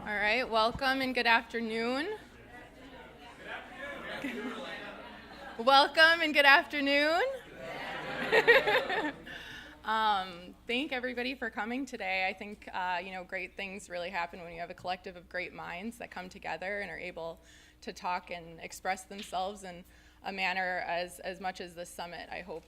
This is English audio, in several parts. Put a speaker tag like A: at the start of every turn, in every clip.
A: All right, welcome and good afternoon. Welcome and good afternoon. Thank everybody for coming today. I think, great things really happen when you have a collective of great minds that come together and are able to talk and express themselves in a manner as much as this summit, I hope,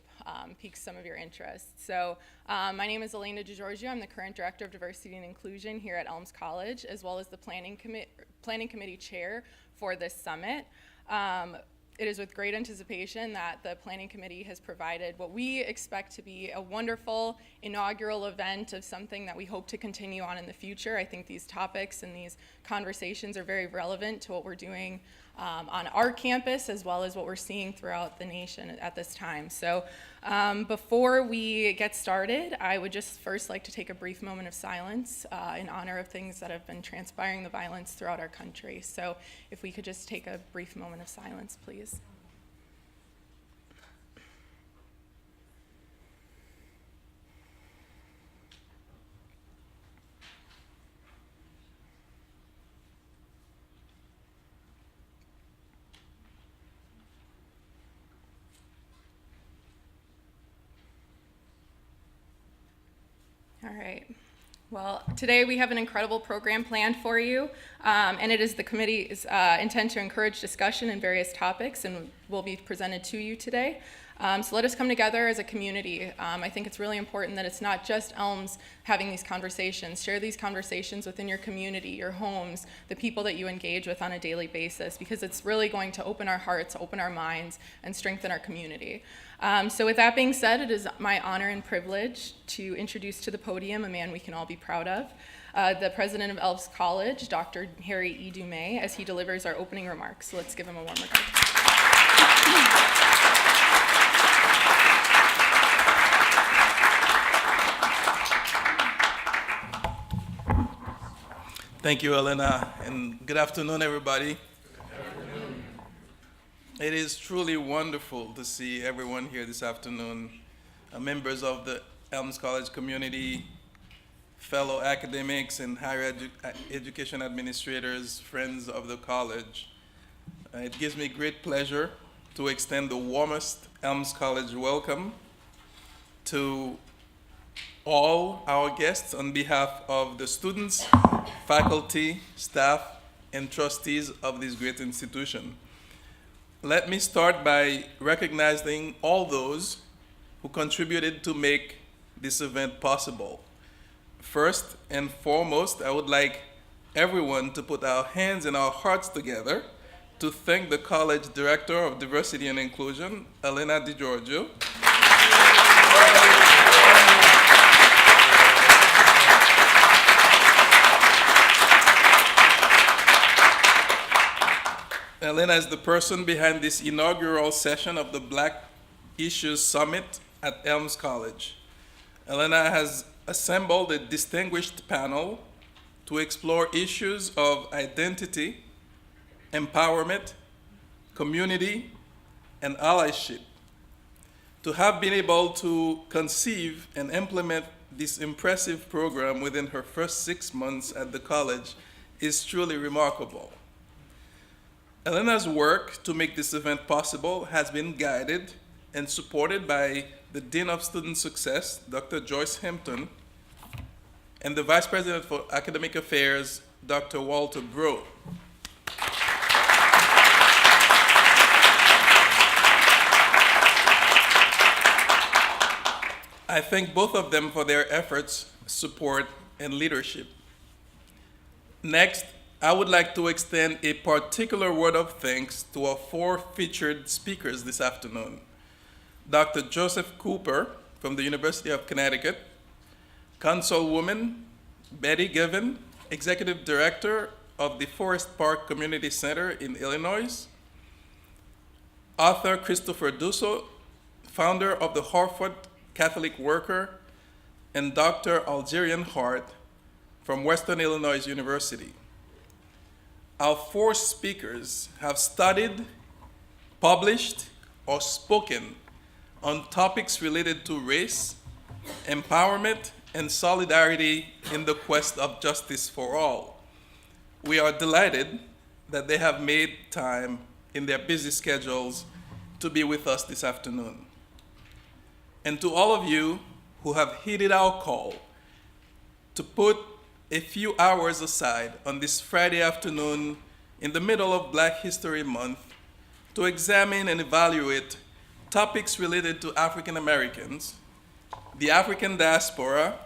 A: piques some of your interest. So my name is Elena DiGiorgio. I'm the current Director of Diversity and Inclusion here at Elms College, as well as the Planning Committee Chair for this summit. It is with great anticipation that the Planning Committee has provided what we expect to be a wonderful inaugural event of something that we hope to continue on in the future. I think these topics and these conversations are very relevant to what we're doing on our campus, as well as what we're seeing throughout the nation at this time. So before we get started, I would just first like to take a brief moment of silence in honor of things that have been transpiring, the violence throughout our country. So if we could just take a brief moment of silence, please. All right. Well, today we have an incredible program planned for you, and it is the committee's intent to encourage discussion in various topics and will be presented to you today. So let us come together as a community. I think it's really important that it's not just Elms having these conversations. Share these conversations within your community, your homes, the people that you engage with on a daily basis, because it's really going to open our hearts, open our minds, and strengthen our community. So with that being said, it is my honor and privilege to introduce to the podium a man we can all be proud of, the president of Elms College, Dr. Harry E. Dumais, as he delivers our opening remarks. So let's give him a warm welcome.
B: Thank you, Elena, and good afternoon, everybody. It is truly wonderful to see everyone here this afternoon, members of the Elms College community, fellow academics and higher education administrators, friends of the college. It gives me great pleasure to extend the warmest Elms College welcome to all our guests on behalf of the students, faculty, staff, and trustees of this great institution. Let me start by recognizing all those who contributed to make this event possible. First and foremost, I would like everyone to put our hands and our hearts together to thank the College Director of Diversity and Inclusion, Elena DiGiorgio. Elena is the person behind this inaugural session of the Black Issues Summit at Elms College. Elena has assembled a distinguished panel to explore issues of identity, empowerment, community, and allyship. To have been able to conceive and implement this impressive program within her first 6 months at the college is truly remarkable. Elena's work to make this event possible has been guided and supported by the Dean of Student Success, Dr. Joyce Hampton, and the Vice President for Academic Affairs, Dr. Walter Breaux. I thank both of them for their efforts, support, and leadership. Next, I would like to extend a particular word of thanks to our 4 featured speakers this afternoon. Dr. Joseph Cooper from the University of Connecticut, Councilwoman Betty Given, Executive Director of the Forest Park Community Center in Illinois, Arthur Christopher Dusso, founder of the Hartford Catholic Worker, and Dr. Algerian Hart from Western Illinois University. Our 4 speakers have studied, published, or spoken on topics related to race, empowerment, and solidarity in the quest of justice for all. we are delighted that they have made time in their busy schedules to be with us this afternoon. And to all of you who have heeded our call to put a few hours aside on this Friday afternoon in the middle of Black History Month to examine and evaluate topics related to African Americans, the African diaspora,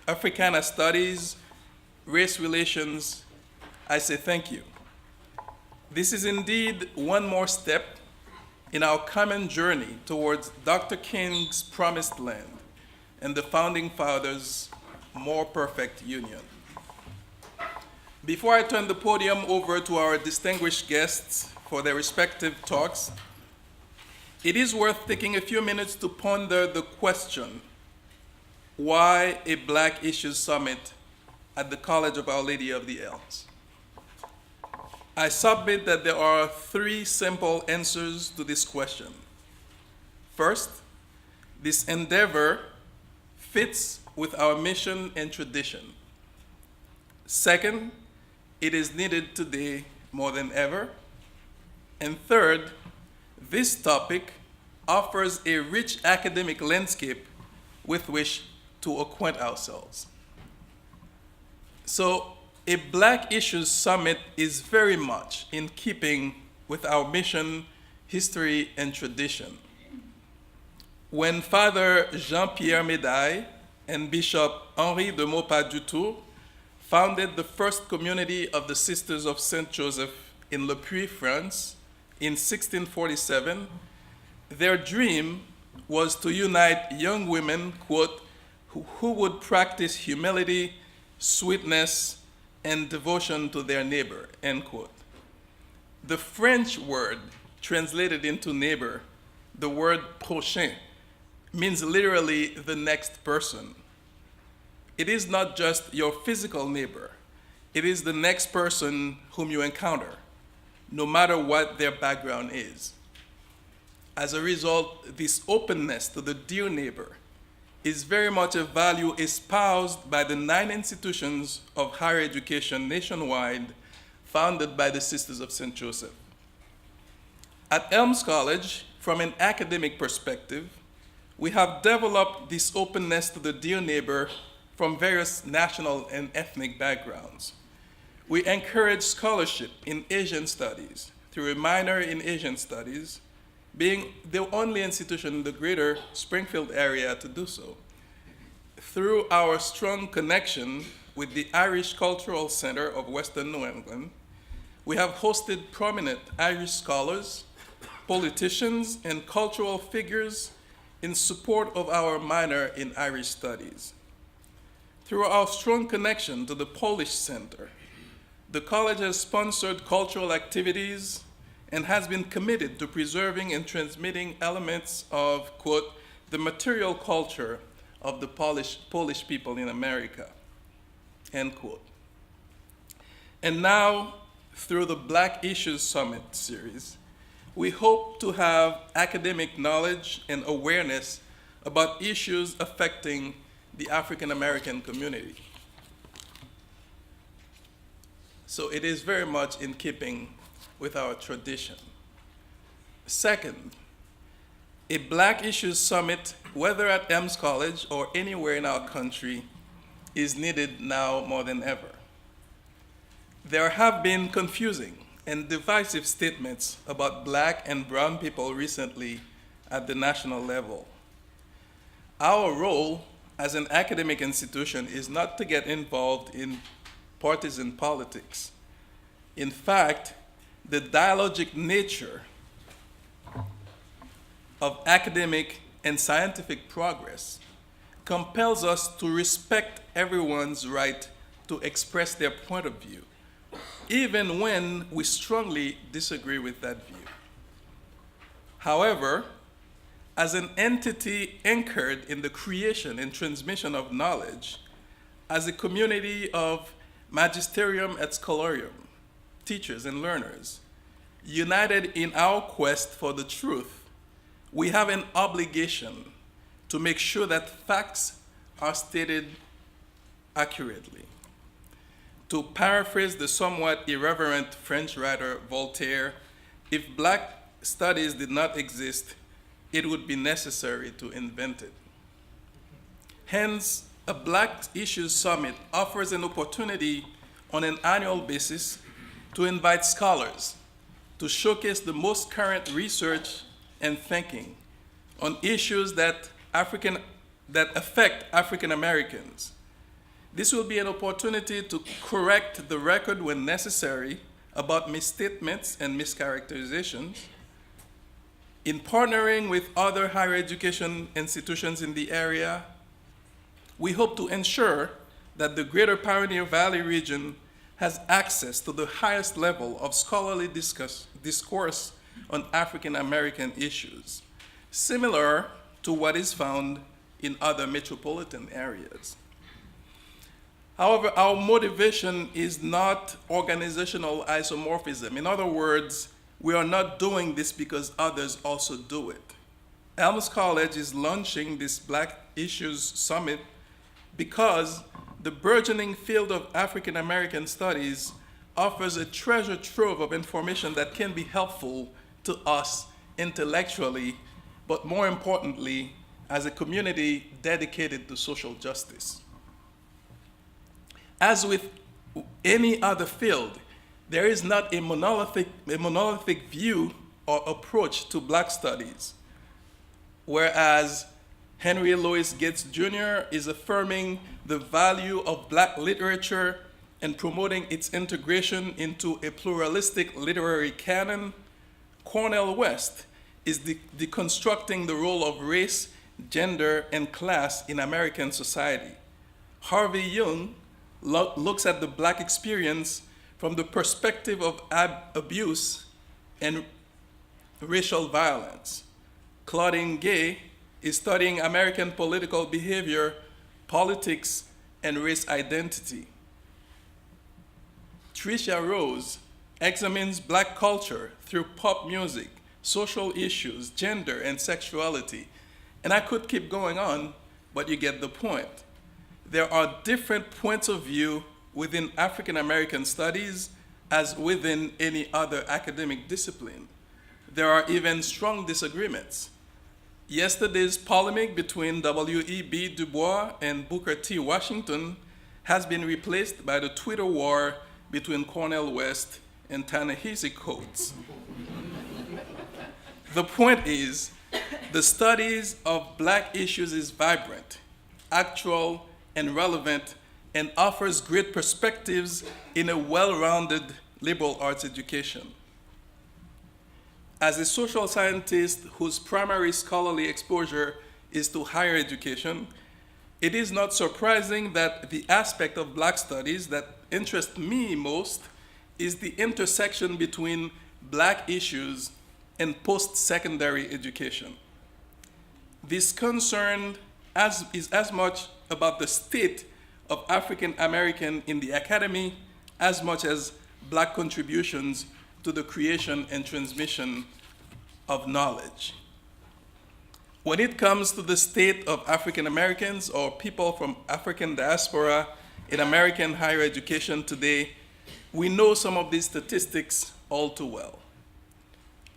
B: Africana studies, race relations, I say thank you. This is indeed one more step in our common journey towards Dr. King's promised land and the founding fathers' more perfect union. Before I turn the podium over to our distinguished guests for their respective talks, it is worth taking a few minutes to ponder the question, why a Black Issues Summit at the College of Our Lady of the Elms? I submit that there are three simple answers to this question. First, this endeavor fits with our mission and tradition. Second, it is needed today more than ever. And third, this topic offers a rich academic landscape with which to acquaint ourselves. So, a Black Issues Summit is very much in keeping with our mission, history, and tradition. When Father Jean-Pierre Médaille and Bishop Henri de Maupas du Tour founded the first community of the Sisters of Saint Joseph in Le Puy, France, in 1647, their dream was to unite young women, quote, who would practice humility, sweetness, and devotion to their neighbor, end quote. The French word translated into neighbor, the word prochain, means literally the next person. It is not just your physical neighbor, it is the next person whom you encounter, no matter what their background is. As a result, this openness to the dear neighbor is very much a value espoused by the 9 institutions of higher education nationwide founded by the Sisters of St. Joseph. At Elms College, from an academic perspective, we have developed this openness to the dear neighbor from various national and ethnic backgrounds. We encourage scholarship in Asian studies through a minor in Asian studies, being the only institution in the greater Springfield area to do so. Through our strong connection with the Irish Cultural Center of Western New England, we have hosted prominent Irish scholars, politicians, and cultural figures in support of our minor in Irish studies. Through our strong connection to the Polish Center, the college has sponsored cultural activities and has been committed to preserving and transmitting elements of, quote, the material culture of the Polish people in America, end quote. And now, through the Black Issues Summit series, we hope to have academic knowledge and awareness about issues affecting the African American community. So it is very much in keeping with our tradition. Second, a Black Issues Summit, whether at Elms College or anywhere in our country, is needed now more than ever. There have been confusing and divisive statements about Black and brown people recently at the national level. Our role as an academic institution is not to get involved in partisan politics. In fact, the dialogic nature of academic and scientific progress compels us to respect everyone's right to express their point of view, even when we strongly disagree with that view. However, as an entity anchored in the creation and transmission of knowledge, as a community of magisterium et scholarium, teachers and learners, united in our quest for the truth, we have an obligation to make sure that facts are stated accurately. To paraphrase the somewhat irreverent French writer Voltaire, if black studies did not exist, it would be necessary to invent it. Hence, a Black Issues Summit offers an opportunity on an annual basis to invite scholars to showcase the most current research and thinking on issues that affect African Americans. This will be an opportunity to correct the record when necessary about misstatements and mischaracterizations. In partnering with other higher education institutions in the area, we hope to ensure that the Greater Pioneer Valley region has access to the highest level of scholarly discourse on African American issues, similar to what is found in other metropolitan areas. However, our motivation is not organizational isomorphism. In other words, we are not doing this because others also do it. Elms College is launching this Black Issues Summit because the burgeoning field of African American studies offers a treasure trove of information that can be helpful to us intellectually, but more importantly, as a community dedicated to social justice. As with any other field, there is not a monolithic view or approach to Black studies, whereas Henry Louis Gates Jr. is affirming the value of Black literature and promoting its integration into a pluralistic literary canon, Cornel West is deconstructing the role of race, gender, and class in American society. Harvey Jung looks at the Black experience from the perspective of abuse and racial violence. Claudine Gay is studying American political behavior, politics, and race identity. Tricia Rose examines Black culture through pop music, social issues, gender, and sexuality. And I could keep going on, but you get the point. There are different points of view within African American studies as within any other academic discipline. There are even strong disagreements. Yesterday's polemic between W.E.B. Du Bois and Booker T. Washington has been replaced by the Twitter war between Cornel West and Ta-Nehisi Coates. The point is, the studies of Black issues is vibrant, actual, and relevant, and offers great perspectives in a well-rounded liberal arts education. As a social scientist whose primary scholarly exposure is to higher education, it is not surprising that the aspect of Black studies that interests me most is the intersection between Black issues and post-secondary education. This concern is as much about the state of African American in the academy as much as Black contributions to the creation and transmission of knowledge. When it comes to the state of African Americans or people from African diaspora in American higher education today, we know some of these statistics all too well.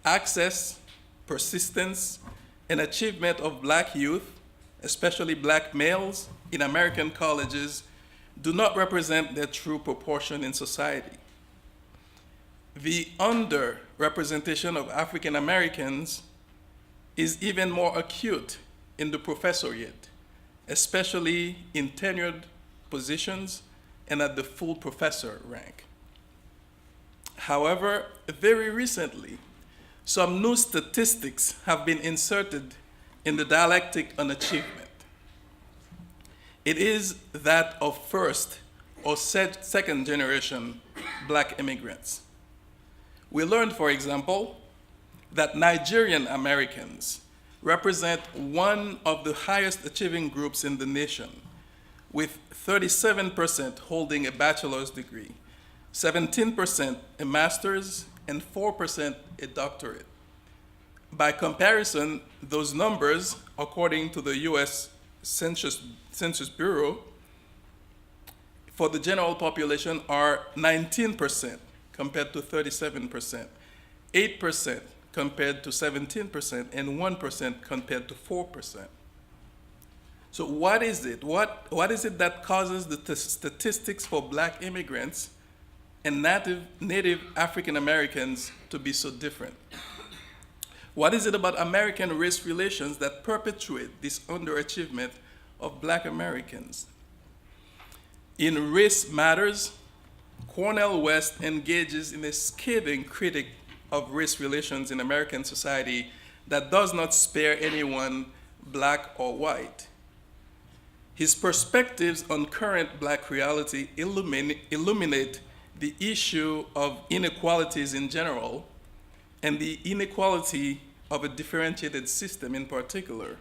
B: Access, persistence, and achievement of Black youth, especially Black males in American colleges, do not represent their true proportion in society. The underrepresentation of African Americans is even more acute in the professoriate, especially in tenured positions and at the full professor rank. However, very recently, some new statistics have been inserted in the dialectic on achievement. It is that of first or second generation Black immigrants. We learned, for example, that Nigerian Americans represent one of the highest achieving groups in the nation, with 37% holding a bachelor's degree, 17% a master's, and 4% a doctorate. By comparison, those numbers, according to the US Census Bureau, for the general population are 19% compared to 37%, 8% compared to 17%, and 1% compared to 4%. So what is it? What is it that causes the statistics for black immigrants and native African Americans to be so different? What is it about American-race relations that perpetuate this underachievement of black Americans? In Race Matters, Cornel West engages in a scathing critique of race relations in American society that does not spare anyone, black or white. His perspectives on current black reality illuminate the issue of inequalities in general and the inequality of a differentiated system in particular.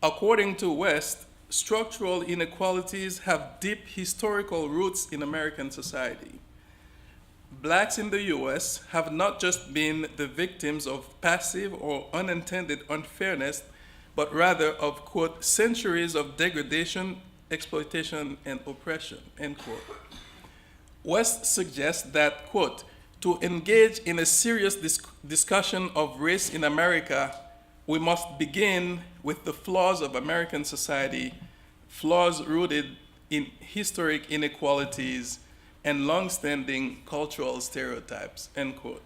B: According to West, structural inequalities have deep historical roots in American society. Blacks in the US have not just been the victims of passive or unintended unfairness, but rather of, quote, centuries of degradation, exploitation, and oppression, end quote. West suggests that, quote, to engage in a serious discussion of race in America, we must begin with the flaws of American society, flaws rooted in historic inequalities and long-standing cultural stereotypes, end quote.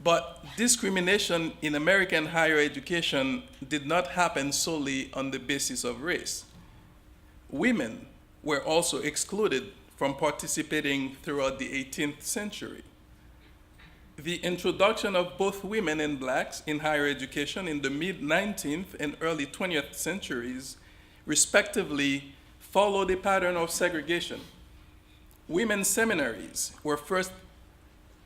B: But discrimination in American higher education did not happen solely on the basis of race. Women were also excluded from participating throughout the 18th century. The introduction of both women and blacks in higher education in the mid-19th and early 20th centuries, respectively, followed a pattern of segregation. Women's seminaries were first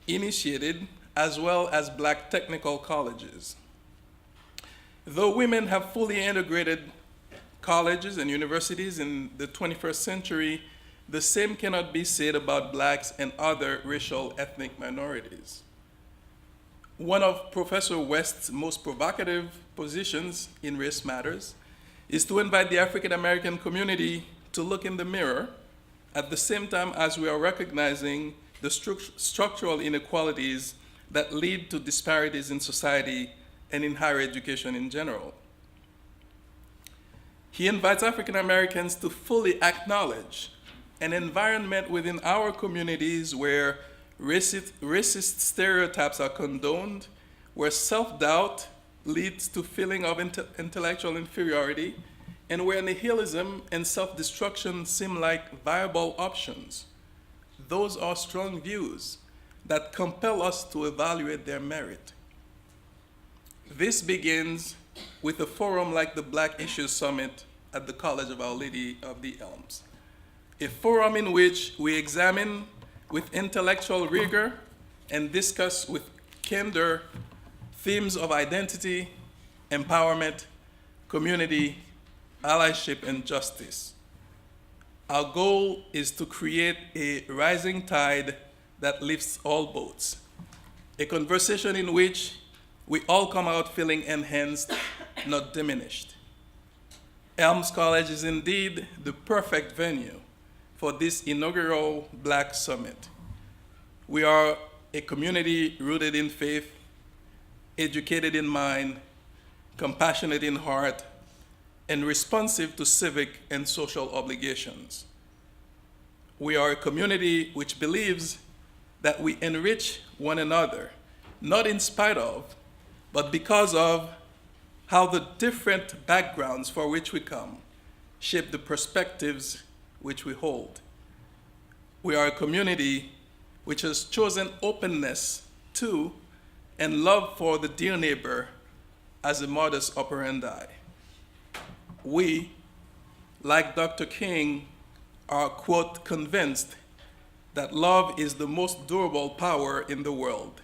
B: initiated, as well as black technical colleges. Though women have fully integrated colleges and universities in the 21st century, the same cannot be said about blacks and other racial ethnic minorities. One of Professor West's most provocative positions in Race Matters is to invite the African American community to look in the mirror at the same time as we are recognizing the structural inequalities that lead to disparities in society and in higher education in general. He invites African Americans to fully acknowledge an environment within our communities where racist stereotypes are condoned, where self-doubt leads to feeling of intellectual inferiority, and where nihilism and self-destruction seem like viable options. Those are strong views that compel us to evaluate their merit. This begins with a forum like the Black Issues Summit at the College of Our Lady of the Elms, a forum in which we examine with intellectual rigor and discuss with candor themes of identity, empowerment, community, allyship, and justice. Our goal is to create a rising tide that lifts all boats, a conversation in which we all come out feeling enhanced, not diminished. Elms College is indeed the perfect venue for this inaugural Black Summit. We are a community rooted in faith, educated in mind, compassionate in heart, and responsive to civic and social obligations. We are a community which believes that we enrich one another, not in spite of, but because of how the different backgrounds for which we come shape the perspectives which we hold. We are a community which has chosen openness to and love for the dear neighbor as a modus operandi. We, like Dr. King, are, quote, convinced that love is the most durable power in the world.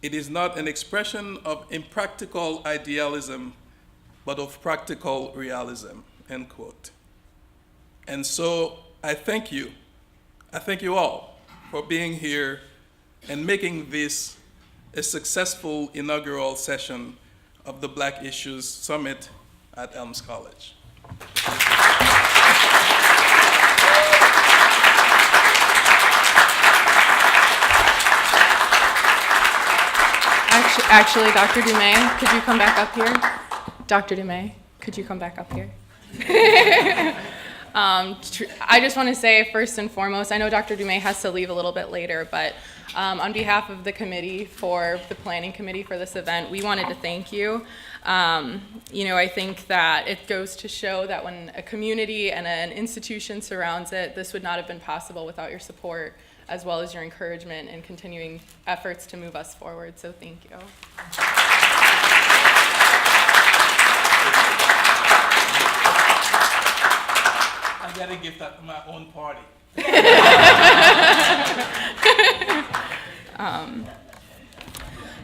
B: It is not an expression of impractical idealism, but of practical realism, end quote. And so I thank you all for being here and making this a successful inaugural session of the Black Issues Summit at Elms College.
A: Actually, Dr. Dumais, could you come back up here? Dr. Dumais, could you come back up here? I just want to say, first and foremost, I know Dr. Dumais has to leave a little bit later, but on behalf of the committee, for the planning committee for this event, we wanted to thank you. I think that it goes to show that when a community and an institution surrounds it, this would not have been possible without your support, as well as your encouragement and continuing efforts to move us forward. So thank you.
C: I gotta give that to my own party.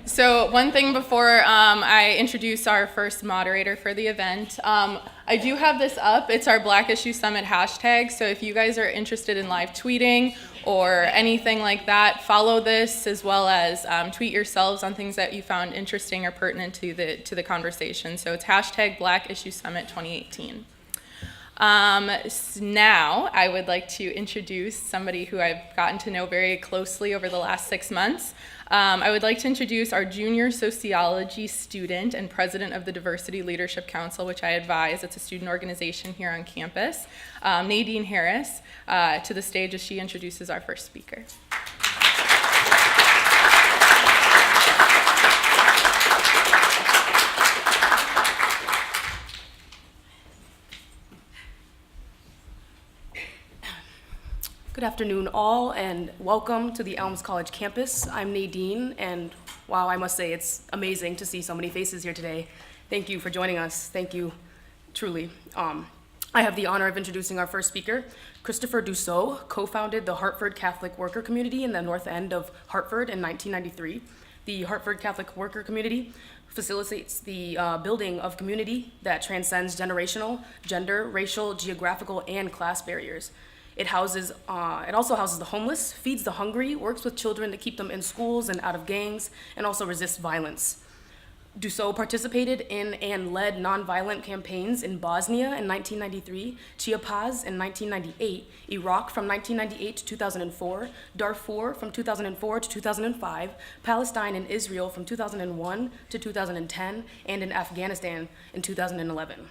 A: So one thing before I introduce our first moderator for the event, I do have this up. It's our Black Issue Summit hashtag. So if you guys are interested in live tweeting or anything like that, follow this, as well as tweet yourselves on things that you found interesting or pertinent to the conversation. So it's hashtag Black Issue Summit 2018. Now I would like to introduce somebody who I've gotten to know very closely over the last 6 months. I would like to introduce our junior sociology student and president of the Diversity Leadership Council, which I advise. It's a student organization here on campus, Nadine Harris, to the stage as she introduces our first speaker.
D: Good afternoon, all, and welcome to the Elms College campus. I'm Nadine, and wow, I must say it's amazing to see so many faces here today. Thank you for joining us. Thank you, truly. I have the honor of introducing our first speaker. Christopher Dussault co-founded the Hartford Catholic Worker Community in the North End of Hartford in 1993. The Hartford Catholic Worker Community facilitates the building of community that transcends generational, gender, racial, geographical, and class barriers. It also houses the homeless, feeds the hungry, works with children to keep them in schools and out of gangs, and also resists violence. Dussault participated in and led nonviolent campaigns in Bosnia in 1993, Chiapas in 1998, Iraq from 1998 to 2004, Darfur from 2004 to 2005, Palestine and Israel from 2001 to 2010, and in Afghanistan in 2011.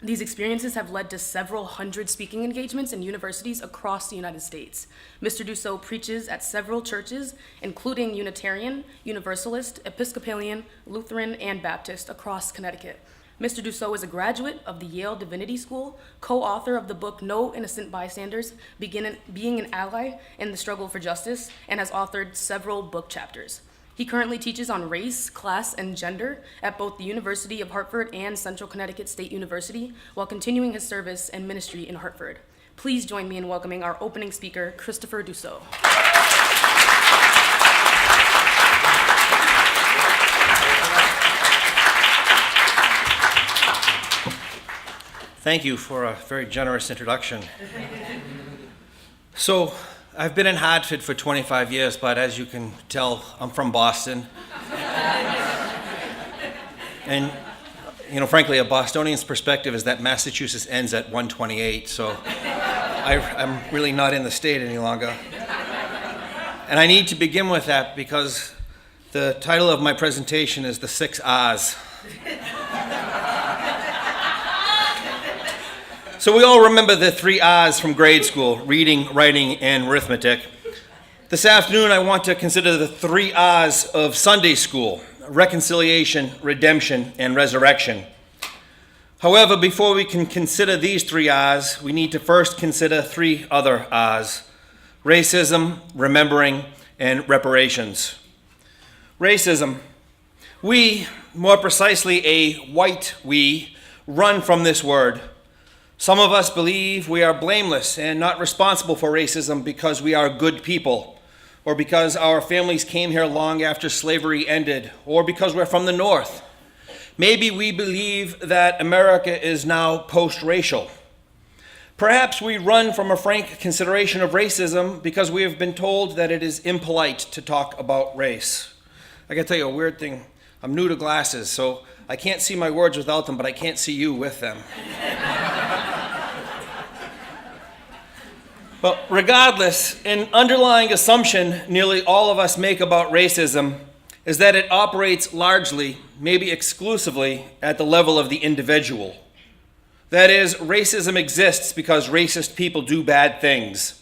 D: These experiences have led to several hundred speaking engagements in universities across the United States. Mr. Dussault preaches at several churches, including Unitarian, Universalist, Episcopalian, Lutheran, and Baptist across Connecticut. Mr. Dussault is a graduate of the Yale Divinity School, co-author of the book No Innocent Bystanders, Being an Ally in the Struggle for Justice, and has authored several book chapters. He currently teaches on race, class, and gender at both the University of Hartford and Central Connecticut State University, while continuing his service and ministry in Hartford. Please join me in welcoming our opening speaker, Christopher Dussault.
E: Thank you for a very generous introduction. So, I've been in Hartford for 25 years, but as you can tell, I'm from Boston. And, frankly, a Bostonian's perspective is that Massachusetts ends at 128, so I'm really not in the state any longer. And I need to begin with that because the title of my presentation is The 6 R's. So we all remember the 3 R's from grade school: reading, writing, and arithmetic. This afternoon, I want to consider the 3 R's of Sunday school: reconciliation, redemption, and resurrection. However, before we can consider these 3 R's, we need to first consider 3 other R's: racism, remembering, and reparations. Racism. We, more precisely a white we, run from this word. Some of us believe we are blameless and not responsible for racism because we are good people, or because our families came here long after slavery ended, or because we're from the North. Maybe we believe that America is now post-racial. Perhaps we run from a frank consideration of racism because we have been told that it is impolite to talk about race. I gotta tell you a weird thing. I'm new to glasses, so I can't see my words without them, but I can't see you with them. But regardless, an underlying assumption nearly all of us make about racism is that it operates largely, maybe exclusively, at the level of the individual. That is, racism exists because racist people do bad things.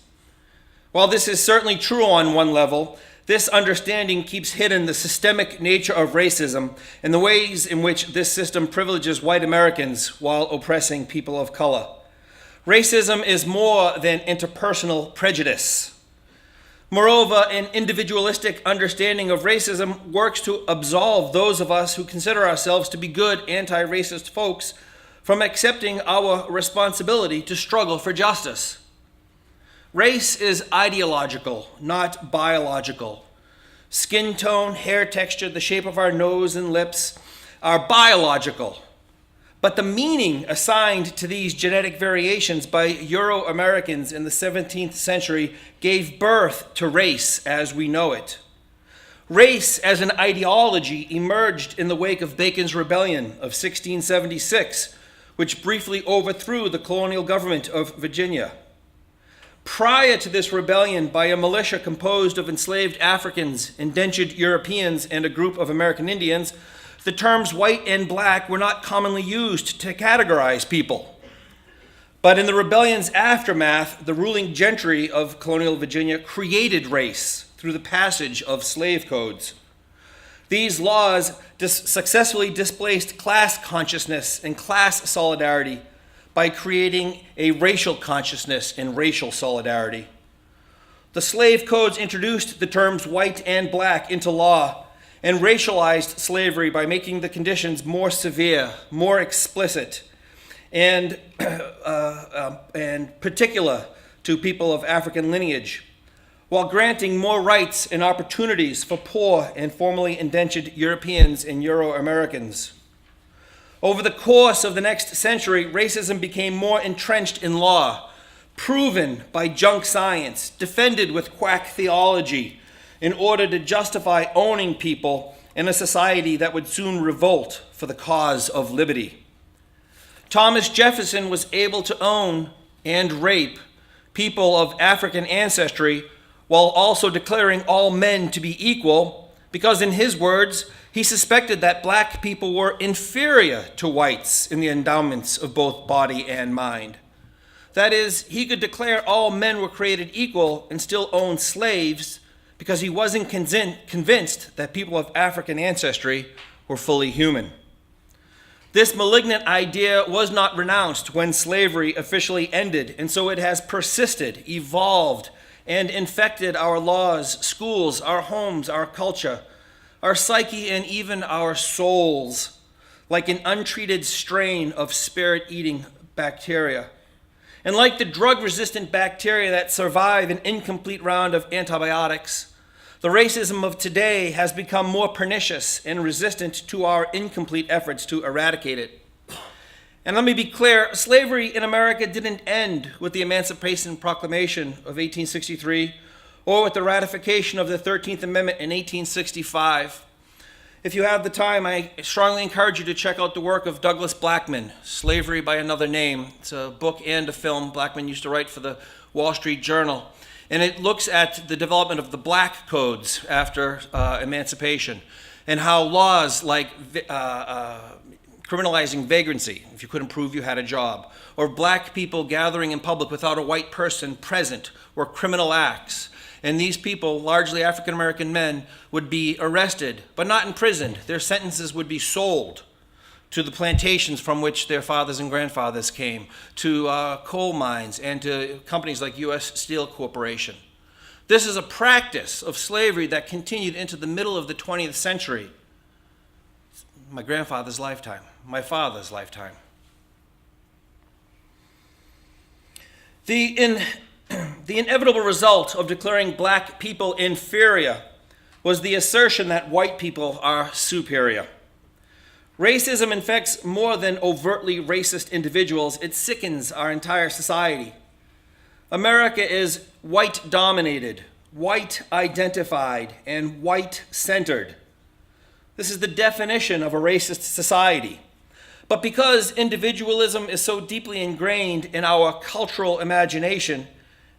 E: While this is certainly true on one level, this understanding keeps hidden the systemic nature of racism and the ways in which this system privileges white Americans while oppressing people of color. Racism is more than interpersonal prejudice. Moreover, an individualistic understanding of racism works to absolve those of us who consider ourselves to be good anti-racist folks from accepting our responsibility to struggle for justice. Race is ideological, not biological. Skin tone, hair texture, the shape of our nose and lips are biological. But the meaning assigned to these genetic variations by Euro-Americans in the 17th century gave birth to race as we know it. Race as an ideology emerged in the wake of Bacon's Rebellion of 1676, which briefly overthrew the colonial government of Virginia. Prior to this rebellion by a militia composed of enslaved Africans, indentured Europeans, and a group of American Indians, the terms white and black were not commonly used to categorize people. But in the rebellion's aftermath, the ruling gentry of colonial Virginia created race through the passage of slave codes. These laws successfully displaced class consciousness and class solidarity by creating a racial consciousness and racial solidarity. The slave codes introduced the terms white and black into law and racialized slavery by making the conditions more severe, more explicit, and particular to people of African lineage, while granting more rights and opportunities for poor and formerly indentured Europeans and Euro-Americans. Over the course of the next century, racism became more entrenched in law, proven by junk science, defended with quack theology, in order to justify owning people in a society that would soon revolt for the cause of liberty. Thomas Jefferson was able to own and rape people of African ancestry while also declaring all men to be equal, because in his words, he suspected that black people were inferior to whites in the endowments of both body and mind. That is, he could declare all men were created equal and still own slaves because he wasn't convinced that people of African ancestry were fully human. This malignant idea was not renounced when slavery officially ended, and so it has persisted, evolved, and infected our laws, schools, our homes, our culture, our psyche, and even our souls, like an untreated strain of spirit-eating bacteria. And like the drug-resistant bacteria that survive an incomplete round of antibiotics, the racism of today has become more pernicious and resistant to our incomplete efforts to eradicate it. And let me be clear, slavery in America didn't end with the Emancipation Proclamation of 1863 or with the ratification of the 13th Amendment in 1865. If you have the time, I strongly encourage you to check out the work of Douglas Blackman, Slavery by Another Name. It's a book and a film. Blackman used to write for the Wall Street Journal. And it looks at the development of the black codes after emancipation and how laws like criminalizing vagrancy, if you couldn't prove you had a job, or black people gathering in public without a white person present were criminal acts. And these people, largely African-American men, would be arrested, but not imprisoned. Their sentences would be sold to the plantations from which their fathers and grandfathers came, to coal mines, and to companies like U.S. Steel Corporation. This is a practice of slavery that continued into the middle of the 20th century. My grandfather's lifetime, my father's lifetime. The inevitable result of declaring black people inferior was the assertion that white people are superior. Racism infects more than overtly racist individuals. It sickens our entire society. America is white-dominated, white-identified, and white-centered. This is the definition of a racist society. But because individualism is so deeply ingrained in our cultural imagination,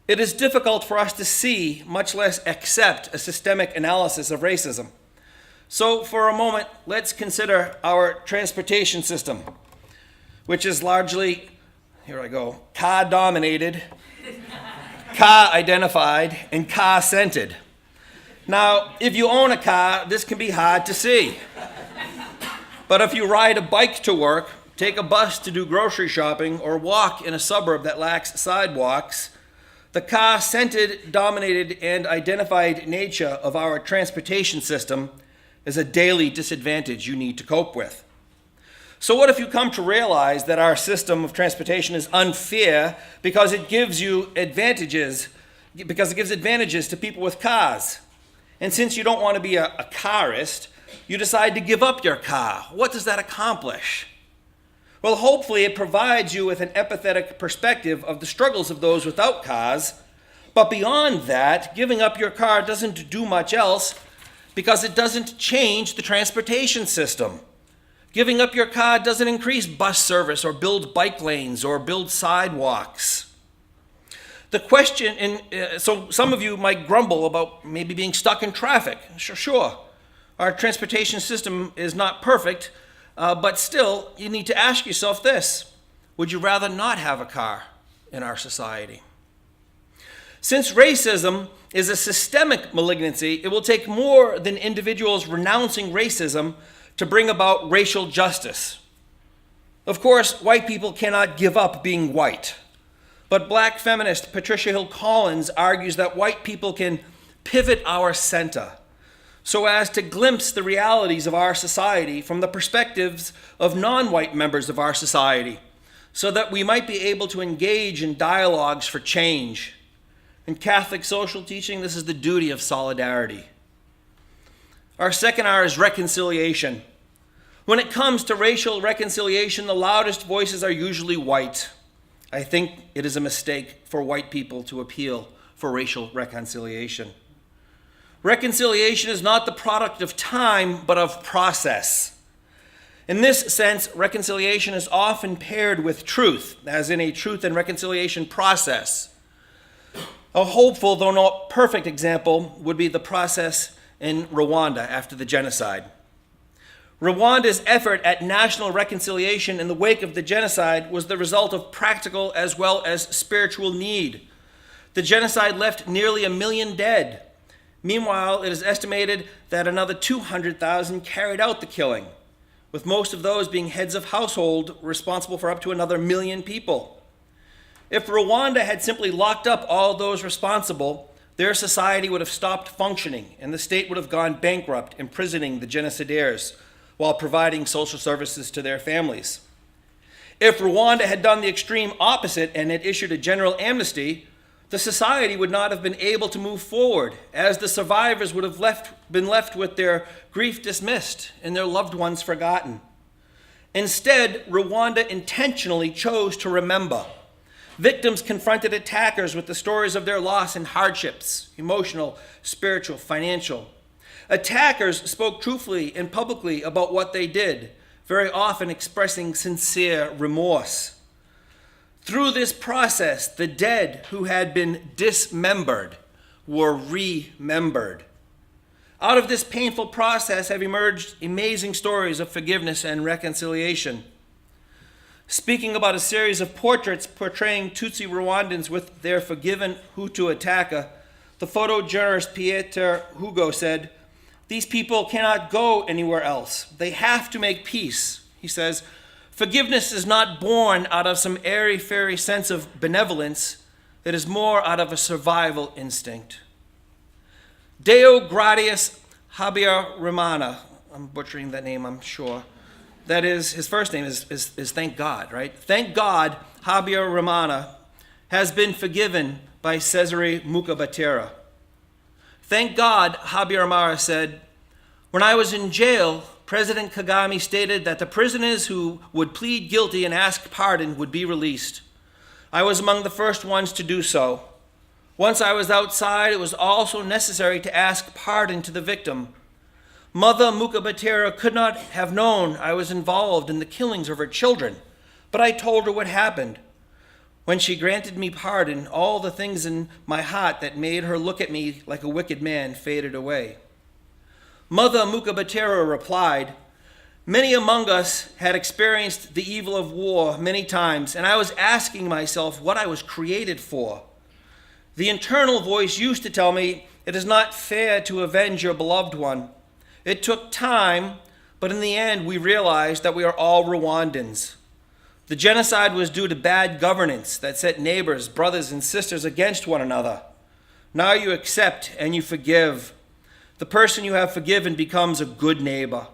E: it is difficult for us to see, much less accept, a systemic analysis of racism. So for a moment, let's consider our transportation system, which is largely, here I go, car-dominated, car-identified, and car-centered. Now, if you own a car, this can be hard to see. But if you ride a bike to work, take a bus to do grocery shopping, or walk in a suburb that lacks sidewalks, the car-centered, dominated, and identified nature of our transportation system is a daily disadvantage you need to cope with. So what if you come to realize that our system of transportation is unfair because it gives advantages to people with cars? And since you don't want to be a carist, you decide to give up your car. What does that accomplish? Well, hopefully it provides you with an empathetic perspective of the struggles of those without cars. But beyond that, giving up your car doesn't do much else because it doesn't change the transportation system. Giving up your car doesn't increase bus service or build bike lanes or build sidewalks. The question, so some of you might grumble about maybe being stuck in traffic. Sure. Our transportation system is not perfect, but still, you need to ask yourself this: would you rather not have a car in our society? Since racism is a systemic malignancy, it will take more than individuals renouncing racism to bring about racial justice. Of course, white people cannot give up being white, but Black feminist Patricia Hill Collins argues that white people can pivot our center so as to glimpse the realities of our society from the perspectives of non-white members of our society, so that we might be able to engage in dialogues for change. In Catholic social teaching, this is the duty of solidarity. Our second R is reconciliation. When it comes to racial reconciliation, the loudest voices are usually white. I think it is a mistake for white people to appeal for racial reconciliation. Reconciliation is not the product of time, but of process. In this sense, reconciliation is often paired with truth, as in a truth and reconciliation process. A hopeful, though not perfect example would be the process in Rwanda after the genocide. Rwanda's effort at national reconciliation in the wake of the genocide was the result of practical as well as spiritual need. The genocide left nearly 1 million dead. Meanwhile, it is estimated that another 200,000 carried out the killing, with most of those being heads of household responsible for up to another 1 million people. If Rwanda had simply locked up all those responsible, their society would have stopped functioning and the state would have gone bankrupt, imprisoning the genocidaires while providing social services to their families. If Rwanda had done the extreme opposite and had issued a general amnesty, the society would not have been able to move forward, as the survivors would have been left with their grief dismissed and their loved ones forgotten. Instead, Rwanda intentionally chose to remember. Victims confronted attackers with the stories of their loss and hardships, emotional, spiritual, financial. Attackers spoke truthfully and publicly about what they did, very often expressing sincere remorse. Through this process, the dead who had been dismembered were remembered. Out of this painful process have emerged amazing stories of forgiveness and reconciliation. Speaking about a series of portraits portraying Tutsi Rwandans with their forgiven Hutu attacker, the photojournalist Pieter Hugo said, "These people cannot go anywhere else. They have to make peace." He says, "Forgiveness is not born out of some airy-fairy sense of benevolence. It is more out of a survival instinct." Deo gratias Habyarimana, I'm butchering that name, I'm sure. That is, his first name is thank God, right? Thank God Habyarimana has been forgiven by Cesare Mukabatera. Thank God, Habyarimana said, "When I was in jail, President Kagame stated that the prisoners who would plead guilty and ask pardon would be released. I was among the first ones to do so. Once I was outside, it was also necessary to ask pardon to the victim. Mother Mukabatera could not have known I was involved in the killings of her children, but I told her what happened. When she granted me pardon, all the things in my heart that made her look at me like a wicked man faded away." Mother Mukabatera replied, "Many among us had experienced the evil of war many times, and I was asking myself what I was created for. The internal voice used to tell me, it is not fair to avenge your beloved one. It took time, but in the end we realized that we are all Rwandans. The genocide was due to bad governance that set neighbors, brothers, and sisters against one another. Now you accept and you forgive. The person you have forgiven becomes a good neighbor.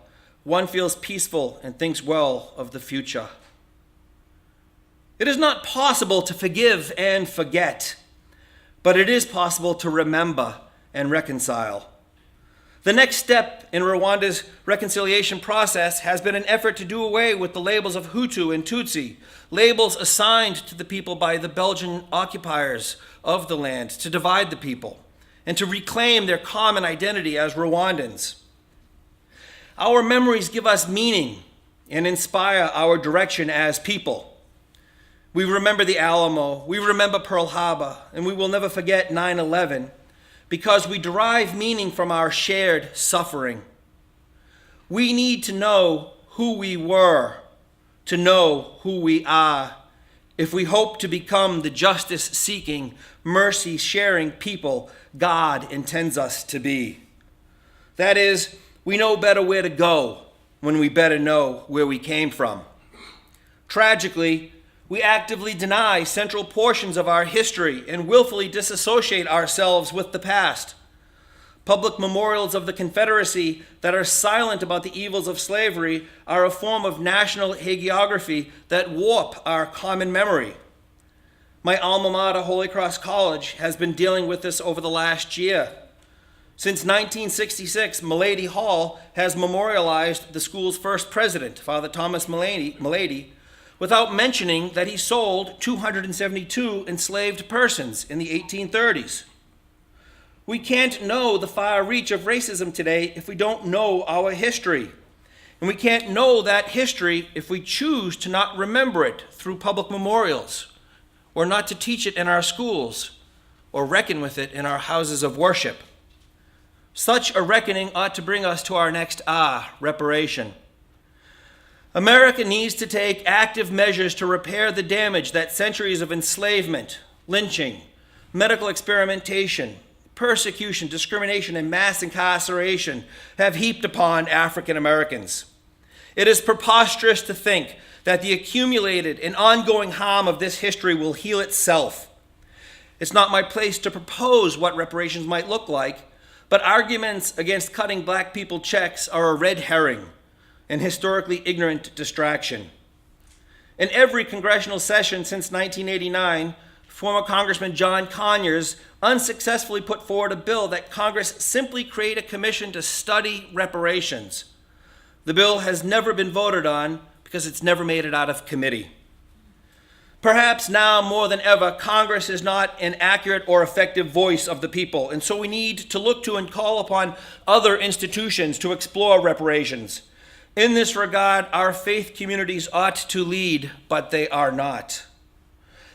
E: One feels peaceful and thinks well of the future." It is not possible to forgive and forget, but it is possible to remember and reconcile. The next step in Rwanda's reconciliation process has been an effort to do away with the labels of Hutu and Tutsi, labels assigned to the people by the Belgian occupiers of the land to divide the people and to reclaim their common identity as Rwandans. Our memories give us meaning and inspire our direction as people. We remember the Alamo, we remember Pearl Harbor, and we will never forget 9/11 because we derive meaning from our shared suffering. We need to know who we were to know who we are if we hope to become the justice-seeking, mercy-sharing people God intends us to be. That is, we know better where to go when we better know where we came from. Tragically, we actively deny central portions of our history and willfully disassociate ourselves with the past. Public memorials of the Confederacy that are silent about the evils of slavery are a form of national hagiography that warp our common memory. My alma mater, Holy Cross College, has been dealing with this over the last year. Since 1966, Milady Hall has memorialized the school's first president, Father Thomas Milady, without mentioning that he sold 272 enslaved persons in the 1830s. We can't know the far reach of racism today if we don't know our history. And we can't know that history if we choose to not remember it through public memorials, or not to teach it in our schools, or reckon with it in our houses of worship. Such a reckoning ought to bring us to our next reparation. America needs to take active measures to repair the damage that centuries of enslavement, lynching, medical experimentation, persecution, discrimination, and mass incarceration have heaped upon African Americans. It is preposterous to think that the accumulated and ongoing harm of this history will heal itself. It's not my place to propose what reparations might look like, but arguments against cutting black people checks are a red herring, an historically ignorant distraction. In every congressional session since 1989, former Congressman John Conyers unsuccessfully put forward a bill that Congress simply create a commission to study reparations. The bill has never been voted on because it's never made it out of committee. Perhaps now more than ever, Congress is not an accurate or effective voice of the people, and so we need to look to and call upon other institutions to explore reparations. In this regard, our faith communities ought to lead, but they are not.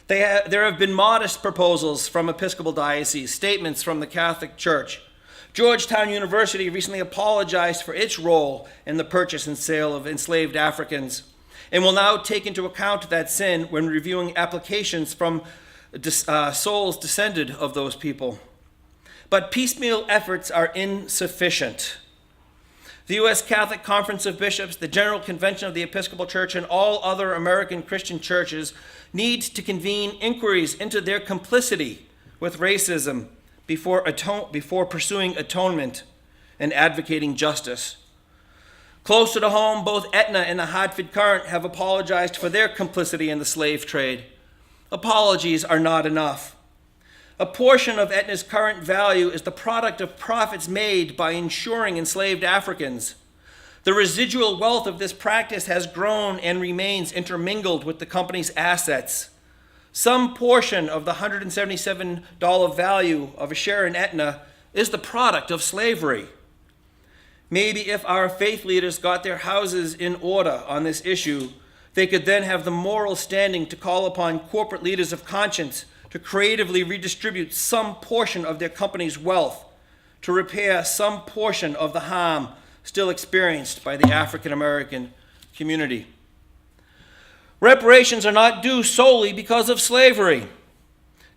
E: There have been modest proposals from Episcopal dioceses, statements from the Catholic Church. Georgetown University recently apologized for its role in the purchase and sale of enslaved Africans, and will now take into account that sin when reviewing applications from souls descended of those people. But piecemeal efforts are insufficient. The U.S. Catholic Conference of Bishops, the General Convention of the Episcopal Church, and all other American Christian churches need to convene inquiries into their complicity with racism before pursuing atonement and advocating justice. Closer to home, both Aetna and the Hartford Courant have apologized for their complicity in the slave trade. Apologies are not enough. A portion of Aetna's current value is the product of profits made by insuring enslaved Africans. The residual wealth of this practice has grown and remains intermingled with the company's assets. Some portion of the $177 value of a share in Aetna is the product of slavery. Maybe if our faith leaders got their houses in order on this issue, they could then have the moral standing to call upon corporate leaders of conscience to creatively redistribute some portion of their company's wealth to repair some portion of the harm still experienced by the African American community. Reparations are not due solely because of slavery.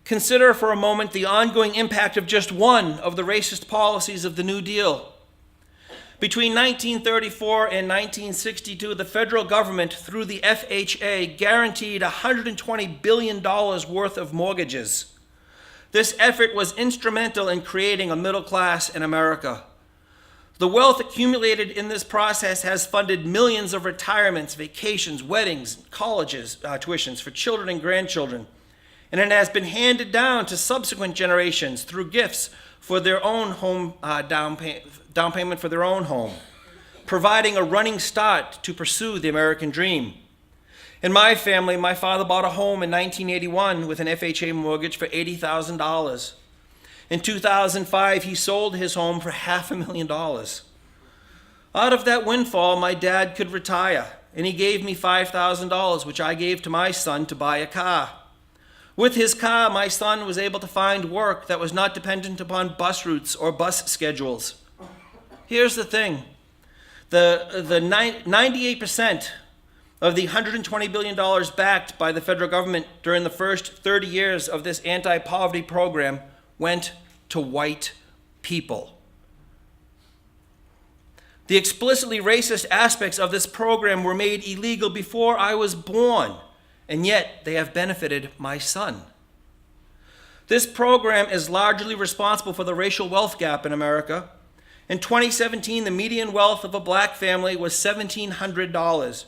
E: Consider for a moment the ongoing impact of just one of the racist policies of the New Deal. Between 1934 and 1962, the federal government, through the FHA, guaranteed $120 billion worth of mortgages. This effort was instrumental in creating a middle class in America. The wealth accumulated in this process has funded millions of retirements, vacations, weddings, colleges, tuitions for children and grandchildren. And it has been handed down to subsequent generations through gifts for their own home down payment for their own home, providing a running start to pursue the American dream. In my family, my father bought a home in 1981 with an FHA mortgage for $80,000. In 2005, he sold his home for $500,000. Out of that windfall, my dad could retire, and he gave me $5,000, which I gave to my son to buy a car. With his car, my son was able to find work that was not dependent upon bus routes or bus schedules. Here's the thing. The 98% of the $120 billion backed by the federal government during the first 30 years of this anti-poverty program went to white people. The explicitly racist aspects of this program were made illegal before I was born, and yet they have benefited my son. This program is largely responsible for the racial wealth gap in America. In 2017, the median wealth of a black family was $1,700,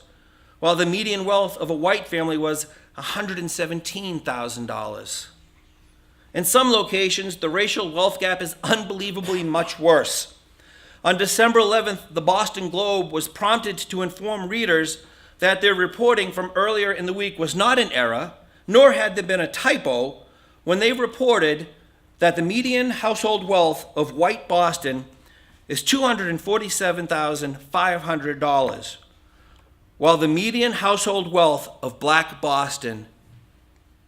E: while the median wealth of a white family was $117,000. In some locations, the racial wealth gap is unbelievably much worse. On December 11th, the Boston Globe was prompted to inform readers that their reporting from earlier in the week was not an error, nor had there been a typo, when they reported that the median household wealth of white Boston is $247,500, while the median household wealth of black Boston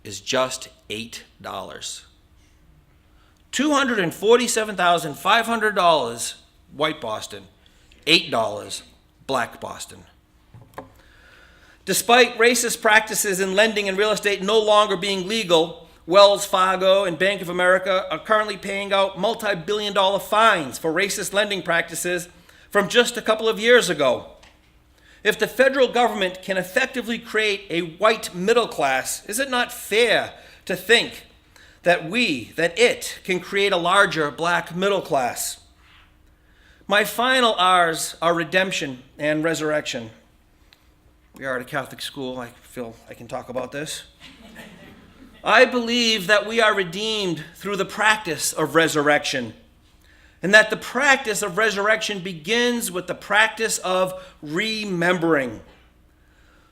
E: is just $8. $247,500 white Boston, $8 black Boston. Despite racist practices in lending and real estate no longer being legal, Wells Fargo and Bank of America are currently paying out multi-billion-dollar fines for racist lending practices from just a couple of years ago. If the federal government can effectively create a white middle class, is it not fair to think that it can create a larger black middle class? My final R's are redemption and resurrection. We are at a Catholic school. I feel I can talk about this. I believe that we are redeemed through the practice of resurrection, and that the practice of resurrection begins with the practice of remembering.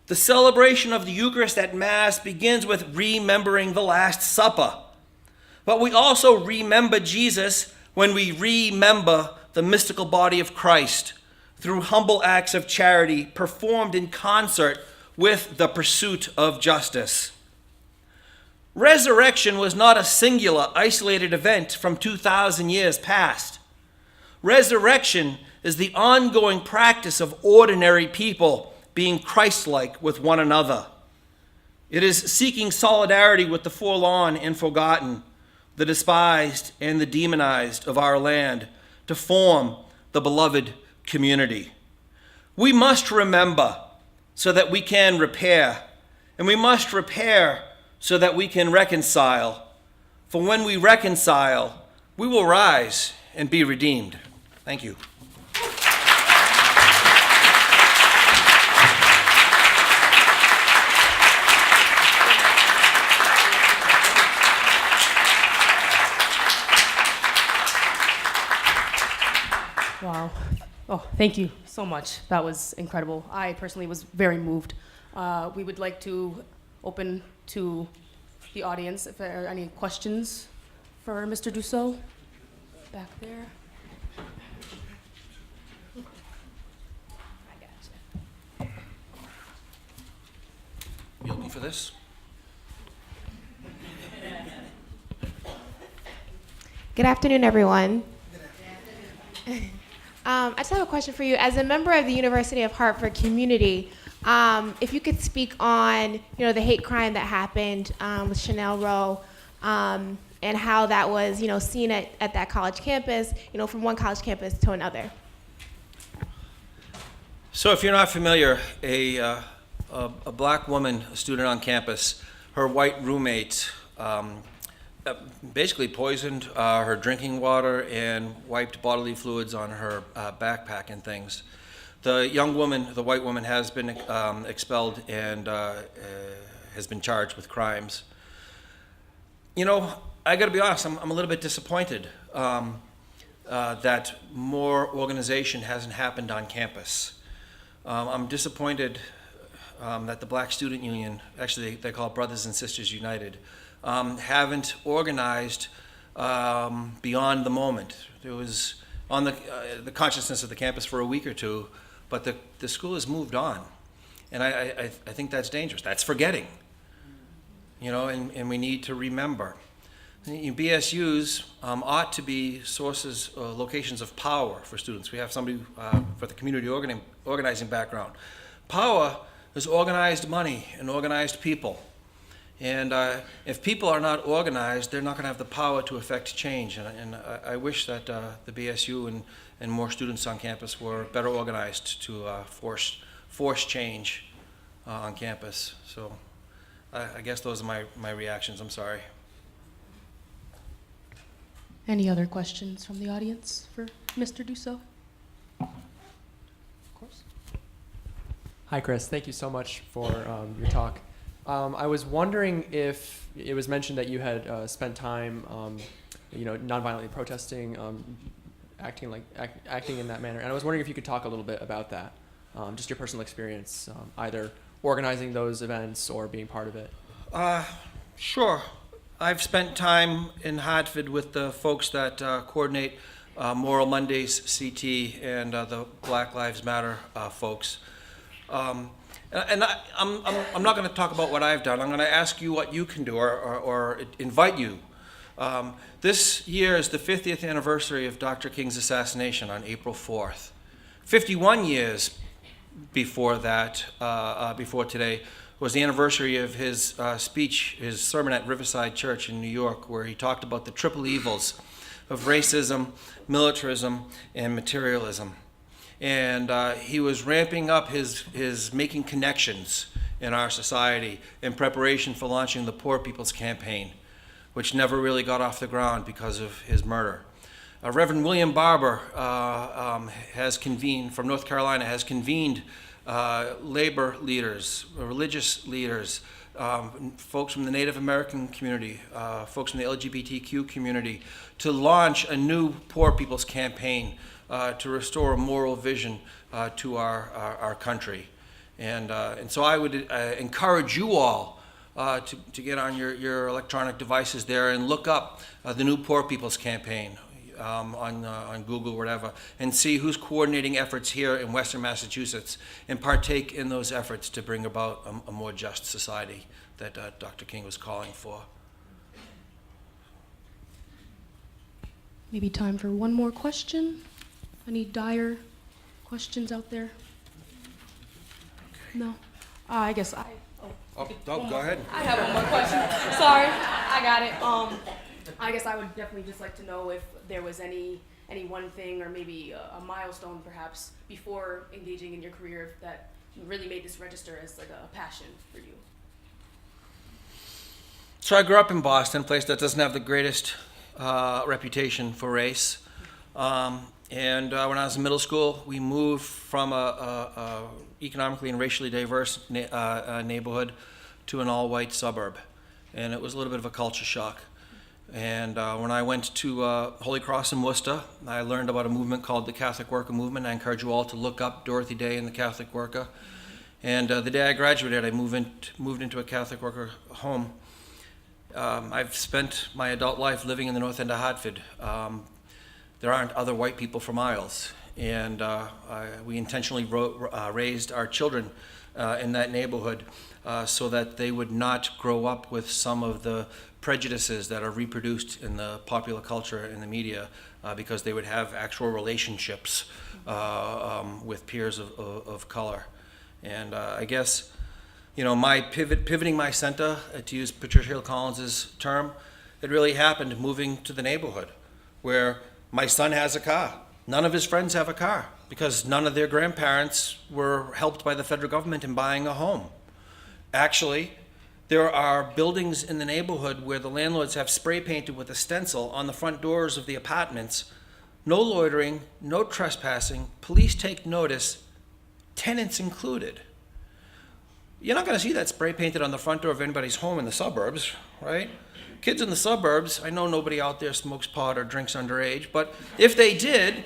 E: The celebration of the Eucharist at Mass begins with remembering the Last Supper. But we also remember Jesus when we remember the mystical body of Christ through humble acts of charity performed in concert with the pursuit of justice. Resurrection was not a singular, isolated event from 2,000 years past. Resurrection is the ongoing practice of ordinary people being Christ-like with one another. It is seeking solidarity with the forlorn and forgotten, the despised and the demonized of our land, to form the beloved community. We must remember so that we can repair, and we must repair so that we can reconcile. For when we reconcile, we will rise and be redeemed. Thank you.
D: Wow. Oh, thank you so much. That was incredible. I personally was very moved. We would like to open to the audience if there are any questions for Mr. Dussault back there. I gotcha.
E: You looking for this?
F: Good afternoon, everyone. I just have a question for you. As a member of the University of Hartford community, if you could speak on, the hate crime that happened with Chanel Rowe, and how that was, seen at that college campus, from one college campus to another.
E: So if you're not familiar, a black woman, a student on campus, her white roommate basically poisoned her drinking water and wiped bodily fluids on her backpack and things. The young woman, the white woman, has been expelled and has been charged with crimes. I gotta be honest, I'm a little bit disappointed that more organization hasn't happened on campus. I'm disappointed that the Black Student Union, actually they call it Brothers and Sisters United, haven't organized beyond the moment. It was on the consciousness of the campus for a week or two, but the school has moved on. And I think that's dangerous. That's forgetting, and we need to remember. BSUs ought to be sources, locations of power for students. We have somebody for the community organizing background. Power is organized money and organized people. And if people are not organized, they're not going to have the power to affect change. And I wish that the BSU and more students on campus were better organized to force change on campus. So I guess those are my reactions. I'm sorry.
D: Any other questions from the audience for Mr. Dussault?
G: Of course. Hi, Chris. Thank you so much for your talk. I was wondering if it was mentioned that you had spent time, nonviolently protesting, acting in that manner, and I was wondering if you could talk a little bit about that, just your personal experience, either organizing those events or being part of it.
E: Sure. I've spent time in Hartford with the folks that coordinate Moral Mondays CT and the Black Lives Matter folks. I'm not going to talk about what I've done. I'm going to ask you what you can do or invite you. This year is the 50th anniversary of Dr. King's assassination on April 4th. 51 years before that, before today, was the anniversary of his speech, his sermon at Riverside Church in New York, where he talked about the triple evils of racism, militarism, and materialism. And he was ramping up his making connections in our society in preparation for launching the Poor People's Campaign, which never really got off the ground because of his murder. Reverend William Barber has convened, from North Carolina, has convened labor leaders, religious leaders, folks from the Native American community, folks from the LGBTQ community, to launch a new Poor People's Campaign to restore a moral vision to our country. And so I would encourage you all to get on your electronic devices there and look up the new Poor People's Campaign on Google or whatever, and see who's coordinating efforts here in Western Massachusetts and partake in those efforts to bring about a more just society that Dr. King was calling for.
D: Maybe time for one more question. Any dire questions out there? No? I guess I...
E: Go ahead.
D: I have one more question. Sorry, I got it. I guess I would definitely just like to know if there was any one thing or maybe a milestone perhaps before engaging in your career that really made this register as like a passion for you.
E: So I grew up in Boston, a place that doesn't have the greatest reputation for race. And when I was in middle school, we moved from a economically and racially diverse neighborhood to an all-white suburb. And it was a little bit of a culture shock. And when I went to Holy Cross in Worcester, I learned about a movement called the Catholic Worker Movement. I encourage you all to look up Dorothy Day and the Catholic Worker. And the day I graduated, I moved into a Catholic worker home. I've spent my adult life living in the north end of Hartford. There aren't other white people for miles. And we intentionally raised our children in that neighborhood so that they would not grow up with some of the prejudices that are reproduced in the popular culture and the media because they would have actual relationships with peers of color. And I guess, my pivoting my center, to use Patricia Hill Collins's term, it really happened moving to the neighborhood where my son has a car. None of his friends have a car because none of their grandparents were helped by the federal government in buying a home. Actually, there are buildings in the neighborhood where the landlords have spray painted with a stencil on the front doors of the apartments, no loitering, no trespassing, police take notice, tenants included. You're not going to see that spray painted on the front door of anybody's home in the suburbs, right? Kids in the suburbs, I know nobody out there smokes pot or drinks underage, but if they did,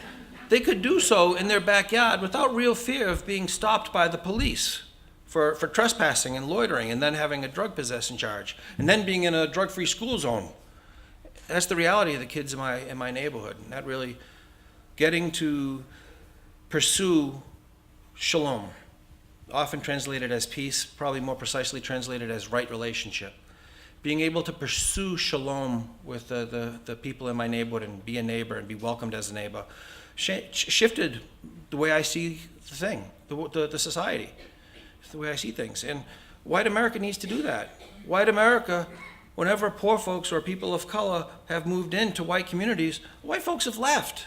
E: they could do so in their backyard without real fear of being stopped by the police for trespassing and loitering, and then having a drug possession charge, and then being in a drug-free school zone. That's the reality of the kids in my neighborhood, and that really getting to pursue shalom, often translated as peace, probably more precisely translated as right relationship. Being able to pursue shalom with the people in my neighborhood and be a neighbor and be welcomed as a neighbor shifted the way I see the thing, the society, the way I see things. And white America needs to do that. White America, whenever poor folks or people of color have moved into white communities, white folks have left.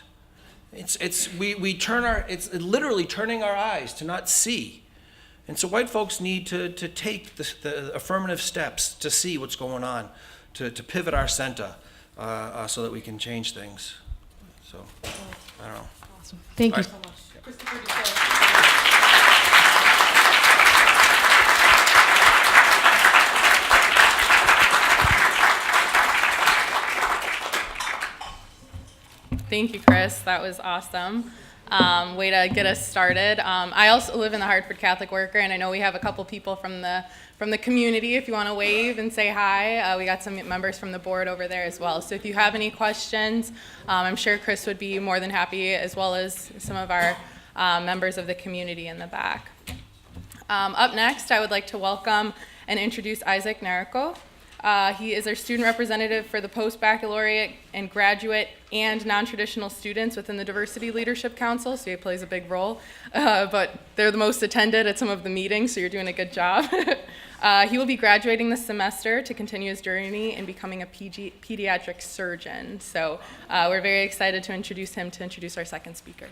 E: It's literally turning our eyes to not see. And so white folks need to take the affirmative steps to see what's going on, to pivot our center so that we can change things. So, I don't know.
D: Awesome.
F: Thank you
E: All
F: so
E: right.
F: much.
A: Thank you, Chris. That was awesome. Way to get us started. I also live in the Hartford Catholic Worker, and I know we have a couple people from the community. If you want to wave and say hi, we got some members from the board over there as well. So if you have any questions, I'm sure Chris would be more than happy, as well as some of our members of the community in the back. Up next, I would like to welcome and introduce Isaac Nariko. He is our student representative for the post-baccalaureate and graduate and non-traditional students within the Diversity Leadership Council, so he plays a big role. But they're the most attended at some of the meetings, so you're doing a good job. He will be graduating this semester to continue his journey in becoming a pediatric surgeon. So we're very excited to introduce him to introduce our second speaker.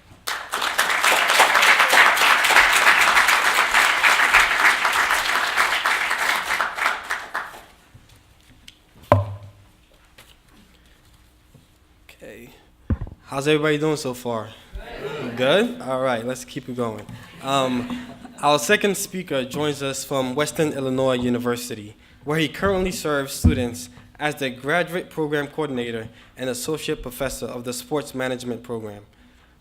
H: How's everybody doing so far? Good? All right, let's keep it going. Our second speaker joins us from Western Illinois University, where he currently serves students as the graduate program coordinator and associate professor of the sports management program.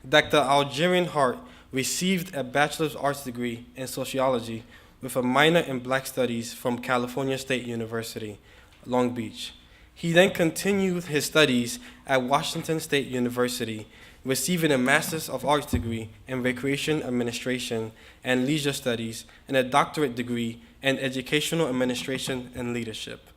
H: Dr. Algerian Hart received a bachelor's arts degree in sociology with a minor in black studies from California State University, Long Beach. He then continued his studies at Washington State University, receiving a Master's of Arts degree in Recreation Administration and Leisure Studies and a doctorate degree in Educational Administration and Leadership.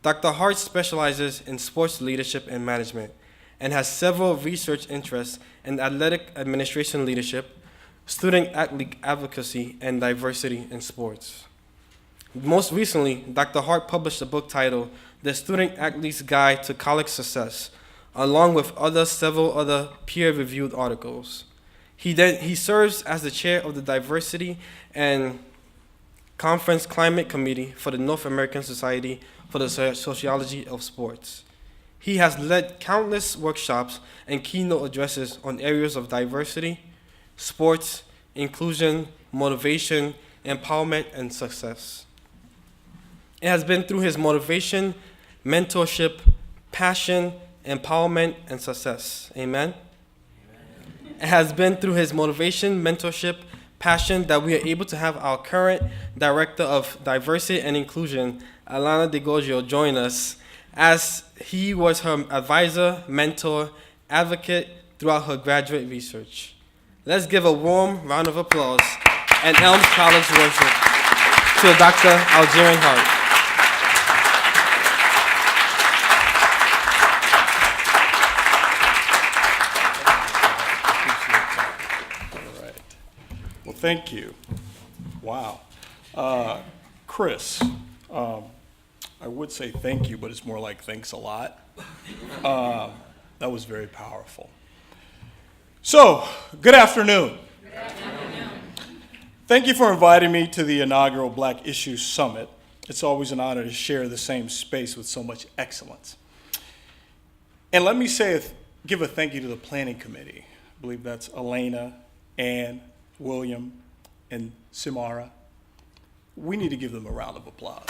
H: Dr. Hart specializes in sports leadership and management and has several research interests in athletic administration leadership, student athlete advocacy, and diversity in sports. Most recently, Dr. Hart published a book titled The Student Athlete's Guide to College Success, along with several other peer-reviewed articles. He serves as the chair of the Diversity and Conference Climate Committee for the North American Society for the Sociology of Sports. He has led countless workshops and keynote addresses on areas of diversity, sports, inclusion, motivation, empowerment, and success. It has been through his motivation, mentorship, passion, empowerment, and success. Amen? Amen. It has been through his motivation, mentorship, passion that we are able to have our current Director of Diversity and Inclusion, Alana DeGorgio, join us, as he was her advisor, mentor, advocate throughout her graduate research. Let's give a warm round of applause and Elms College worship to Dr. Algerian Hart.
I: Thank you. Wow. Chris, I would say thank you, but it's more like thanks a lot. That was very powerful. So, good afternoon. Good afternoon. Thank you for inviting me to the inaugural Black Issues Summit. It's always an honor to share the same space with so much excellence. And let me give a thank you to the planning committee. I believe that's Elena, Ann, William, and Simara. We need to give them a round of applause.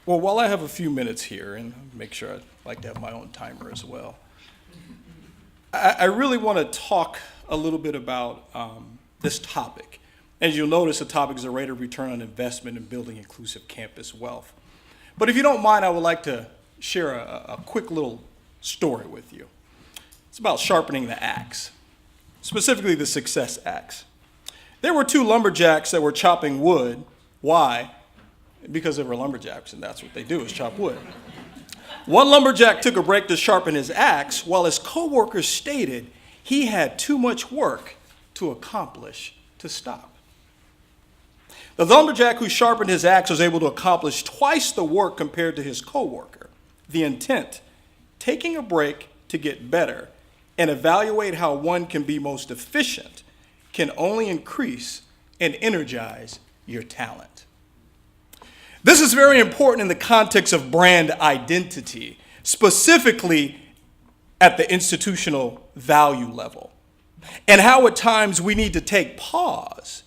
I: Well, while I have a few minutes here, and make sure I'd like to have my own timer as well, I really want to talk a little bit about this topic. As you'll notice, the topic is a rate of return on investment in building inclusive campus wealth. But if you don't mind, I would like to share a quick little story with you. It's about sharpening the axe, specifically the success axe. There were two lumberjacks that were chopping wood. Why? Because they were lumberjacks, and that's what they do, is chop wood. One lumberjack took a break to sharpen his axe, while his coworkers stated he had too much work to accomplish to stop. The lumberjack who sharpened his axe was able to accomplish twice the work compared to his coworker. The intent, taking a break to get better and evaluate how one can be most efficient, can only increase and energize your talent. This is very important in the context of brand identity, specifically at the institutional value level, and how at times we need to take pause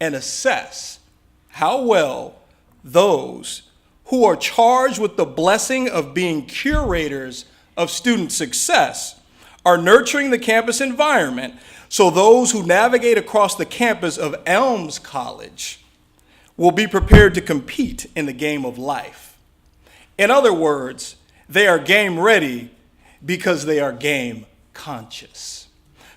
I: and assess how well those who are charged with the blessing of being curators of student success are nurturing the campus environment so those who navigate across the campus of Elms College will be prepared to compete in the game of life. In other words, they are game ready because they are game conscious.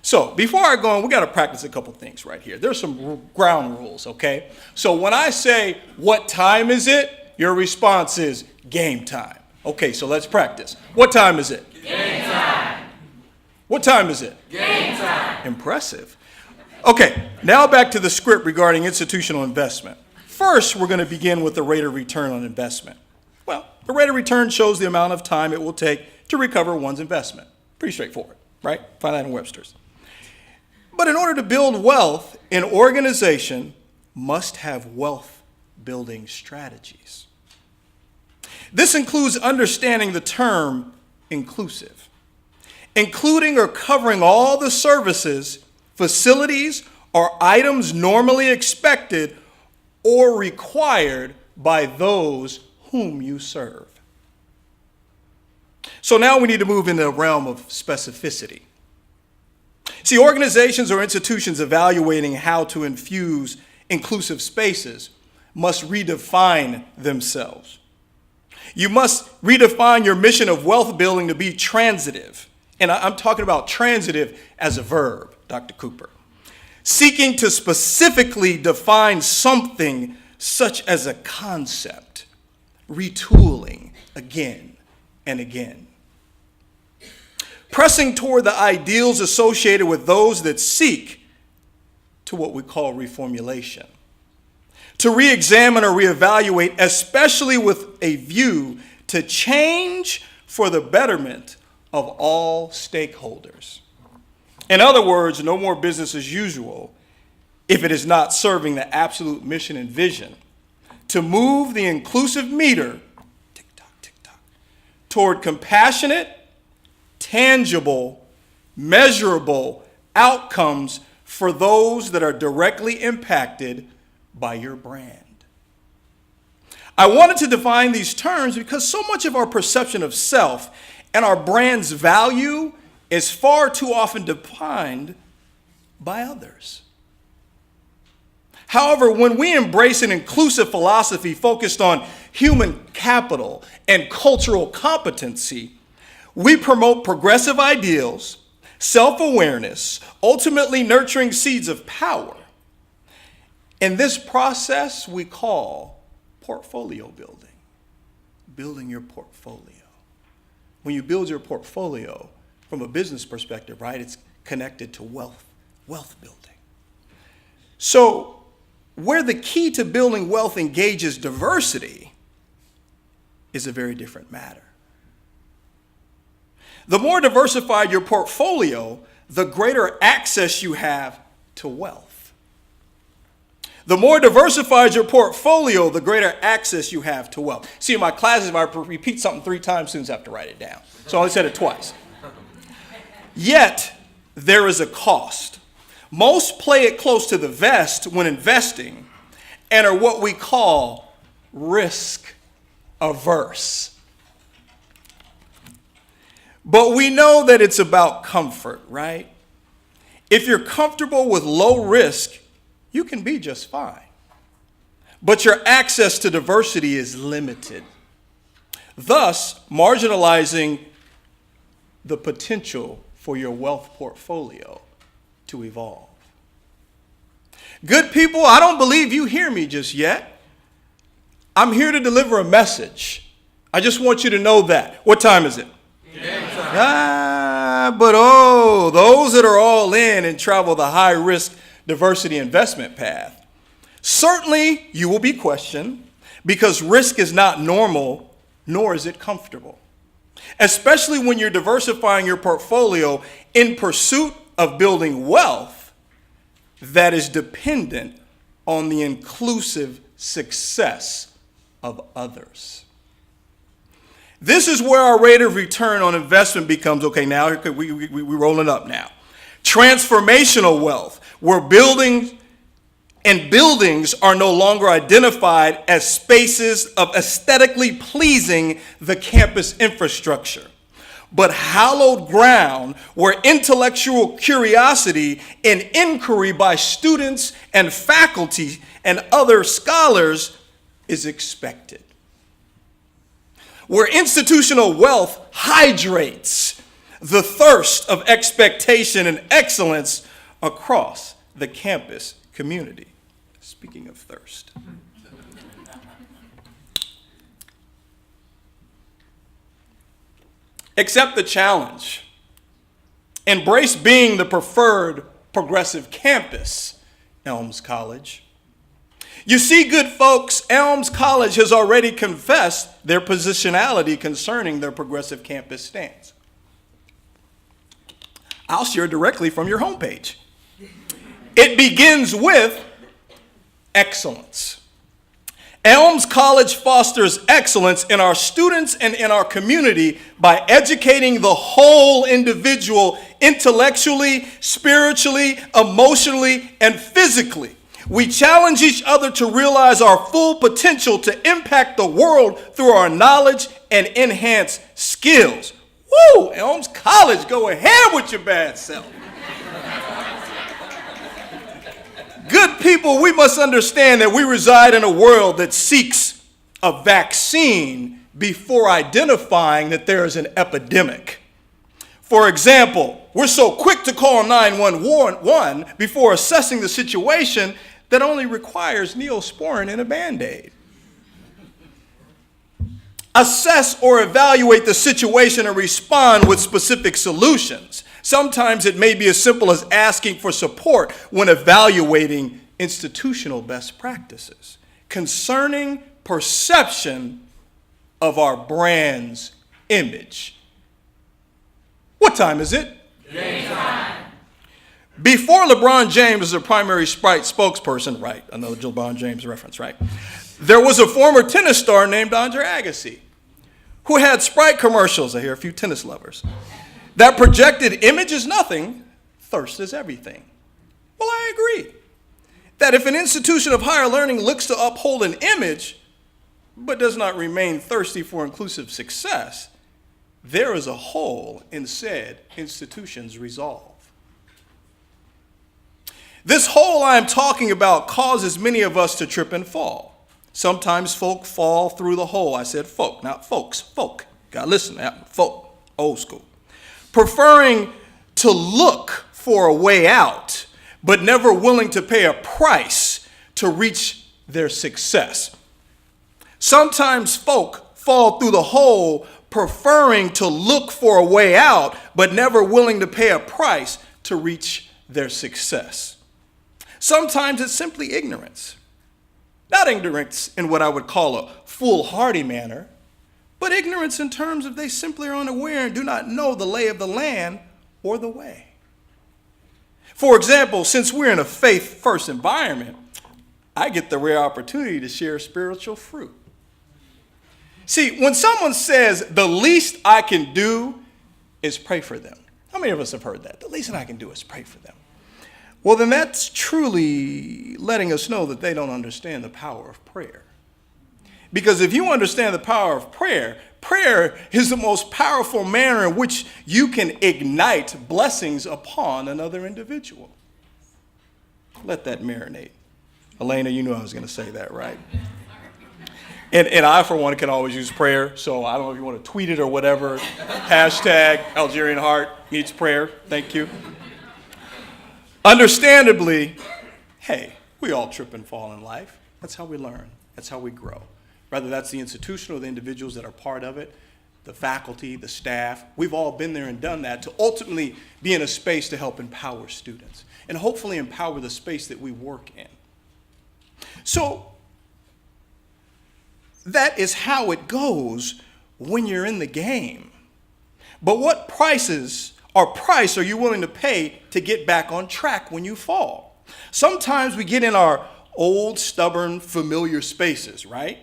I: So before I go on, we got to practice a couple things right here. There's some ground rules, okay? So when I say, what time is it? Your response is game time. Okay, so let's practice. What time is it? Game time. What time is it? Game time. Impressive. Okay, now back to the script regarding institutional investment. First, we're going to begin with the rate of return on investment. Well, the rate of return shows the amount of time it will take to recover one's investment. Pretty straightforward, right? Find that in Webster's. But in order to build wealth, an organization must have wealth building strategies. This includes understanding the term inclusive, including or covering all the services, facilities, or items normally expected or required by those whom you serve. So now we need to move into the realm of specificity. See, organizations or institutions evaluating how to infuse inclusive spaces must redefine themselves. You must redefine your mission of wealth building to be transitive. And I'm talking about transitive as a verb, Dr. Cooper. Seeking to specifically define something such as a concept, retooling again and again. Pressing toward the ideals associated with those that seek to what we call reformulation. To re-examine or reevaluate, especially with a view to change for the betterment of all stakeholders. In other words, no more business as usual if it is not serving the absolute mission and vision to move the inclusive meter, tick-tock, tick-tock, toward compassionate, tangible, measurable outcomes for those that are directly impacted by your brand. I wanted to define these terms because so much of our perception of self and our brand's value is far too often defined by others. However, when we embrace an inclusive philosophy focused on human capital and cultural competency, we promote progressive ideals, self-awareness, ultimately nurturing seeds of power. In this process, we call portfolio building, building your portfolio. when you build your portfolio from a business perspective, right, it's connected to wealth building. So where the key to building wealth engages diversity is a very different matter. The more diversified your portfolio, the greater access you have to wealth. The more diversified your portfolio, the greater access you have to wealth. See, in my classes, if I repeat something 3 times, students have to write it down. So I only said it twice. Yet, there is a cost. Most play it close to the vest when investing and are what we call risk averse. But we know that it's about comfort, right? If you're comfortable with low risk, you can be just fine. But your access to diversity is limited, thus marginalizing the potential for your wealth portfolio to evolve. Good people, I don't believe you hear me just yet. I'm here to deliver a message. I just want you to know that. What time is it? But those that are all in and travel the high risk diversity investment path, certainly you will be questioned because risk is not normal, nor is it comfortable. Especially when you're diversifying your portfolio in pursuit of building wealth that is dependent on the inclusive success of others. This is where our rate of return on investment becomes, okay, now we're rolling up now. Transformational wealth, where buildings are no longer identified as spaces of aesthetically pleasing the campus infrastructure, but hallowed ground where intellectual curiosity and inquiry by students and faculty and other scholars is expected. Where institutional wealth hydrates the thirst of expectation and excellence across the campus community. Speaking of thirst. Accept the challenge. Embrace being the preferred progressive campus, Elms College. You see, good folks, Elms College has already confessed their positionality concerning their progressive campus stance. I'll share directly from your homepage. It begins with excellence. Elms College fosters excellence in our students and in our community by educating the whole individual intellectually, spiritually, emotionally, and physically. We challenge each other to realize our full potential to impact the world through our knowledge and enhance skills. Woo! Elms College, go ahead with your bad self. Good people, we must understand that we reside in a world that seeks a vaccine before identifying that there is an epidemic. For example, we're so quick to call 911 before assessing the situation that only requires Neosporin and a Band-Aid. Assess or evaluate the situation and respond with specific solutions. Sometimes it may be as simple as asking for support when evaluating institutional best practices concerning perception of our brand's image. What time is it? Game time. Before LeBron James was a primary Sprite spokesperson, right, another LeBron James reference, right, there was a former tennis star named Andre Agassi who had Sprite commercials, I hear a few tennis lovers, that projected image is nothing, thirst is everything. Well, I agree that if an institution of higher learning looks to uphold an image but does not remain thirsty for inclusive success, there is a hole in said institution's resolve. This hole I am talking about causes many of us to trip and fall. Sometimes folk fall through the hole. I said folk, not folks. Folk. Gotta listen to that. Folk. Old school. Preferring to look for a way out, but never willing to pay a price to reach their success. Sometimes folk fall through the hole preferring to look for a way out, but never willing to pay a price to reach their success. Sometimes it's simply ignorance. Not ignorance in what I would call a foolhardy manner, but ignorance in terms of they simply are unaware and do not know the lay of the land or the way. For example, since we're in a faith-first environment, I get the rare opportunity to share spiritual fruit. See, when someone says, the least I can do is pray for them. How many of us have heard that? The least that I can do is pray for them. Well, then that's truly letting us know that they don't understand the power of prayer. Because if you understand the power of prayer, prayer is the most powerful manner in which you can ignite blessings upon another individual. Let that marinate. Elena, you knew I was going to say that, right? And I, for one, can always use prayer. So I don't know if you want to tweet it or whatever. Hashtag Algerian Heart needs prayer. Thank you. Understandably, hey, we all trip and fall in life. That's how we learn. That's how we grow. Whether that's the institution or the individuals that are part of it, the faculty, the staff, we've all been there and done that to ultimately be in a space to help empower students and hopefully empower the space that we work in. So that is how it goes when you're in the game. But what price are you willing to pay to get back on track when you fall? Sometimes we get in our old, stubborn, familiar spaces, right?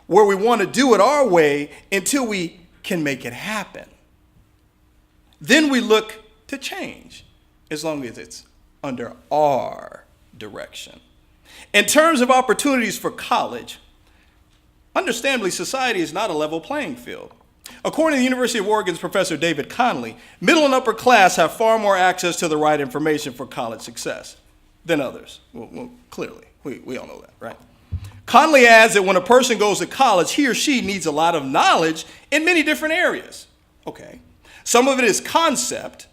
I: Where we want to do it our way until we can make it happen. Then we look to change, as long as it's under our direction. In terms of opportunities for college, understandably, society is not a level playing field. According to the University of Oregon's Professor David Conley, middle and upper class have far more access to the right information for college success than others. Well, clearly, we all know that, right? Conley adds that when a person goes to college, he or she needs a lot of knowledge in many different areas. Okay. Some of it is concept,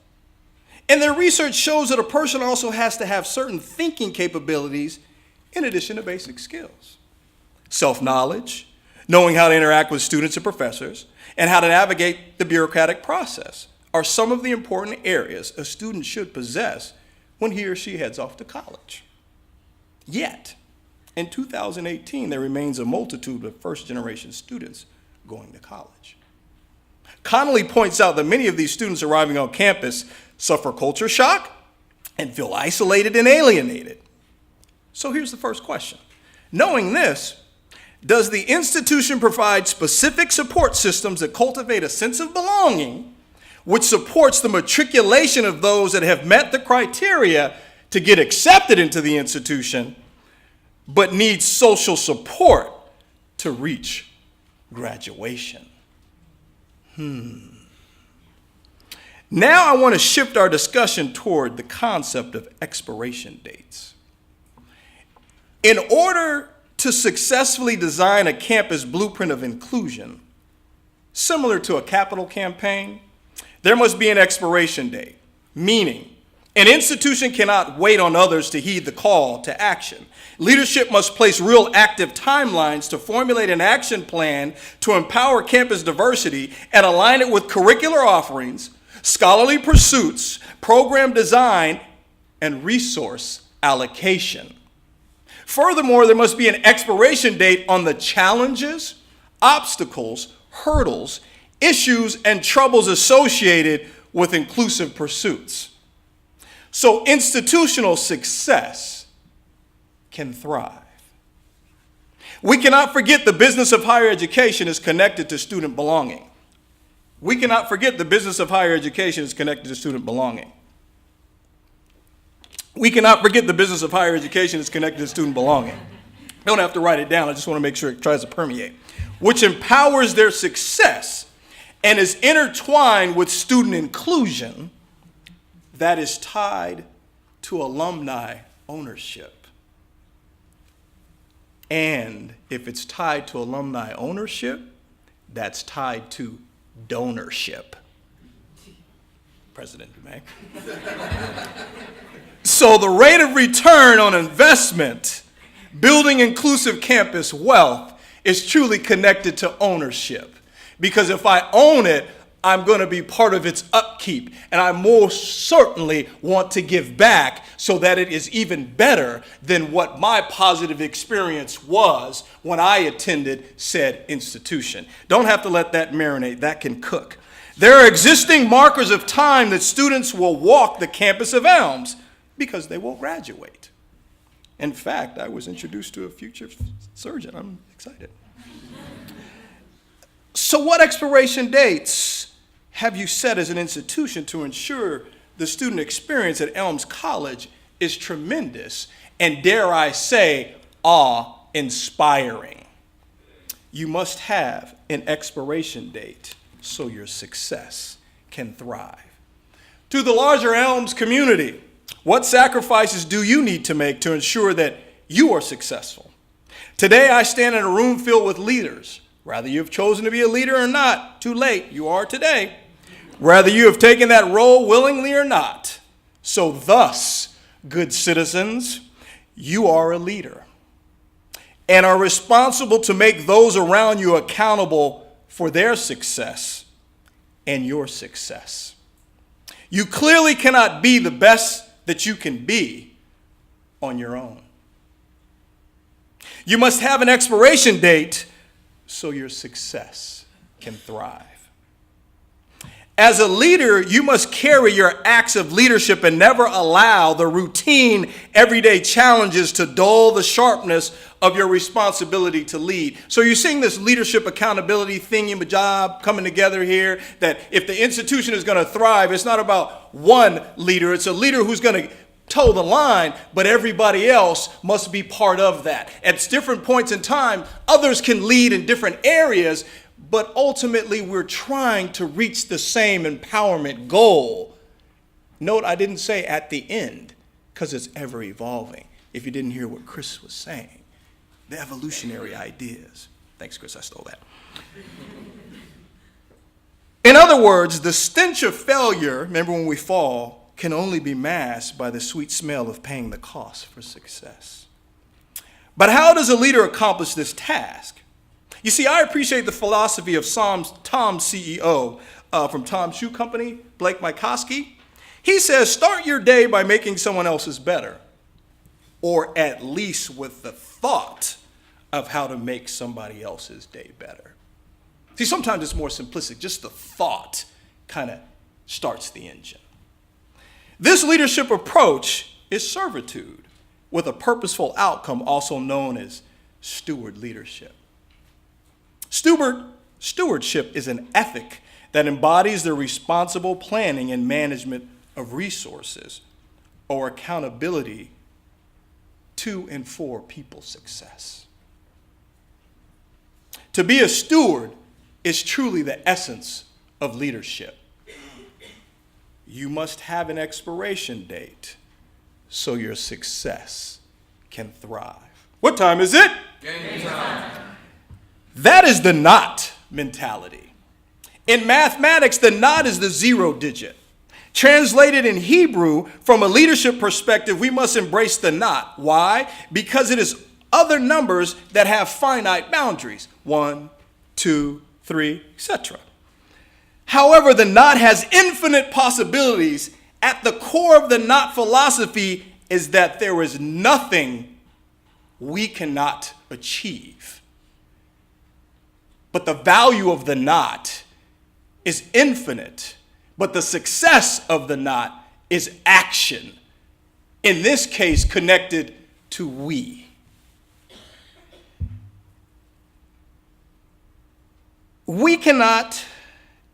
I: and their research shows that a person also has to have certain thinking capabilities in addition to basic skills. Self-knowledge, knowing how to interact with students and professors, and how to navigate the bureaucratic process are some of the important areas a student should possess when he or she heads off to college. Yet, in 2018, there remains a multitude of first-generation students going to college. Connolly points out that many of these students arriving on campus suffer culture shock and feel isolated and alienated. So here's the first question. Knowing this, does the institution provide specific support systems that cultivate a sense of belonging, which supports the matriculation of those that have met the criteria to get accepted into the institution, but need social support to reach graduation? Now I want to shift our discussion toward the concept of expiration dates. In order to successfully design a campus blueprint of inclusion, similar to a capital campaign, there must be an expiration date, meaning an institution cannot wait on others to heed the call to action. Leadership must place real active timelines to formulate an action plan to empower campus diversity and align it with curricular offerings, scholarly pursuits, program design, and resource allocation. Furthermore, there must be an expiration date on the challenges, obstacles, hurdles, issues, and troubles associated with inclusive pursuits. So institutional success can thrive. We cannot forget the business of higher education is connected to student belonging. We cannot forget the business of higher education is connected to student belonging. We cannot forget the business of higher education is connected to student belonging. You don't have to write it down. I just want to make sure it tries to permeate. Which empowers their success and is intertwined with student inclusion that is tied to alumni ownership. And if it's tied to alumni ownership, that's tied to donorship. President Dumac. So the rate of return on investment, building inclusive campus wealth, is truly connected to ownership. Because if I own it, I'm going to be part of its upkeep. And I most certainly want to give back so that it is even better than what my positive experience was when I attended said institution. Don't have to let that marinate. That can cook. There are existing markers of time that students will walk the campus of Elms because they will graduate. In fact, I was introduced to a future surgeon. I'm excited. So what expiration dates have you set as an institution to ensure the student experience at Elms College is tremendous and, dare I say, awe-inspiring? You must have an expiration date so your success can thrive. To the larger Elms community, what sacrifices do you need to make to ensure that you are successful? Today, I stand in a room filled with leaders. Whether you have chosen to be a leader or not, too late, you are today. Whether you have taken that role willingly or not. So thus, good citizens, you are a leader and are responsible to make those around you accountable for their success and your success. You clearly cannot be the best that you can be on your own. You must have an expiration date so your success can thrive. As a leader, you must carry your acts of leadership and never allow the routine, everyday challenges to dull the sharpness of your responsibility to lead. So you're seeing this leadership accountability thingy-majob coming together here, that if the institution is going to thrive, it's not about one leader. It's a leader who's going to toe the line, but everybody else must be part of that. At different points in time, others can lead in different areas, but ultimately we're trying to reach the same empowerment goal. Note I didn't say at the end, because it's ever evolving. If you didn't hear what Chris was saying, the evolutionary ideas. Thanks, Chris, I stole that. In other words, the stench of failure, remember when we fall, can only be masked by the sweet smell of paying the cost for success. But how does a leader accomplish this task? You see, I appreciate the philosophy of Tom's CEO from Tom's Shoe Company, Blake Mycoskie. He says, start your day by making someone else's better, or at least with the thought of how to make somebody else's day better. See, sometimes it's more simplistic. Just the thought kind of starts the engine. This leadership approach is servitude with a purposeful outcome, also known as steward leadership. Stewardship is an ethic that embodies the responsible planning and management of resources or accountability to and for people's success. To be a steward is truly the essence of leadership. You must have an expiration date so your success can thrive. What time is it? Game time. That is the not mentality. In mathematics, the not is the 0 digit. Translated in Hebrew, from a leadership perspective, we must embrace the not. Why? Because it is other numbers that have finite boundaries. 1, 2, 3, etc. However, the not has infinite possibilities. At the core of the not philosophy is that there is nothing we cannot achieve. But the value of the not is infinite. But the success of the not is action. In this case, connected to we. We cannot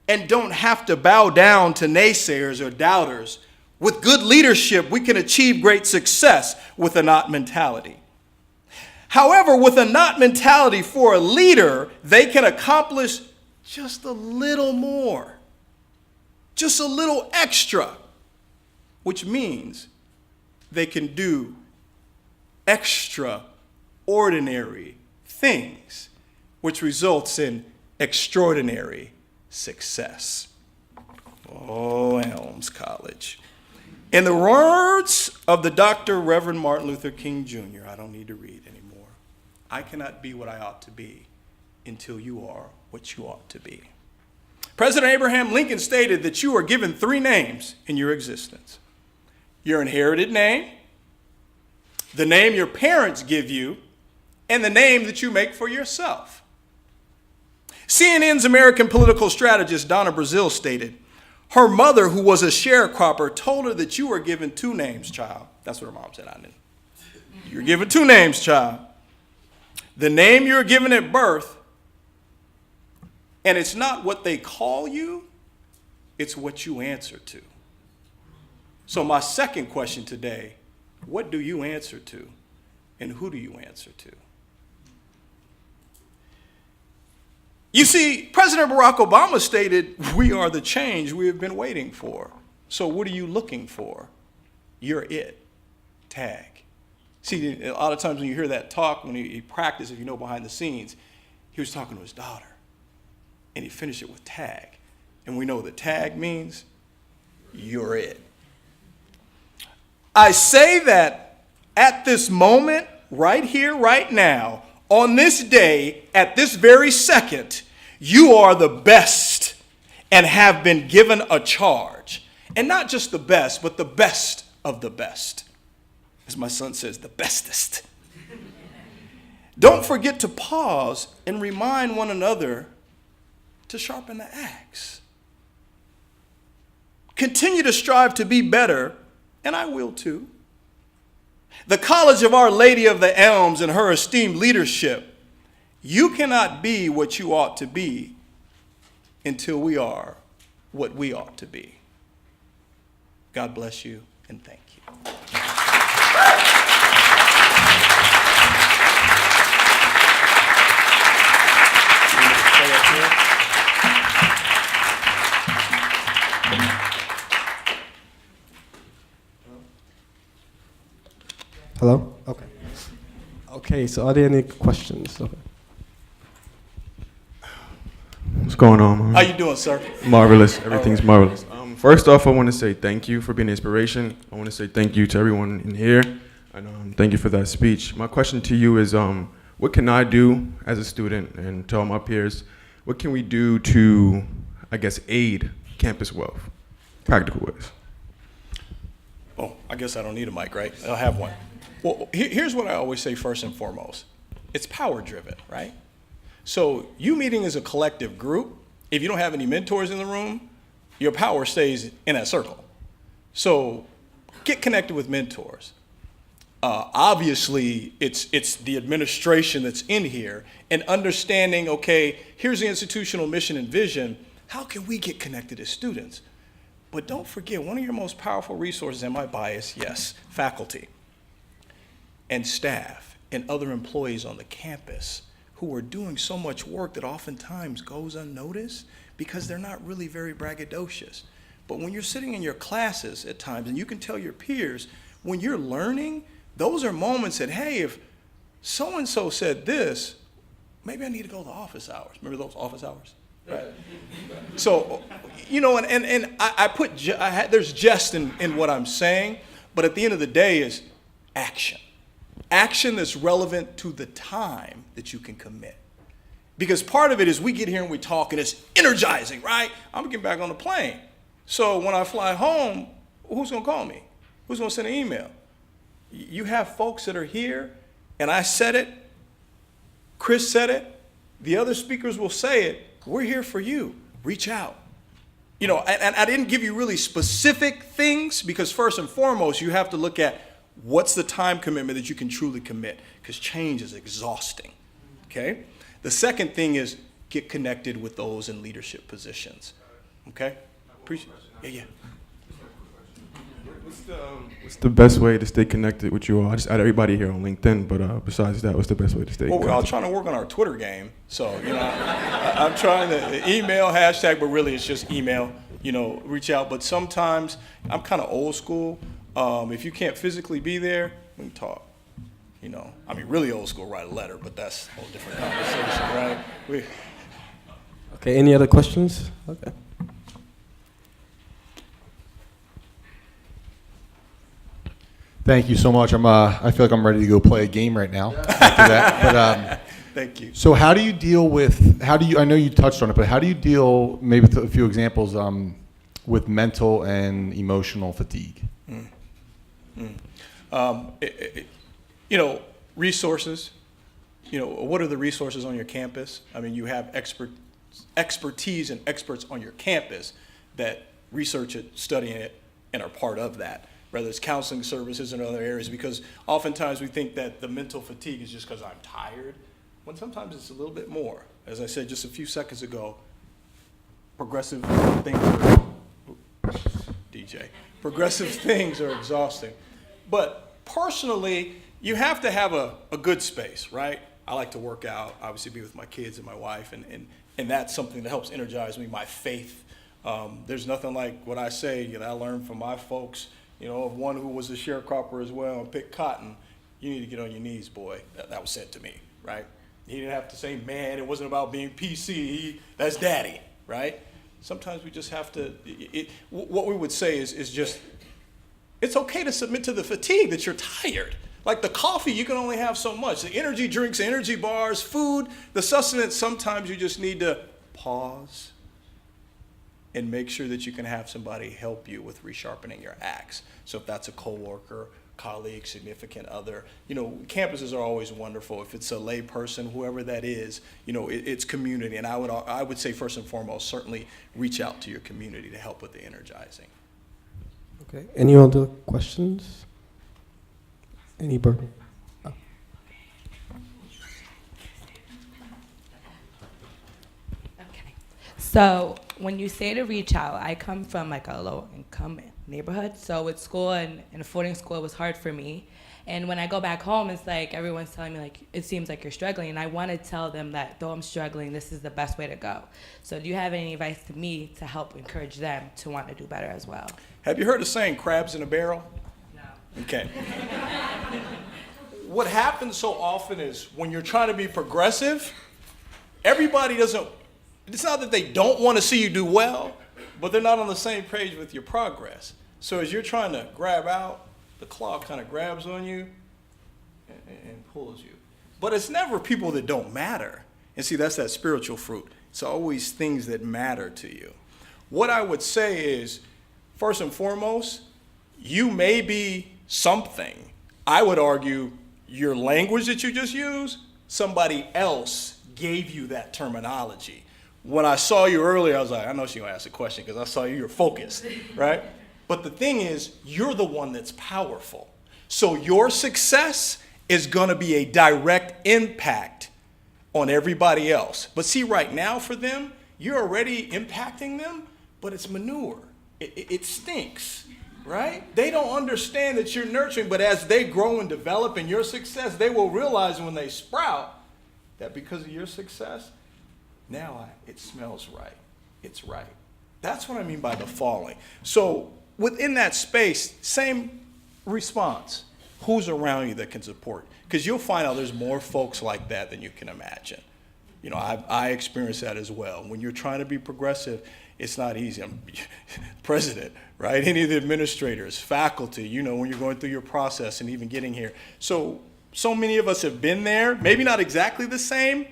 I: and don't have to bow down to naysayers or doubters. With good leadership, we can achieve great success with a not mentality. However, with a not mentality for a leader, they can accomplish just a little more, just a little extra, which means they can do extraordinary things, which results in extraordinary success. Oh, Elms College. In the words of the Dr. Reverend Martin Luther King Jr., I don't need to read anymore. I cannot be what I ought to be until you are what you ought to be. President Abraham Lincoln stated that you are given 3 names in your existence: your inherited name, the name your parents give you, and the name that you make for yourself. CNN's American political strategist Donna Brazile stated, her mother, who was a sharecropper, told her that you were given 2 names, child. That's what her mom said. I didn't. You're given 2 names, child. The name you're given at birth, and it's not what they call you, it's what you answer to. So my second question today, what do you answer to, and who do you answer to? You see, President Barack Obama stated, we are the change we have been waiting for. So what are you looking for? You're it. Tag. See, a lot of times when you hear that talk, when he practiced, if you know behind the scenes, he was talking to his daughter. And he finished it with tag. And we know that tag means you're it. I say that at this moment, right here, right now, on this day, at this very second, you are the best and have been given a charge. And not just the best, but the best of the best. As my son says, the bestest. Don't forget to pause and remind one another to sharpen the axe. Continue to strive to be better, and I will too. The College of Our Lady of the Elms and her esteemed leadership, you cannot be what you ought to be until we are what we ought to be. God bless you, and thank you.
H: Hello? Okay. Okay, so are there any questions? Okay.
J: What's going on, man?
I: How you doing, sir?
J: Marvelous. Everything's marvelous. First off, I want to say thank you for being an inspiration. I want to say thank you to everyone in here, and thank you for that speech. My question to you is, what can I do as a student, and to all my peers, what can we do to, I guess, aid campus wealth, practical ways?
I: Oh, I guess I don't need a mic, right? I'll have one. Well, here's what I always say first and foremost. It's power-driven, right? So you meeting as a collective group, if you don't have any mentors in the room, your power stays in that circle. So get connected with mentors. Obviously, it's the administration that's in here and understanding, okay, here's the institutional mission and vision. How can we get connected as students? But don't forget, one of your most powerful resources, and my bias, yes, faculty and staff and other employees on the campus who are doing so much work that oftentimes goes unnoticed because they're not really very braggadocious. But when you're sitting in your classes at times, and you can tell your peers, when you're learning, those are moments that, hey, if so-and-so said this, maybe I need to go to office hours. Remember those office hours? Right. So, you know, and there's jest in what I'm saying, but at the end of the day is action. Action that's relevant to the time that you can commit. Because part of it is we get here and we talk and it's energizing, right? I'm getting back on the plane. So when I fly home, who's gonna call me? Who's gonna send an email? You have folks that are here, and I said it, Chris said it, the other speakers will say it. We're here for you. Reach out. You know, and I didn't give you really specific things because first and foremost, you have to look at what's the time commitment that you can truly commit, because change is exhausting, okay? The second thing is get connected with those in leadership positions, okay? Appreciate it. Yeah.
J: What's the best way to stay connected with you all? I just add everybody here on LinkedIn, but besides that, what's the best way to stay connected?
I: Well, we're all trying to work on our Twitter game, so, you know, I'm trying to email, hashtag, but really it's just email, you know, reach out. But sometimes I'm kind of old school. If you can't physically be there, we can talk. You know, I mean, really old school, write a letter, but that's a whole different conversation, right?
H: Okay, any other questions? Okay.
K: Thank you so much. I feel like I'm ready to go play a game right now after that.
I: Thank you.
K: So how do you deal with, I know you touched on it, but how do you deal, maybe with a few examples, with mental and emotional fatigue?
I: Resources. What are the resources on your campus? I mean, you have expertise and experts on your campus that research it, study it, and are part of that, whether it's counseling services and other areas, because oftentimes we think that the mental fatigue is just because I'm tired, when sometimes it's a little bit more. As I said just a few seconds ago, progressive things are exhausting. But personally, you have to have a good space, right? I like to work out, obviously be with my kids and my wife, and that's something that helps energize me, my faith. There's nothing like what I say, I learned from my folks, of one who was a sharecropper as well and picked cotton. You need to get on your knees, boy. That was said to me, right? He didn't have to say, man, it wasn't about being PC, that's daddy, right? Sometimes we just have to, what we would say is just, it's okay to submit to the fatigue that you're tired. Like the coffee, you can only have so much. The energy drinks, energy bars, food, the sustenance, sometimes you just need to pause and make sure that you can have somebody help you with resharpening your axe. So if that's a coworker, colleague, significant other, campuses are always wonderful. If it's a lay person, whoever that is, it's community. And I would say first and foremost, certainly reach out to your community to help with the energizing.
H: Okay. Any other questions? Any burden? Oh.
L: Okay. So when you say to reach out, I come from like a low income neighborhood. So with school and affording school was hard for me. And when I go back home, it's like everyone's telling me like, it seems like you're struggling. And I want to tell them that though I'm struggling, this is the best way to go. So do you have any advice to me to help encourage them to want to do better as well?
I: Have you heard the saying, crabs in a barrel? No. Okay. What happens so often is when you're trying to be progressive, everybody doesn't, it's not that they don't want to see you do well, but they're not on the same page with your progress. So as you're trying to grab out, the claw kind of grabs on you and pulls you. But it's never people that don't matter. And see, that's that spiritual fruit. It's always things that matter to you. What I would say is, first and foremost, you may be something. I would argue your language that you just used, somebody else gave you that terminology. When I saw you earlier, I was like, I know she's going to ask a question because I saw you're focused, right? But the thing is, you're the one that's powerful. So your success is going to be a direct impact on everybody else. But see, right now for them, you're already impacting them, but it's manure. It stinks, right? They don't understand that you're nurturing, but as they grow and develop in your success, they will realize when they sprout that because of your success, now it smells right. It's right. That's what I mean by the falling. So within that space, same response. Who's around you that can support? Because you'll find out there's more folks like that than you can imagine. I experienced that as well. When you're trying to be progressive, it's not easy. I'm president, right? Any of the administrators, faculty, when you're going through your process and even getting here. So many of us have been there, maybe not exactly the same,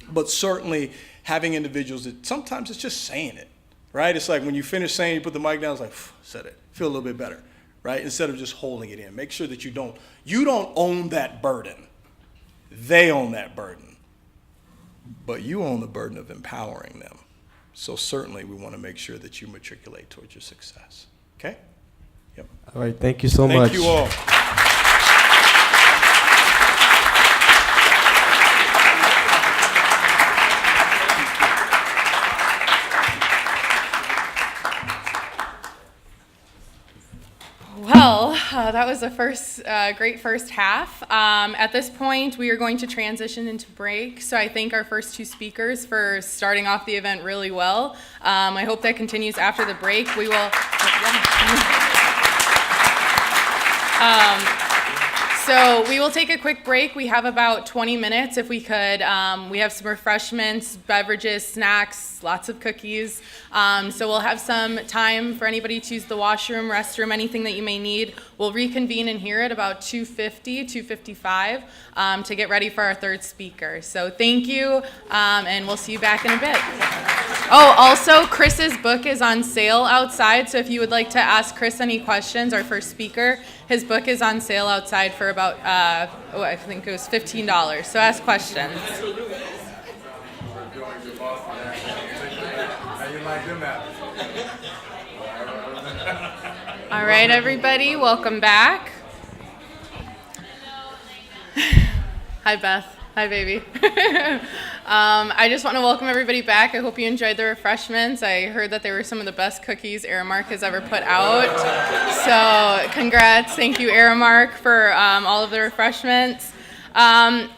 I: but certainly having individuals that sometimes it's just saying it, right? It's like when you finish saying, you put the mic down, it's like, said it, feel a little bit better, right? Instead of just holding it in. Make sure that you don't own that burden. They own that burden. But you own the burden of empowering them. So certainly we want to make sure that you matriculate towards your success. Okay? Yep.
H: All right, thank you so much.
I: Thank you all.
A: Well, that was a great first half. At this point, we are going to transition into break. So I thank our first two speakers for starting off the event really well. I hope that continues after the break. We will. So we will take a quick break. We have about 20 minutes if we could. We have some refreshments, beverages, snacks, lots of cookies. So we'll have some time for anybody to use the washroom, restroom, anything that you may need. we'll reconvene in here at about 2:50, 2:55 to get ready for our third speaker. So thank you, and we'll see you back in a bit. Oh, also, Chris's book is on sale outside, so if you would like to ask Chris any questions, our first speaker, his book is on sale outside for about, I think it was $15, so ask questions. All right, everybody, welcome back. Hi, Beth. Hi, baby. I just want to welcome everybody back. I hope you enjoyed the refreshments. I heard that they were some of the best cookies Aramark has ever put out. So congrats. Thank you, Aramark, for all of the refreshments.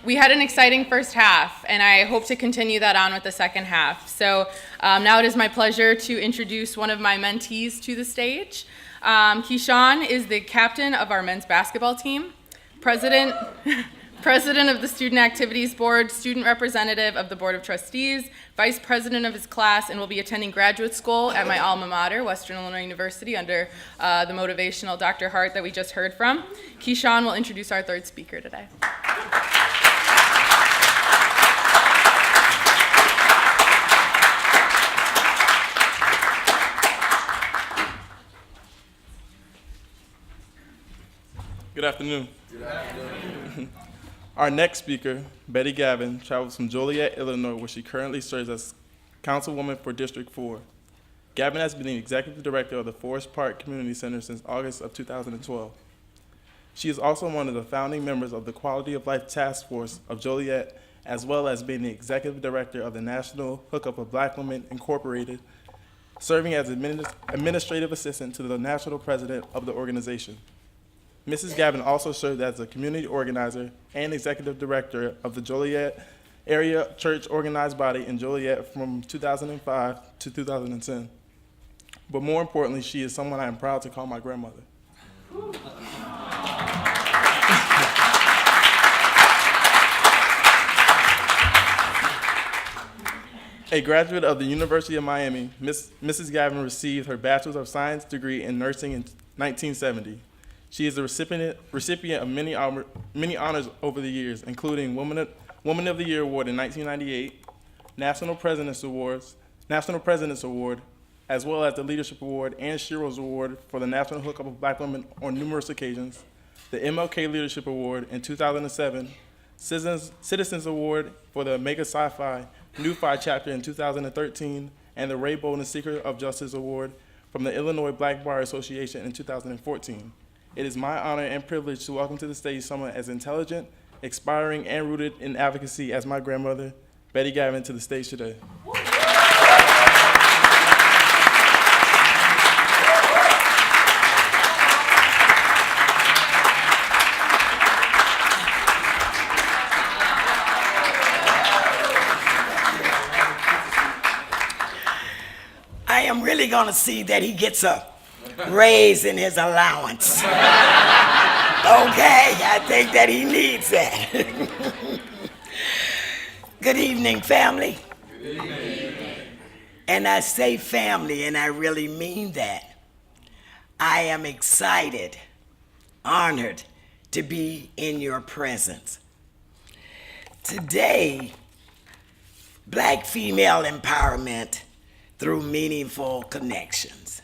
A: We had an exciting first half, and I hope to continue that on with the second half. So now it is my pleasure to introduce one of my mentees to the stage. Keyshawn is the captain of our men's basketball team, president of the Student Activities Board, student representative of the Board of Trustees, vice president of his class, and will be attending graduate school at my alma mater, Western Illinois University, under the motivational Dr. Hart that we just heard from. Keyshawn will introduce our third speaker today.
I: Good afternoon. Our next speaker, Betty Gavin, travels from Joliet, Illinois, where she currently serves as Councilwoman for District 4. Gavin has been the Executive Director of the Forest Park Community Center since August of 2012. She is also one of the founding members of the Quality of Life Task Force of Joliet, as well as being the Executive Director of the National Hookup of Black Women Incorporated, serving as Administrative Assistant to the National President of the organization. Mrs. Gavin also served as a community organizer and executive director of the Joliet Area Church Organized Body in Joliet from 2005 to 2010. But more importantly, she is someone I am proud to call my grandmother. A graduate of the University of Miami, Mrs. Gavin received her Bachelor of Science degree in nursing in 1970. She is the recipient of many honors over the years, including Woman of the Year Award in 1998, National President's Award, as well as the Leadership Award and Shiro's Award for the National Hookup of Black Women on numerous occasions, the MLK Leadership Award in 2007, Citizens Award for the Mega Sci-Fi New Phi Chapter in 2013, and the Ray Bolden Seeker of Justice Award from the Illinois Black Bar Association in 2014. It is my honor and privilege to welcome to the stage someone as intelligent, inspiring, and rooted in advocacy as my grandmother, Betty Gavin, to the stage today.
M: I am really going to see that he gets a raise in his allowance. Okay, I think that he needs that. Good evening, family. Good evening. And I say family, and I really mean that. I am excited, honored to be in your presence. Today, Black female empowerment through meaningful connections.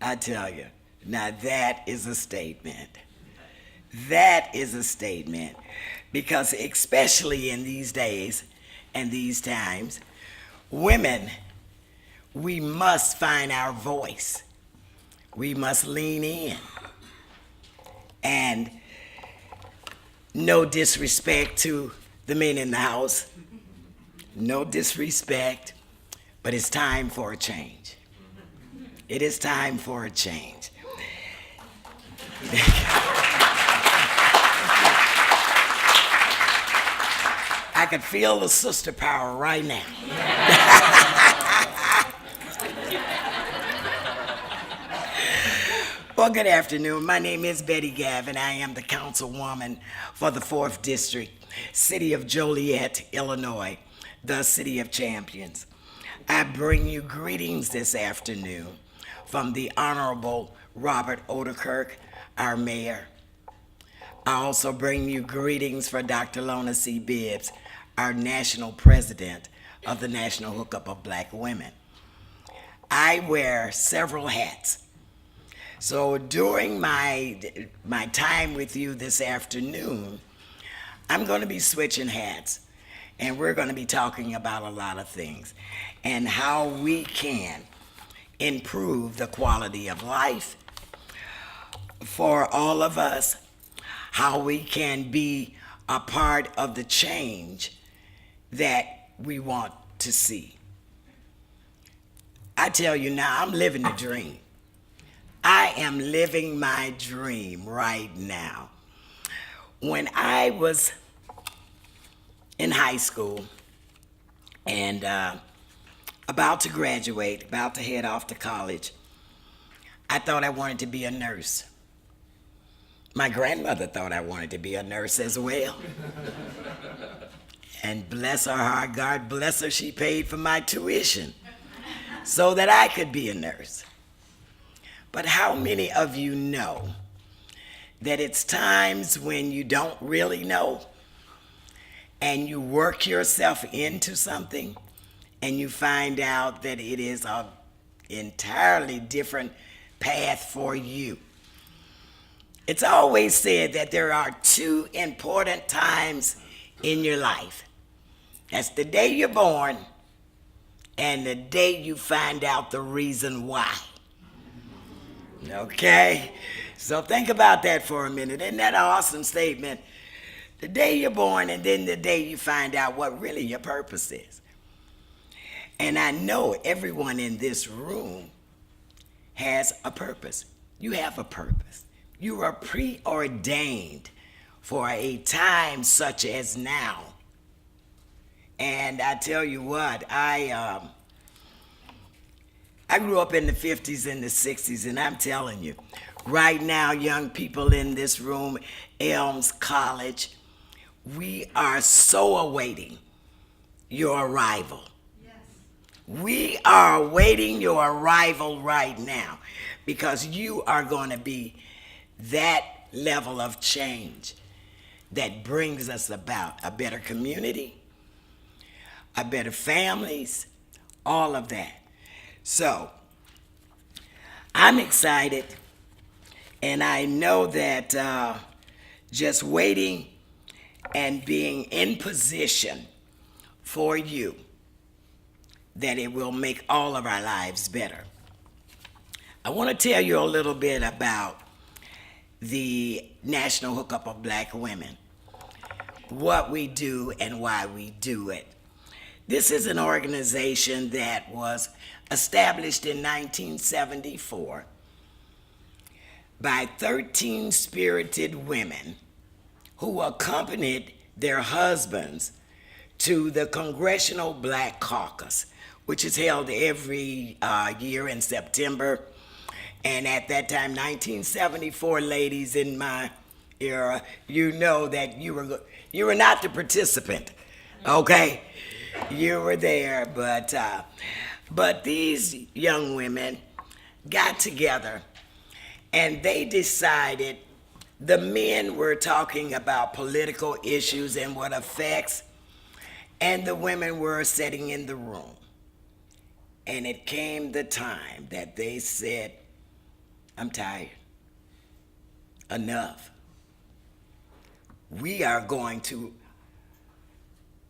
M: I tell you, now that is a statement. That is a statement, because especially in these days and these times, women, we must find our voice. We must lean in. And no disrespect to the men in the house, no disrespect, but it's time for a change. It is time for a change. I could feel the sister power right now. Well, good afternoon. My name is Betty Gavin. I am the councilwoman for the 4th District, City of Joliet, Illinois, the City of Champions. I bring you greetings this afternoon from the Honorable Robert Odekirk, our mayor. I also bring you greetings for Dr. Lona C. Bibbs, our national president of the National Hookup of Black Women. I wear several hats. So during my time with you this afternoon, I'm going to be switching hats, and we're going to be talking about a lot of things and how we can improve the quality of life for all of us, how we can be a part of the change that we want to see. I tell you now, I'm living the dream. I am living my dream right now. When I was in high school and about to graduate, about to head off to college, I thought I wanted to be a nurse. My grandmother thought I wanted to be a nurse as well. And bless her heart, God bless her, she paid for my tuition so that I could be a nurse. But how many of you know that it's times when you don't really know and you work yourself into something and you find out that it is an entirely different path for you? It's always said that there are two important times in your life. That's the day you're born and the day you find out the reason why. Okay? So think about that for a minute. Isn't that an awesome statement? The day you're born and then the day you find out what really your purpose is. And I know everyone in this room has a purpose. You have a purpose. You are preordained for a time such as now. And I tell you what, I grew up in the 50s and the 60s, and I'm telling you, right now, young people in this room, Elms College, we are so awaiting your arrival. Yes. We are awaiting your arrival right now because you are going to be that level of change that brings us about a better community, a better families, all of that. So, I'm excited, and I know that just waiting and being in position for you, that it will make all of our lives better. I want to tell you a little bit about the National Hookup of Black Women, what we do and why we do it. This is an organization that was established in 1974 by 13 spirited women who accompanied their husbands to the Congressional Black Caucus, which is held every year in September. And at that time, 1974, ladies, in my era, you know that you were not the participant, okay? You were there, but these young women got together and they decided the men were talking about political issues and what affects, and the women were sitting in the room. And it came the time that they said, I'm tired. Enough. We are going to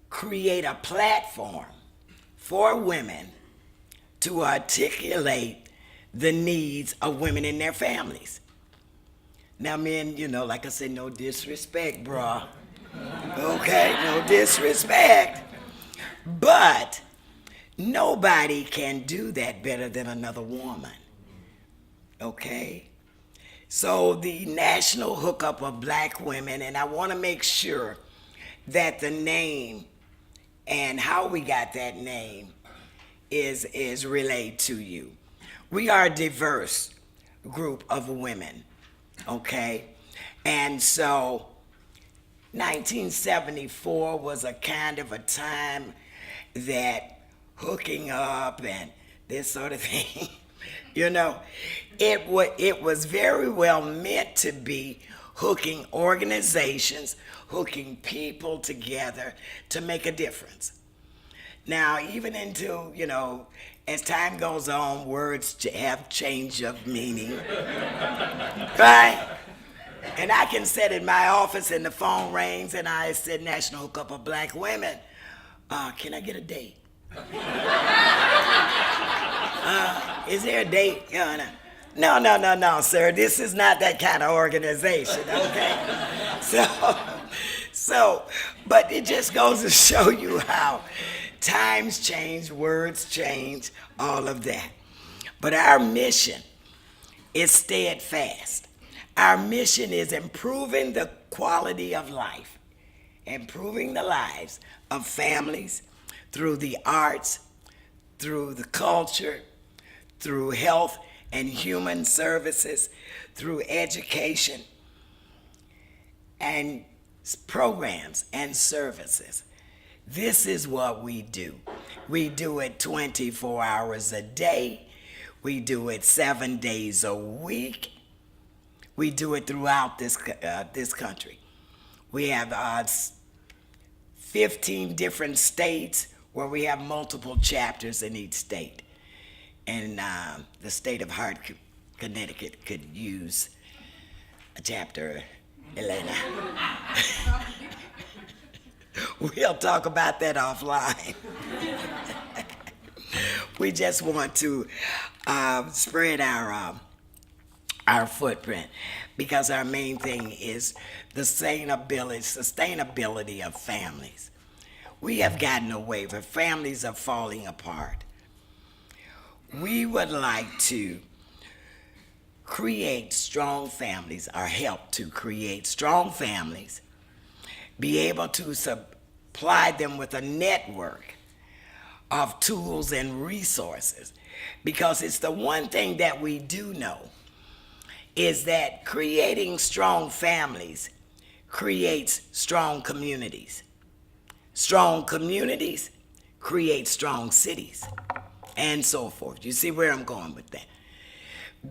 M: create a platform for women to articulate the needs of women in their families. Now, men, you know, like I said, no disrespect, brah. Okay, no disrespect. But nobody can do that better than another woman. Okay? So the National Hookup of Black Women, and I want to make sure that the name and how we got that name is relayed to you. We are a diverse group of women, okay? And so 1974 was a kind of a time that hooking up and this sort of thing You know, it was very well meant to be hooking organizations, hooking people together to make a difference. Now, even into, as time goes on, words have change of meaning, right? And I can sit in my office and the phone rings and I said, National Hookup of Black Women, can I get a date? Is there a date? No, sir. This is not that kind of organization, okay? But it just goes to show you how times change, words change, all of that. But our mission is steadfast. Our mission is improving the quality of life, improving the lives of families through the arts, through the culture, through health and human services, through education and programs and services. This is what we do. We do it 24 hours a day. We do it 7 days a week. We do it throughout this country. We have 15 different states where we have multiple chapters in each state. And the state of Hartford, Connecticut could use a chapter, Elena. We'll talk about that offline. We just want to spread our footprint because our main thing is the sustainability of families. We have gotten away, but families are falling apart. We would like to create strong families, or help to create strong families, be able to supply them with a network of tools and resources, because it's the one thing that we do know is that creating strong families creates strong communities. Strong communities create strong cities, and so forth. You see where I'm going with that?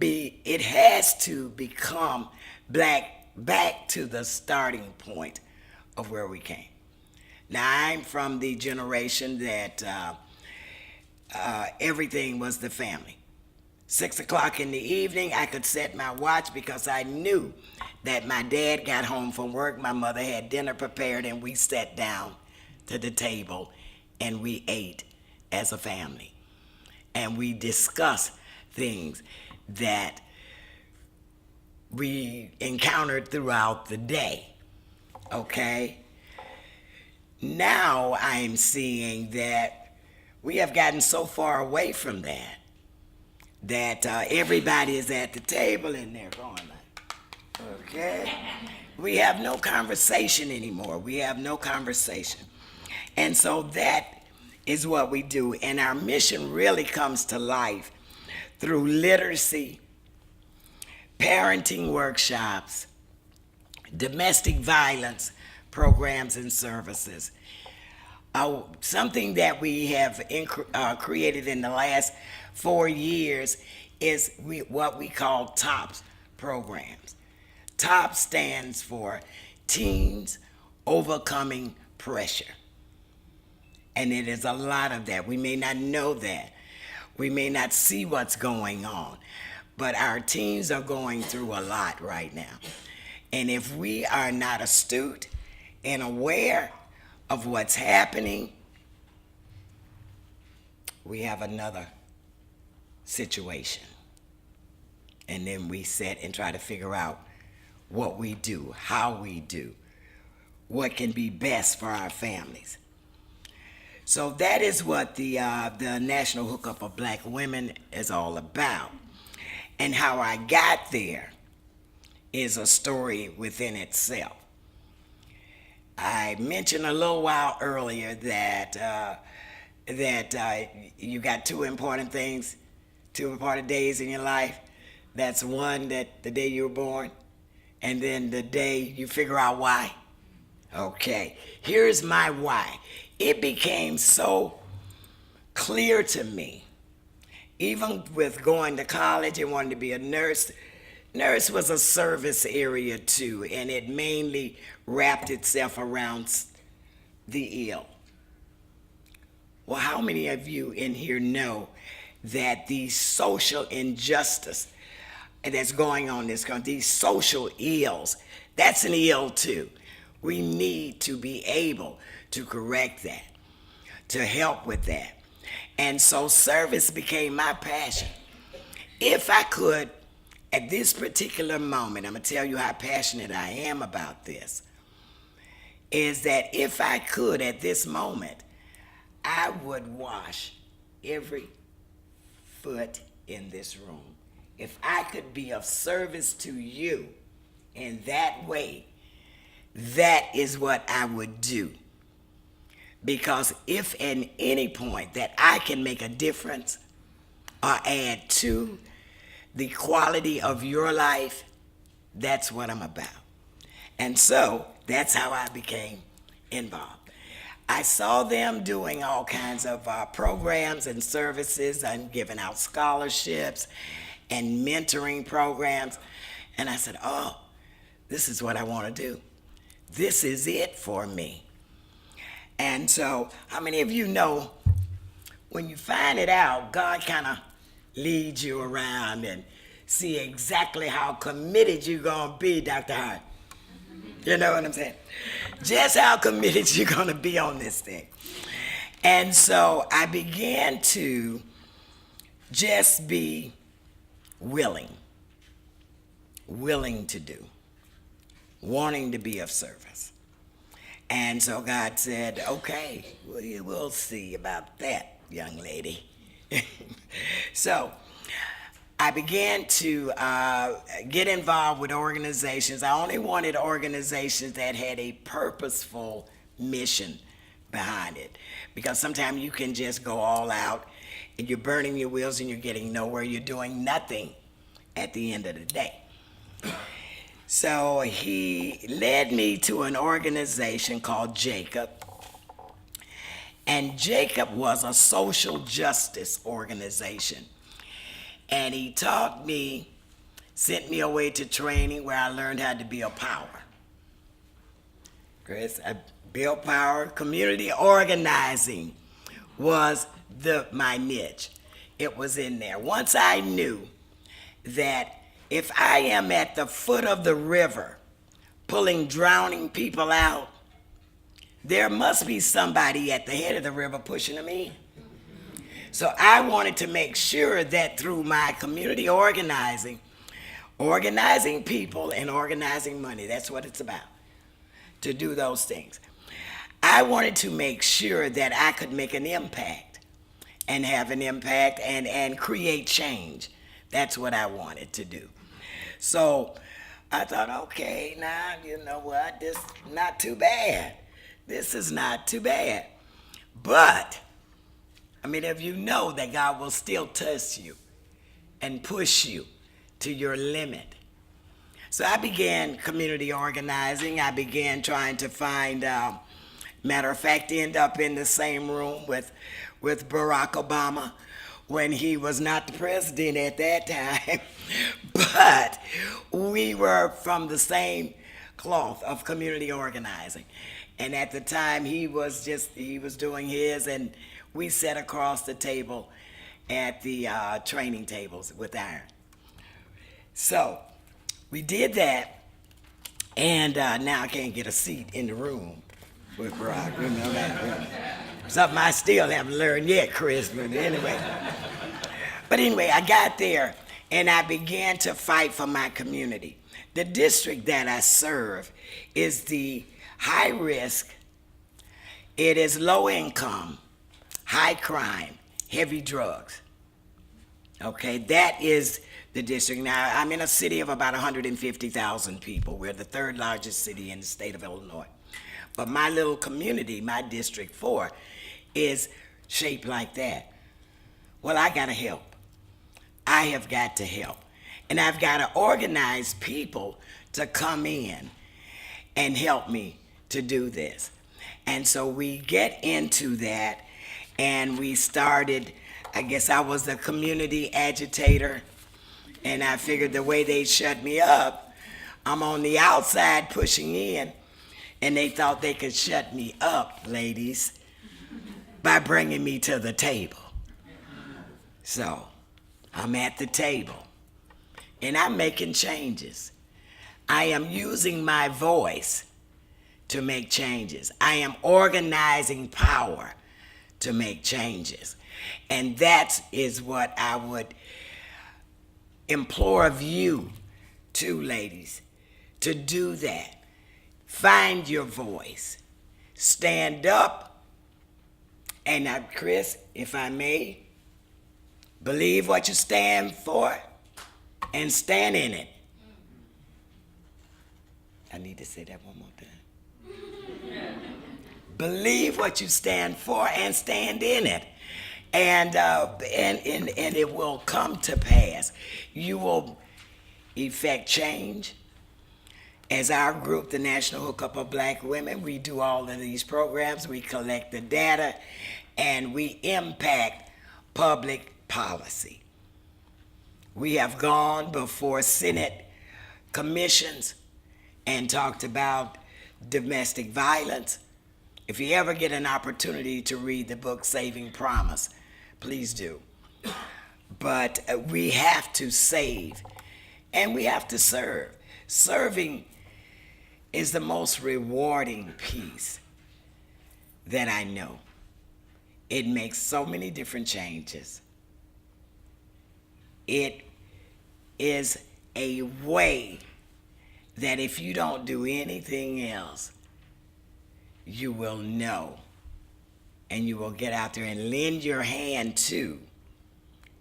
M: It has to become back to the starting point of where we came. Now, I'm from the generation that everything was the family. 6 o'clock in the evening, I could set my watch because I knew that my dad got home from work, my mother had dinner prepared, and we sat down to the table and we ate as a family. And we discussed things that we encountered throughout the day, okay? Now I'm seeing that we have gotten so far away from that, that everybody is at the table and they're going like, okay? We have no conversation anymore. We have no conversation. And so that is what we do. And our mission really comes to life through literacy, parenting workshops, domestic violence programs and services. Something that we have created in the last 4 years is what we call TOPS programs. TOPS stands for Teens Overcoming Pressure. And it is a lot of that. We may not know that. We may not see what's going on. But our teens are going through a lot right now. And if we are not astute and aware of what's happening, we have another situation. And then we sit and try to figure out what we do, how we do, what can be best for our families. So that is what the National Hookup of Black Women is all about. And how I got there is a story within itself. I mentioned a little while earlier that you got two important days in your life. That's one, that the day you were born, and then the day you figure out why. Okay, here's my why. It became so clear to me even with going to college and wanting to be a nurse, nurse was a service area too, and it mainly wrapped itself around the ill. Well, how many of you in here know that the social injustice that's going on in this country, these social ills, that's an ill too. We need to be able to correct that, to help with that. And so service became my passion. If I could, at this particular moment, I'm gonna tell you how passionate I am about this, is that if I could at this moment, I would wash every foot in this room. If I could be of service to you in that way, that is what I would do. Because if at any point that I can make a difference or add to the quality of your life, that's what I'm about. And so that's how I became involved. I saw them doing all kinds of programs and services and giving out scholarships and mentoring programs. And I said, oh, this is what I want to do. This is it for me. And so, how many of you know when you find it out, God kind of leads you around and see exactly how committed you're going to be, Dr. Hart? You know what I'm saying? Just how committed you're going to be on this thing. And so I began to just be willing to do, wanting to be of service. And so God said, okay, we'll see about that, young lady. So I began to get involved with organizations. I only wanted organizations that had a purposeful mission behind it. Because sometimes you can just go all out and you're burning your wheels and you're getting nowhere. You're doing nothing at the end of the day. So he led me to an organization called Jacob. And Jacob was a social justice organization. And he taught me, sent me away to training where I learned how to build power. Chris, I built power. Community organizing was my niche. It was in there. Once I knew that if I am at the foot of the river pulling drowning people out, there must be somebody at the head of the river pushing them in. So I wanted to make sure that through my community organizing people and organizing money, that's what it's about, to do those things. I wanted to make sure that I could make an impact and have an impact and create change. That's what I wanted to do. So I thought, okay, now, you know what, this is not too bad. This is not too bad. But, I mean, if you know that God will still test you and push you to your limit. So I began community organizing. I began trying to find, matter of fact, end up in the same room with Barack Obama when he was not the president at that time. But we were from the same cloth of community organizing. And at the time, he was doing his, and we sat across the table at the training tables with iron. So we did that, and now I can't get a seat in the room with Barack. You know that. Something I still haven't learned yet, Chris, but anyway. But anyway, I got there, and I began to fight for my community. The district that I serve is the high risk, it is low income, high crime, heavy drugs. Okay, that is the district. Now, I'm in a city of about 150,000 people. We're the third largest city in the state of Illinois. But my little community, my District 4, is shaped like that. Well, I gotta help. I have got to help. And I've got to organize people to come in and help me to do this. And so we get into that, and we started I guess I was the community agitator, and I figured the way they shut me up, I'm on the outside pushing in, and they thought they could shut me up, ladies, by bringing me to the table. So I'm at the table, and I'm making changes. I am using my voice to make changes. I am organizing power to make changes. And that is what I would implore of you too, ladies, to do that. Find your voice. Stand up. And now, Chris, if I may, believe what you stand for and stand in it. I need to say that one more time. Believe what you stand for and stand in it. And it will come to pass. You will effect change. As our group, the National Hookup of Black Women, we do all of these programs. We collect the data, and we impact public policy. We have gone before Senate commissions and talked about domestic violence. If you ever get an opportunity to read the book Saving Promise, please do. But we have to save, and we have to serve. Serving is the most rewarding piece that I know. It makes so many different changes. It is a way that if you don't do anything else, you will know, and you will get out there and lend your hand to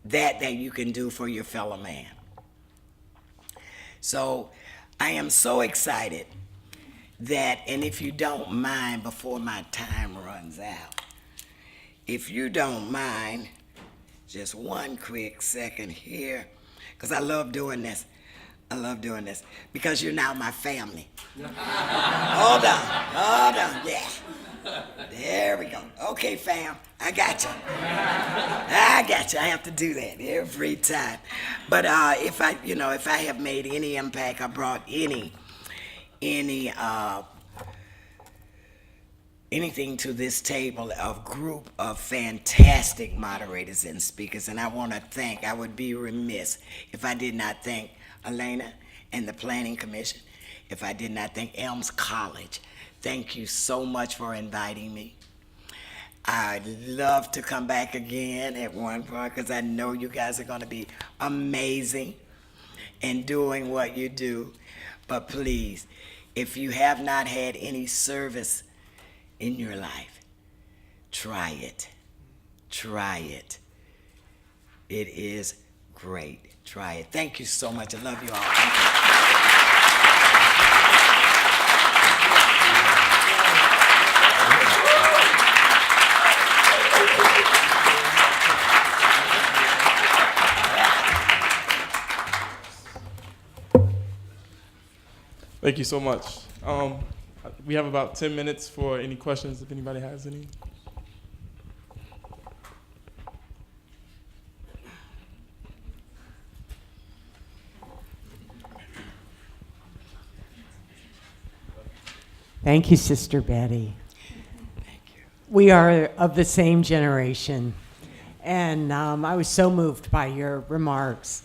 M: that you can do for your fellow man. So I am so excited that, and if you don't mind, before my time runs out, if you don't mind, just one quick second here, because I love doing this. I love doing this because you're now my family. Hold on, yeah. There we go. Okay, fam, I got you. I have to do that every time. But if I have made any impact, I brought anything to this table, a group of fantastic moderators and speakers, and I want to thank. I would be remiss if I did not thank Elena and the Planning Commission, if I did not thank Elms College. Thank you so much for inviting me. I'd love to come back again at one point because I know you guys are going to be amazing in doing what you do. But please, if you have not had any service in your life, try it. Try it. It is great. Try it. Thank you so much. I love you all. Thank
N: you. Thank you so much. We have about 10 minutes for any questions, if anybody has any.
O: Thank you, Sister Betty.
M: Thank you.
O: We are of the same generation, and I was so moved by your remarks.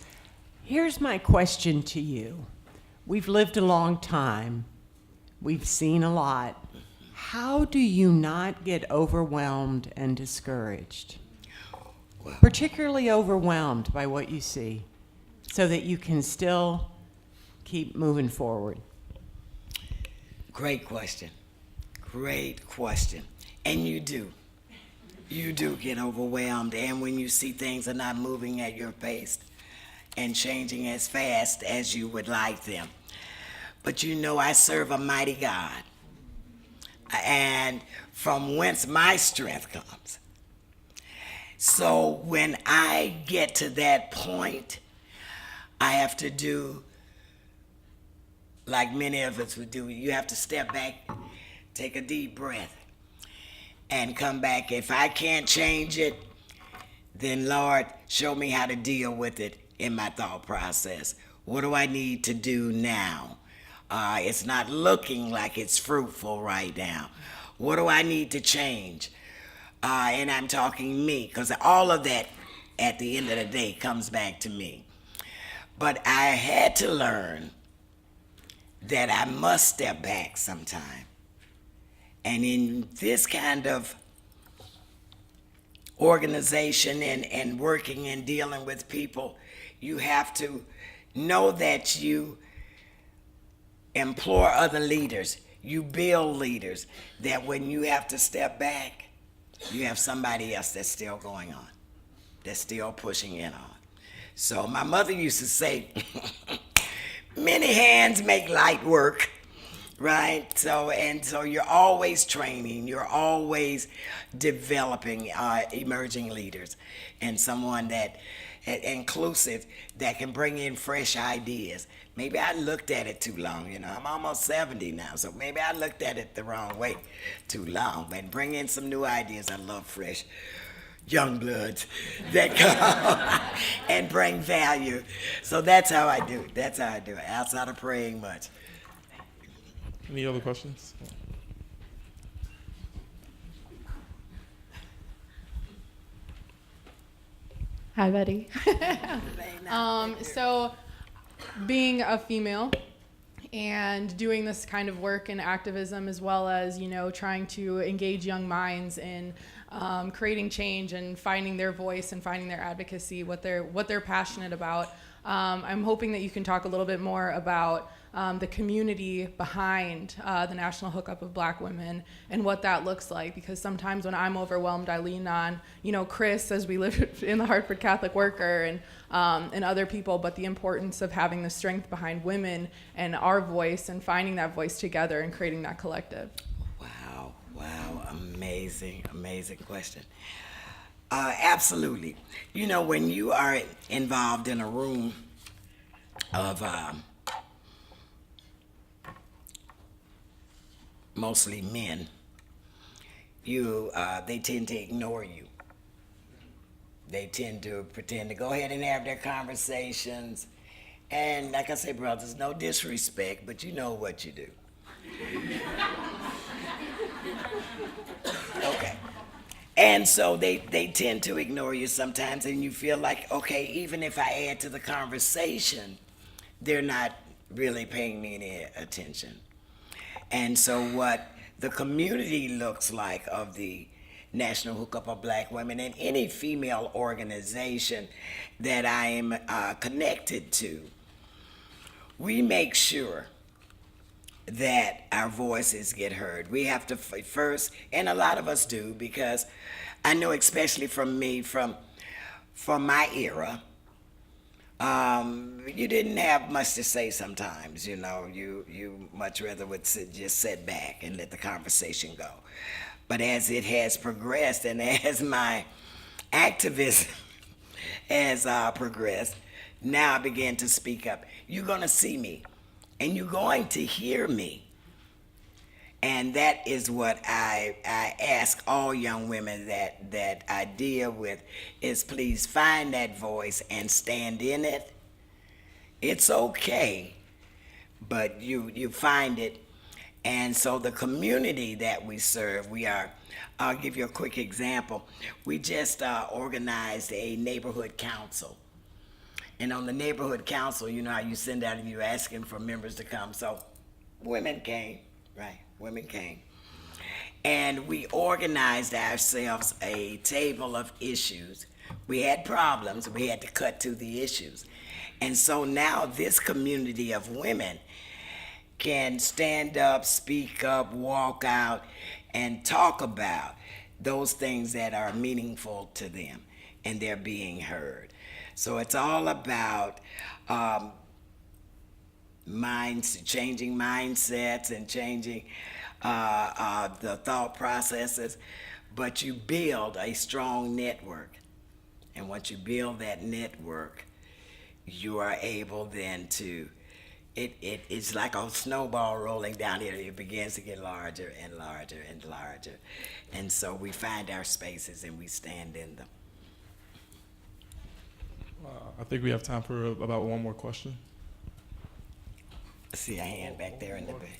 O: Here's my question to you. We've lived a long time. We've seen a lot. How do you not get overwhelmed and discouraged?
M: Well,
O: particularly overwhelmed by what you see, so that you can still keep moving forward?
M: Great question. Great question. And you do. You do get overwhelmed, and when you see things are not moving at your pace and changing as fast as you would like them. But you know I serve a mighty God, and from whence my strength comes. So when I get to that point, I have to do like many of us would do. You have to step back, take a deep breath, and come back. If I can't change it, then Lord, show me how to deal with it in my thought process. What do I need to do now? It's not looking like it's fruitful right now. What do I need to change? And I'm talking me, because all of that at the end of the day comes back to me. But I had to learn that I must step back sometime. And in this kind of organization and working and dealing with people, you have to know that you implore other leaders, you build leaders, that when you have to step back, you have somebody else that's still going on, that's still pushing in on. So my mother used to say, many hands make light work, right? So you're always training, you're always developing emerging leaders, and someone that inclusive, that can bring in fresh ideas. Maybe I looked at it too long, I'm almost 70 now, so maybe I looked at it the wrong way too long, but bring in some new ideas. I love fresh young bloods that come and bring value. So that's how I do it, outside of praying much.
N: Any other questions?
A: Hi, Betty. So being a female and doing this kind of work in activism, as well as, trying to engage young minds in creating change and finding their voice and finding their advocacy, what they're passionate about. I'm hoping that you can talk a little bit more about the community behind the National Hookup of Black Women and what that looks like, because sometimes when I'm overwhelmed, I lean on, Chris, as we live in the Hartford Catholic Worker, and other people, but the importance of having the strength behind women and our voice and finding that voice together and creating that collective.
M: Wow, amazing question. Absolutely. When you are involved in a room of mostly men, they tend to ignore you. They tend to pretend to go ahead and have their conversations. And like I say, brothers, no disrespect, but you know what you do. Okay. And so they tend to ignore you sometimes, and you feel like, okay, even if I add to the conversation, they're not really paying me any attention. And so what the community looks like of the National Hookup of Black Women and any female organization that I am connected to, we make sure that our voices get heard. We have to first, and a lot of us do, because I know, especially from me, from my era, you didn't have much to say sometimes, you much rather would just sit back and let the conversation go. But as it has progressed and as my activism has progressed, now I begin to speak up. You're gonna see me and you're going to hear me. And that is what I ask all young women that I deal with, is please find that voice and stand in it. It's okay, but you find it. And so the community that we serve, I'll give you a quick example. We just organized a neighborhood council. And on the neighborhood council, you know how you send out and you're asking for members to come. So women came, right? Women came. And we organized ourselves a table of issues. We had problems, we had to cut to the issues. And so now this community of women can stand up, speak up, walk out, and talk about those things that are meaningful to them, and they're being heard. So it's all about changing mindsets and changing the thought processes, but you build a strong network. And once you build that network, you are able then to, it's like a snowball rolling down here. It begins to get larger and larger and larger. And so we find our spaces and we stand in them.
N: I think we have time for about one more question.
M: I see a hand back there in the back.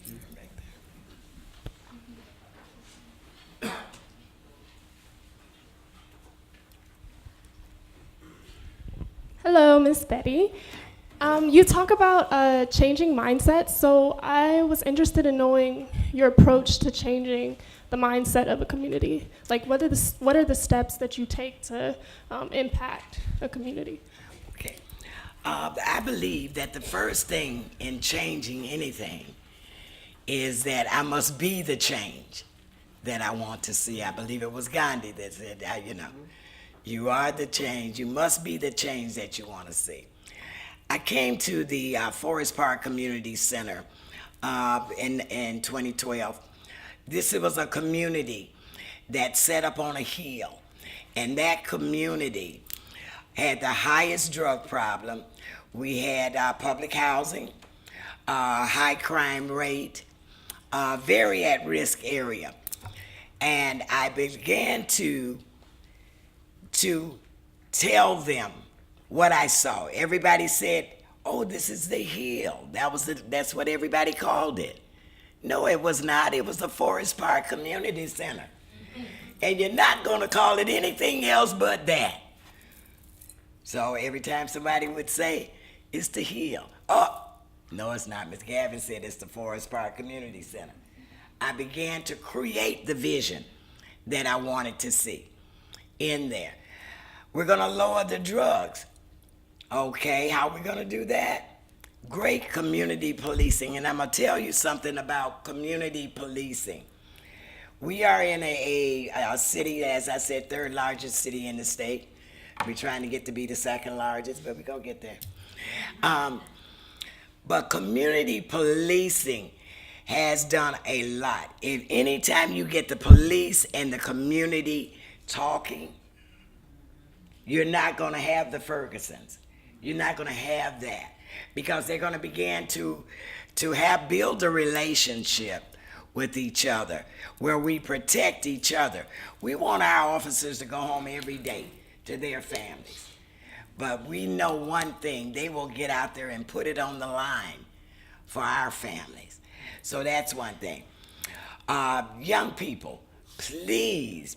P: Hello, Miss Betty. You talk about changing mindsets, so I was interested in knowing your approach to changing the mindset of a community. Like, what are the steps that you take to impact a community?
M: Okay. I believe that the first thing in changing anything is that I must be the change that I want to see. I believe it was Gandhi that said, you are the change. You must be the change that you want to see. I came to the Forest Park Community Center in 2012. This was a community that set up on a hill, and that community had the highest drug problem. We had public housing, high crime rate, very at-risk area. And I began to tell them what I saw. Everybody said, oh, this is the hill. That's what everybody called it. No, it was not. It was the Forest Park Community Center. And you're not going to call it anything else but that. So every time somebody would say, it's the hill. Oh, no, it's not. Ms. Gavin said it's the Forest Park Community Center. I began to create the vision that I wanted to see in there. We're going to lower the drugs. Okay, how are we going to do that? Great community policing, and I'm going to tell you something about community policing. We are in a city, as I said, third largest city in the state. We're trying to get to be the second largest, but we're going to get there. But community policing has done a lot. If anytime you get the police and the community talking, you're not going to have the Fergusons. You're not going to have that, because they're going to begin to build a relationship with each other where we protect each other. We want our officers to go home every day to their families. But we know one thing, they will get out there and put it on the line for our families. So that's one thing. Young people, please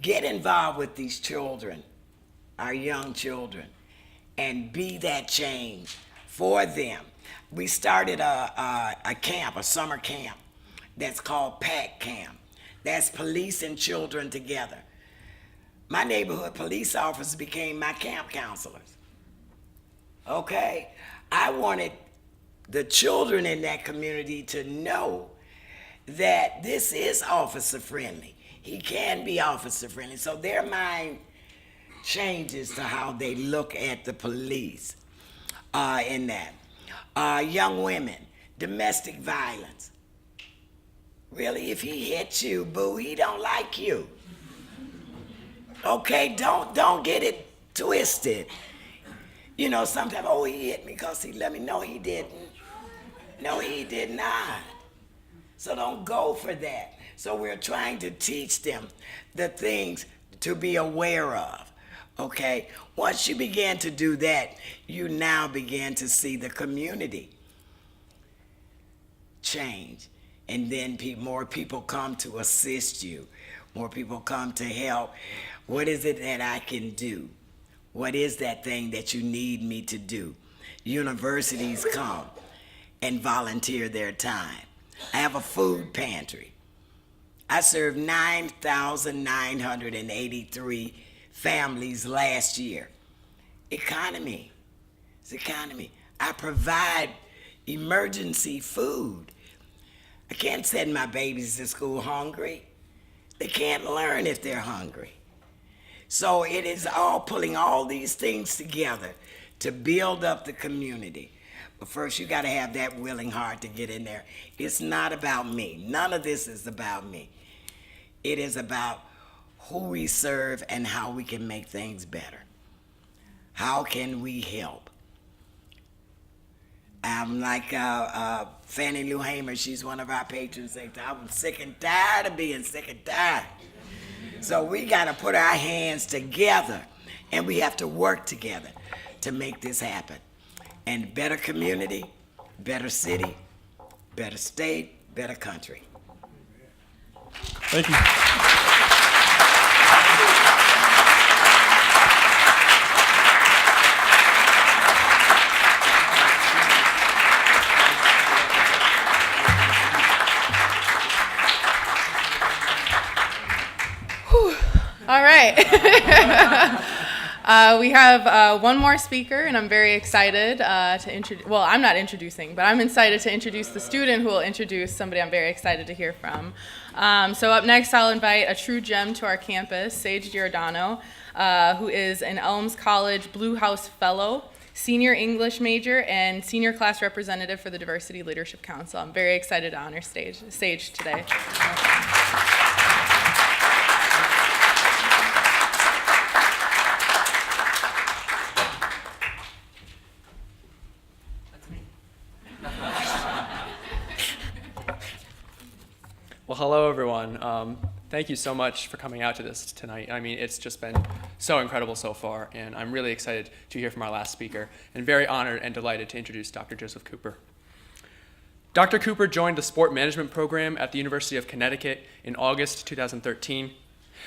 M: get involved with these children, our young children, and be that change for them. We started a camp, a summer camp, that's called PAC Camp. That's police and children together. My neighborhood police officers became my camp counselors. Okay? I wanted the children in that community to know that this is officer friendly. He can be officer friendly. So their mind changes to how they look at the police in that. Young women, domestic violence. Really, if he hits you, boo, he don't like you. Okay, don't get it twisted. You know, sometimes, oh, he hit me because he let me know he didn't. No, he did not. So don't go for that. So we're trying to teach them the things to be aware of, okay? Once you begin to do that, you now begin to see the community change. And then more people come to assist you. More people come to help. What is it that I can do? What is that thing that you need me to do? Universities come and volunteer their time. I have a food pantry. I served 9,983 families last year. Economy. It's economy. I provide emergency food. I can't send my babies to school hungry. They can't learn if they're hungry. So it is all pulling all these things together to build up the community. But first, you got to have that willing heart to get in there. It's not about me. None of this is about me. It is about who we serve and how we can make things better. How can we help? I'm like Fannie Lou Hamer. She's one of our patrons. I'm sick and tired of being sick and tired. So we got to put our hands together And we have to work together to make this happen. And better community, better city, better state, better country.
N: Thank you.
A: All right. We have one more speaker, and I'm very excited to introduce, well, I'm not introducing, but I'm excited to introduce the student who will introduce somebody I'm very excited to hear from. So up next, I'll invite a true gem to our campus, Sage Giordano, who is an Elms College Blue House Fellow, senior English major, and senior class representative for the Diversity Leadership Council. I'm very excited to honor Sage today.
G: Well, hello, everyone. Thank you so much for coming out to this tonight. I mean, it's just been so incredible so far, and I'm really excited to hear from our last speaker, and very honored and delighted to introduce Dr. Joseph Cooper. Dr. Cooper joined the sport management program at the University of Connecticut in August 2013.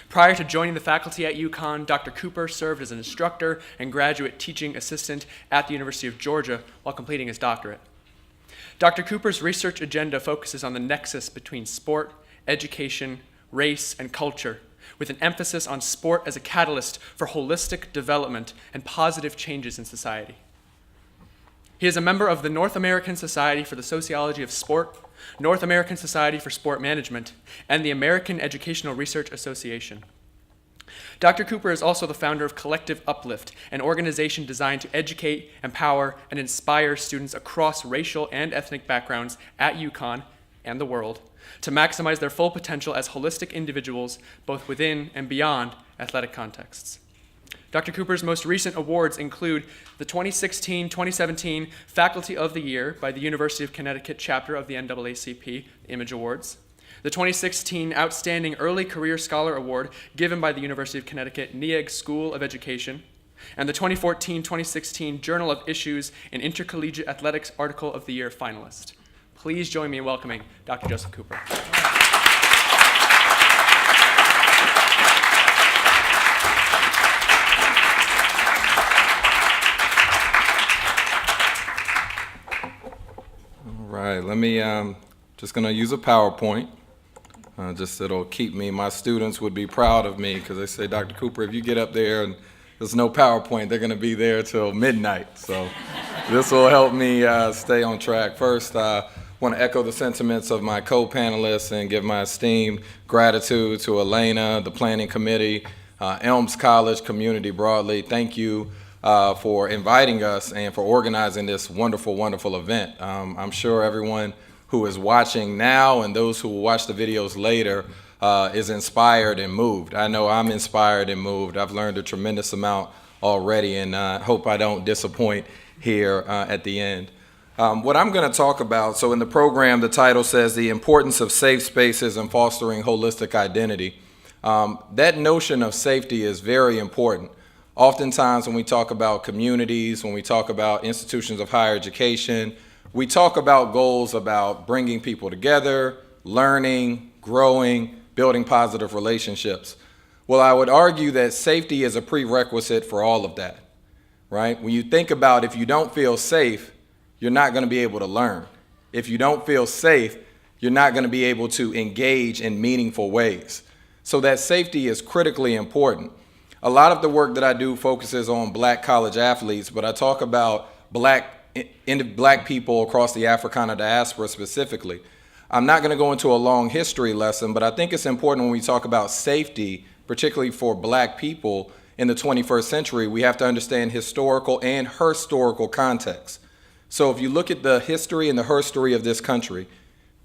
G: Prior to joining the faculty at UConn, Dr. Cooper served as an instructor and graduate teaching assistant at the University of Georgia while completing his doctorate. Dr. Cooper's research agenda focuses on the nexus between sport, education, race, and culture, with an emphasis on sport as a catalyst for holistic development and positive changes in society. He is a member of the North American Society for the Sociology of Sport, North American Society for Sport Management, and the American Educational Research Association. Dr. Cooper is also the founder of Collective Uplift, an organization designed to educate, empower, and inspire students across racial and ethnic backgrounds at UConn and the world to maximize their full potential as holistic individuals, both within and beyond athletic contexts. Dr. Cooper's most recent awards include the 2016-2017 Faculty of the Year by the University of Connecticut chapter of the NAACP Image Awards, the 2016 Outstanding Early Career Scholar Award given by the University of Connecticut Neag School of Education, and the 2014-2016 Journal of Issues in Intercollegiate Athletics Article of the Year finalist. Please join me in welcoming Dr. Joseph Cooper.
Q: All right, let me, just gonna use a PowerPoint. Just it'll keep me, my students would be proud of me because they say, Dr. Cooper, if you get up there and there's no PowerPoint, they're gonna be there till midnight. So this will help me stay on track. First, I want to echo the sentiments of my co-panelists and give my esteemed gratitude to Elena, the planning committee, Elms College community broadly. Thank you for inviting us and for organizing this wonderful, wonderful event. I'm sure everyone who is watching now and those who will watch the videos later is inspired and moved. I know I'm inspired and moved. I've learned a tremendous amount already, and I hope I don't disappoint here at the end. What I'm going to talk about, so in the program, the title says the importance of safe spaces and fostering holistic identity. That notion of safety is very important. Oftentimes when we talk about communities, when we talk about institutions of higher education, we talk about goals about bringing people together, learning, growing, building positive relationships. Well, I would argue that safety is a prerequisite for all of that, right? When you think about if you don't feel safe, you're not going to be able to learn. If you don't feel safe, you're not going to be able to engage in meaningful ways. So that safety is critically important. A lot of the work that I do focuses on Black college athletes, but I talk about Black people across the Africana diaspora specifically. I'm not going to go into a long history lesson, but I think it's important when we talk about safety, particularly for Black people in the 21st century, we have to understand historical and herstory context. So if you look at the history and the herstory of this country,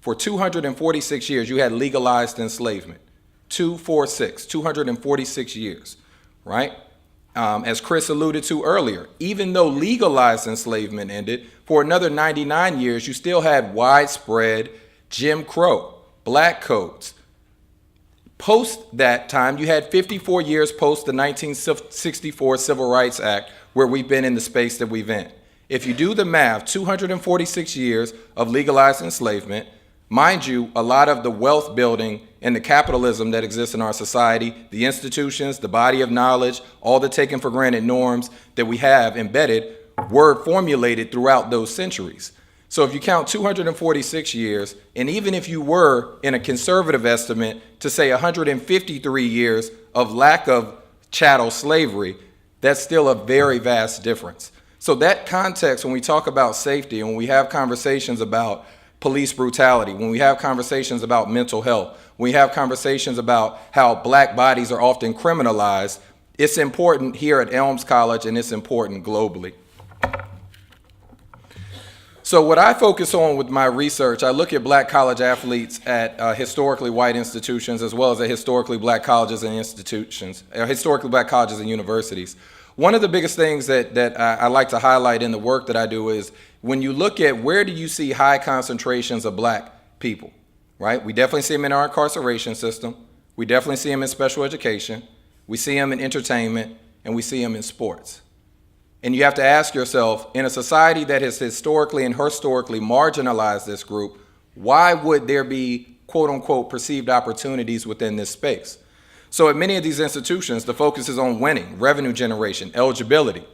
Q: for 246 years, you had legalized enslavement. 246 years, right? As Chris alluded to earlier, even though legalized enslavement ended, for another 99 years, you still had widespread Jim Crow, black codes, Post that time, you had 54 years post the 1964 Civil Rights Act where we've been in the space that we've in. If you do the math, 246 years of legalized enslavement. Mind you, a lot of the wealth building and the capitalism that exists in our society, the institutions, the body of knowledge, all the taken for granted norms that we have embedded were formulated throughout those centuries. So if you count 246 years, and even if you were in a conservative estimate to say 153 years of lack of chattel slavery, that's still a very vast difference. So that context, when we talk about safety and when we have conversations about police brutality, when we have conversations about mental health, when we have conversations about how black bodies are often criminalized, it's important here at Elms College and it's important globally. So what I focus on with my research, I look at black college athletes at historically white institutions as well as at historically black colleges and institutions, historically black colleges and universities. One of the biggest things that I like to highlight in the work that I do is when you look at where do you see high concentrations of black people, right? We definitely see them in our incarceration system. We definitely see them in special education. We see them in entertainment, and we see them in sports. And you have to ask yourself, in a society that has historically and historically marginalized this group, why would there be quote unquote perceived opportunities within this space? So at many of these institutions, the focus is on winning, revenue generation, eligibility.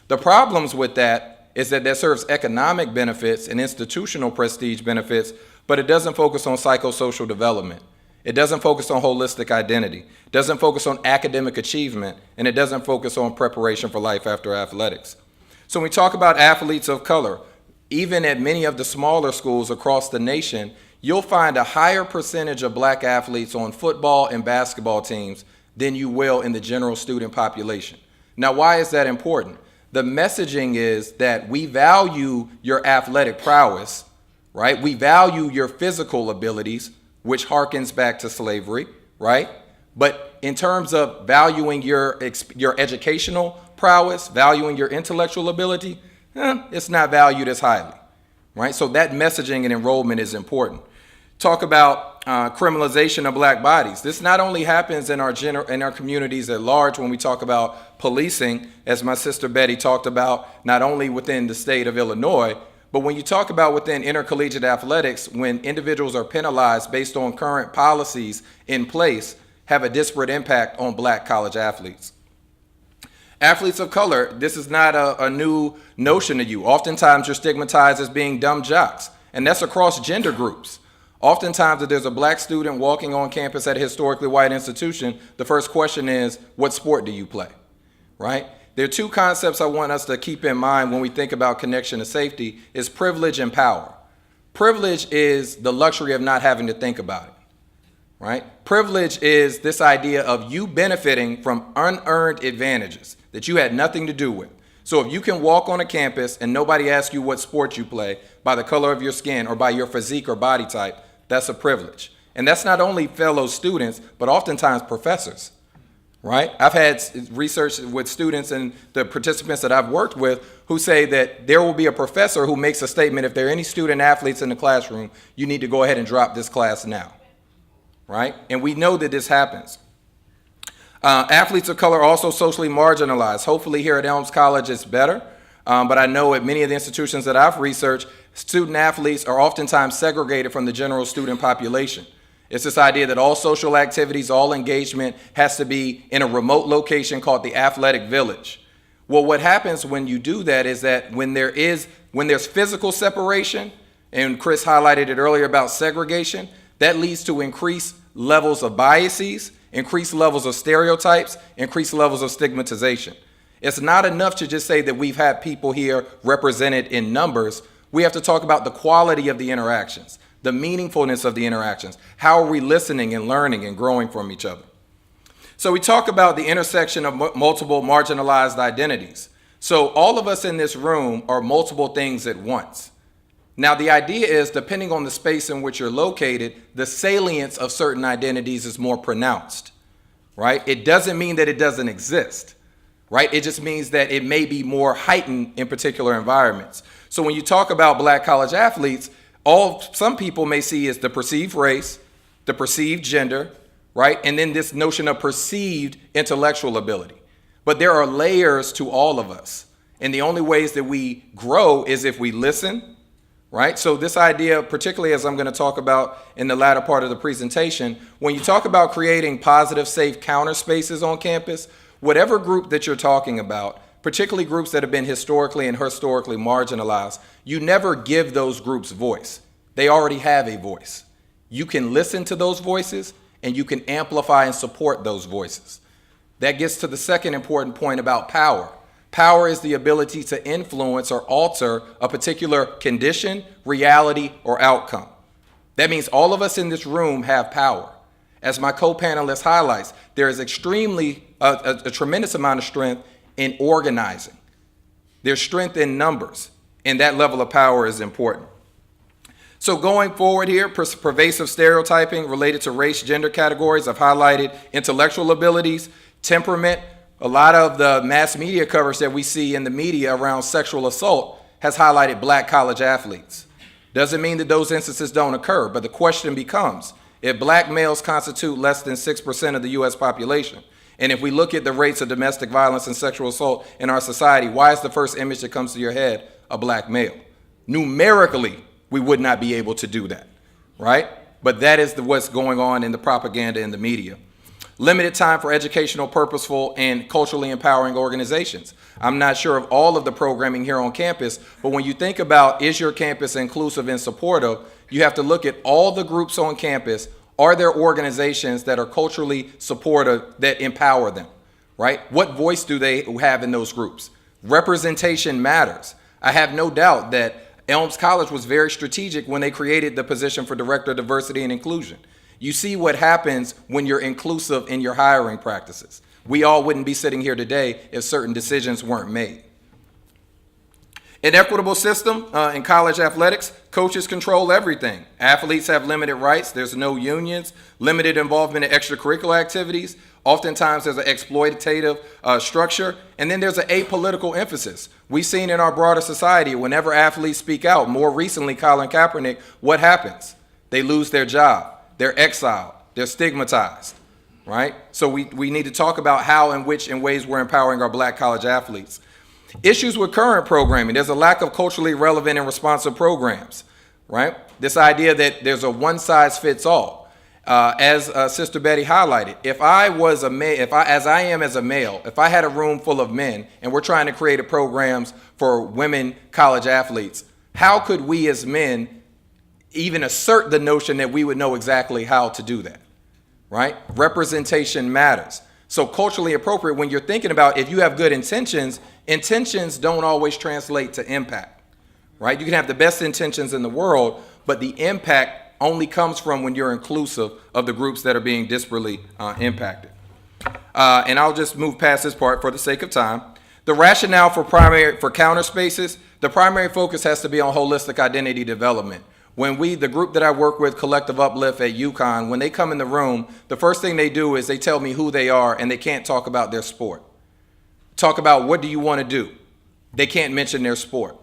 Q: The problems with that is that serves economic benefits and institutional prestige benefits, but it doesn't focus on psychosocial development. It doesn't focus on holistic identity, it doesn't focus on academic achievement, and it doesn't focus on preparation for life after athletics. So when we talk about athletes of color, even at many of the smaller schools across the nation, you'll find a higher percentage of black athletes on football and basketball teams than you will in the general student population. Now, why is that important? The messaging is that we value your athletic prowess, right? We value your physical abilities, which harkens back to slavery, right? But in terms of valuing your educational prowess, valuing your intellectual ability, it's not valued as highly, right? So that messaging and enrollment is important. Talk about criminalization of black bodies. This not only happens in our communities at large when we talk about policing, as my sister Betty talked about, not only within the state of Illinois, but when you talk about within intercollegiate athletics, when individuals are penalized based on current policies in place, have a disparate impact on black college athletes. Athletes of color, this is not a new notion to you. Oftentimes you're stigmatized as being dumb jocks, and that's across gender groups. Oftentimes if there's a black student walking on campus at a historically white institution, the first question is, what sport do you play, right? There are two concepts I want us to keep in mind when we think about connection to safety is privilege and power. Privilege is the luxury of not having to think about it, right? Privilege is this idea of you benefiting from unearned advantages that you had nothing to do with. So if you can walk on a campus and nobody asks you what sport you play by the color of your skin or by your physique or body type, that's a privilege. And that's not only fellow students, but oftentimes professors. Right? I've had research with students and the participants that I've worked with who say that there will be a professor who makes a statement, if there are any student athletes in the classroom, you need to go ahead and drop this class now. Right? And we know that this happens. Athletes of color are also socially marginalized. Hopefully here at Elms College it's better, but I know at many of the institutions that I've researched, student athletes are oftentimes segregated from the general student population. It's this idea that all social activities, all engagement has to be in a remote location called the athletic village. Well, what happens when you do that is that when there's physical separation, and Chris highlighted it earlier about segregation, that leads to increased levels of biases, increased levels of stereotypes, increased levels of stigmatization. It's not enough to just say that we've had people here represented in numbers. We have to talk about the quality of the interactions, the meaningfulness of the interactions. How are we listening and learning and growing from each other? So we talk about the intersection of multiple marginalized identities. So all of us in this room are multiple things at once. Now the idea is, depending on the space in which you're located, the salience of certain identities is more pronounced, right? It doesn't mean that it doesn't exist, right? It just means that it may be more heightened in particular environments. So when you talk about black college athletes, all some people may see is the perceived race, the perceived gender, right? And then this notion of perceived intellectual ability. But there are layers to all of us. And the only ways that we grow is if we listen, right? So this idea, particularly as I'm going to talk about in the latter part of the presentation, when you talk about creating positive, safe counter spaces on campus, whatever group that you're talking about, particularly groups that have been historically and historically marginalized, you never give those groups voice. They already have a voice. You can listen to those voices and you can amplify and support those voices. That gets to the second important point about power. Power is the ability to influence or alter a particular condition, reality, or outcome. That means all of us in this room have power. As my co-panelist highlights, there is a tremendous amount of strength in organizing. There's strength in numbers, and that level of power is important. So going forward here, pervasive stereotyping related to race, gender categories. I've highlighted intellectual abilities, temperament. A lot of the mass media coverage that we see in the media around sexual assault has highlighted black college athletes. Doesn't mean that those instances don't occur, but the question becomes, if black males constitute less than 6% of the US population, and if we look at the rates of domestic violence and sexual assault in our society, why is the first image that comes to your head a black male? Numerically, we would not be able to do that, right? But that is what's going on in the propaganda in the media. Limited time for educational, purposeful, and culturally empowering organizations. I'm not sure of all of the programming here on campus, but when you think about, is your campus inclusive and supportive, you have to look at all the groups on campus. Are there organizations that are culturally supportive that empower them, right? What voice do they have in those groups? Representation matters. I have no doubt that Elms College was very strategic when they created the position for Director of Diversity and Inclusion. You see what happens when you're inclusive in your hiring practices. We all wouldn't be sitting here today if certain decisions weren't made. An equitable system in college athletics, coaches control everything. Athletes have limited rights, there's no unions, limited involvement in extracurricular activities. Oftentimes there's an exploitative structure, and then there's an apolitical emphasis. We've seen in our broader society, whenever athletes speak out, more recently Colin Kaepernick, what happens? They lose their job. They're exiled, they're stigmatized, right? So we need to talk about how and which in ways we're empowering our black college athletes. Issues with current programming, there's a lack of culturally relevant and responsive programs, right? This idea that there's a one size fits all. As Sister Betty highlighted, if I was a male, as I am as a male, if I had a room full of men and we're trying to create programs for women college athletes, how could we as men even assert the notion that we would know exactly how to do that, right? Representation matters. So culturally appropriate, when you're thinking about if you have good intentions, intentions don't always translate to impact, right? You can have the best intentions in the world, but the impact only comes from when you're inclusive of the groups that are being disparately impacted. And I'll just move past this part for the sake of time. The rationale for counter spaces, the primary focus has to be on holistic identity development. When the group that I work with, Collective Uplift at UConn, when they come in the room, the first thing they do is they tell me who they are and they can't talk about their sport. Talk about what do you want to do? They can't mention their sport.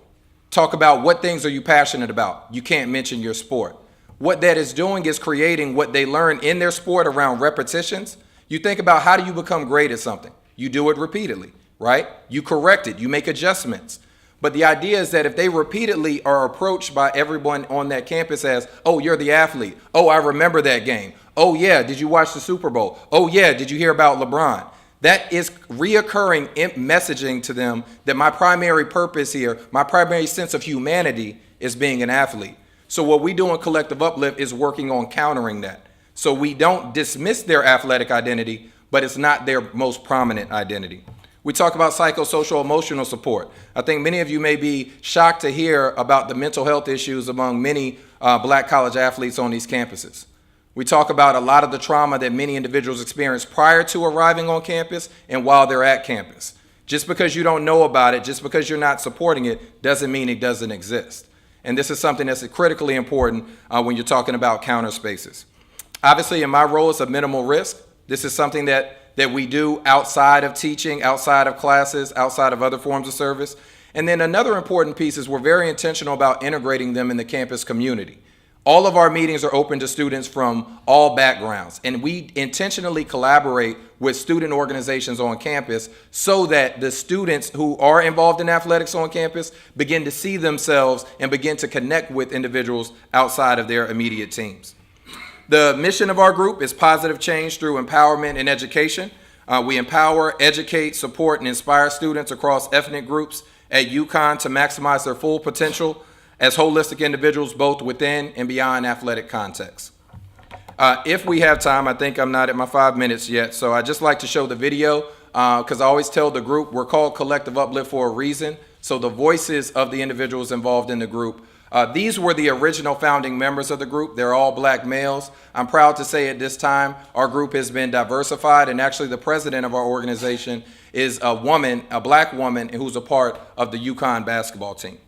Q: Talk about what things are you passionate about? You can't mention your sport. What that is doing is creating what they learn in their sport around repetitions. You think about how do you become great at something? You do it repeatedly, right? You correct it, you make adjustments. But the idea is that if they repeatedly are approached by everyone on that campus as, oh, you're the athlete. Oh, I remember that game. Oh, yeah, did you watch the Super Bowl? Oh, yeah, did you hear about LeBron? That is reoccurring messaging to them that my primary purpose here, my primary sense of humanity is being an athlete. So what we do in Collective Uplift is working on countering that. So we don't dismiss their athletic identity, but it's not their most prominent identity. We talk about psychosocial emotional support. I think many of you may be shocked to hear about the mental health issues among many black college athletes on these campuses. We talk about a lot of the trauma that many individuals experience prior to arriving on campus and while they're at campus. Just because you don't know about it, just because you're not supporting it, doesn't mean it doesn't exist. And this is something that's critically important when you're talking about counter spaces. Obviously, in my role, it's a minimal risk. This is something that we do outside of teaching, outside of classes, outside of other forms of service. And then another important piece is we're very intentional about integrating them in the campus community. All of our meetings are open to students from all backgrounds, and we intentionally collaborate with student organizations on campus so that the students who are involved in athletics on campus begin to see themselves and begin to connect with individuals outside of their immediate teams. The mission of our group is positive change through empowerment and education. We empower, educate, support, and inspire students across ethnic groups at UConn to maximize their full potential as holistic individuals both within and beyond athletic contexts. If we have time, I think I'm not at my 5 minutes yet, so I'd just like to show the video because I always tell the group we're called Collective Uplift for a reason, so the voices of the individuals involved in the group. These were the original founding members of the group. They're all black males. I'm proud to say at this time our group has been diversified, and actually the president of our organization is a woman, a black woman, who's a part of the UConn basketball team.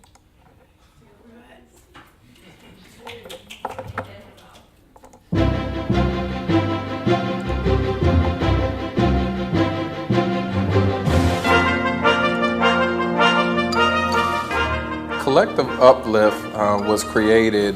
Q: Collective Uplift was created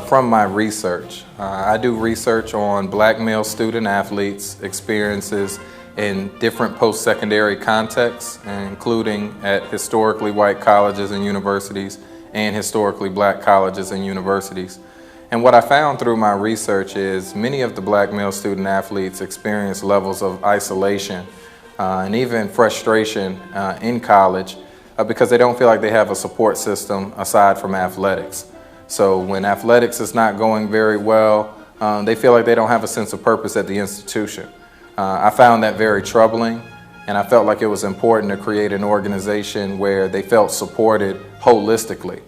Q: from my research. I do research on black male student athletes' experiences in different post-secondary contexts, including at historically white colleges and universities and historically black colleges and universities. And what I found through my research is many of the black male student athletes experience levels of isolation and even frustration in college because they don't feel like they have a support system aside from athletics. So when athletics is not going very well, they feel like they don't have a sense of purpose at the institution. I found that very troubling, and I felt like it was important to create an organization where they felt supported holistically,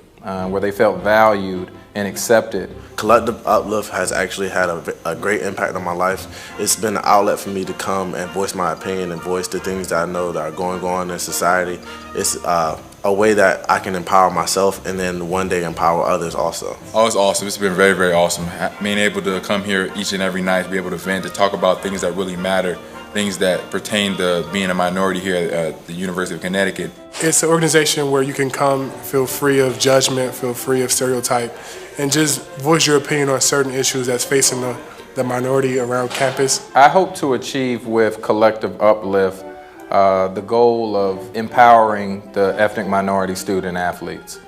Q: where they felt valued and accepted.
R: Collective Uplift has actually had a great impact on my life. It's been an outlet for me to come and voice my opinion and voice the things that I know that are going on in society. It's a way that I can empower myself and then one day empower others also.
S: Oh, it's awesome. It's been very, very awesome. Being able to come here each and every night, be able to vent, to talk about things that really matter, things that pertain to being a minority here at the University of Connecticut.
T: It's an organization where you can come, feel free of judgment, feel free of stereotype, and just voice your opinion on certain issues that's facing the minority around campus.
Q: I hope to achieve with Collective Uplift the goal of empowering the ethnic minority student athletes.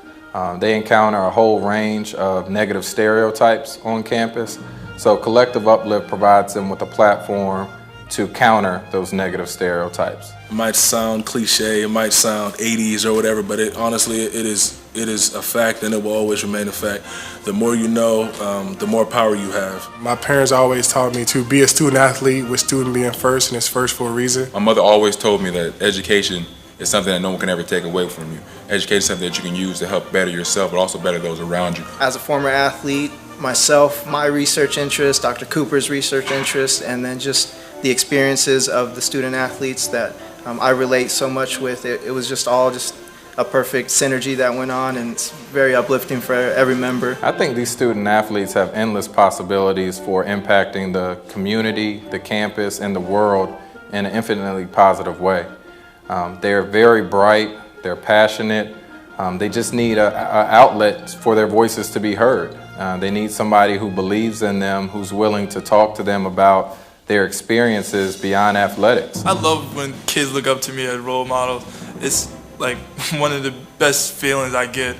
Q: They encounter a whole range of negative stereotypes on campus, so Collective Uplift provides them with a platform to counter those negative stereotypes.
U: It might sound cliche, it might sound 80s or whatever, but honestly it is a fact, and it will always remain a fact. The more you know, the more power you have.
T: My parents always taught me to be a student athlete, with student being first, and it's first for a reason.
S: My mother always told me that education is something that no one can ever take away from you. Education is something that you can use to help better yourself, but also better those around you.
V: As a former athlete, myself, my research interests, Dr. Cooper's research interests, and then just the experiences of the student athletes that I relate so much with. It was just all a perfect synergy that went on, and it's very uplifting for every member.
Q: I think these student athletes have endless possibilities for impacting the community, the campus, and the world in an infinitely positive way. They're very bright, they're passionate, they just need an outlet for their voices to be heard. They need somebody who believes in them, who's willing to talk to them about their experiences beyond athletics.
W: I love when kids look up to me as role models. It's like one of the best feelings I get.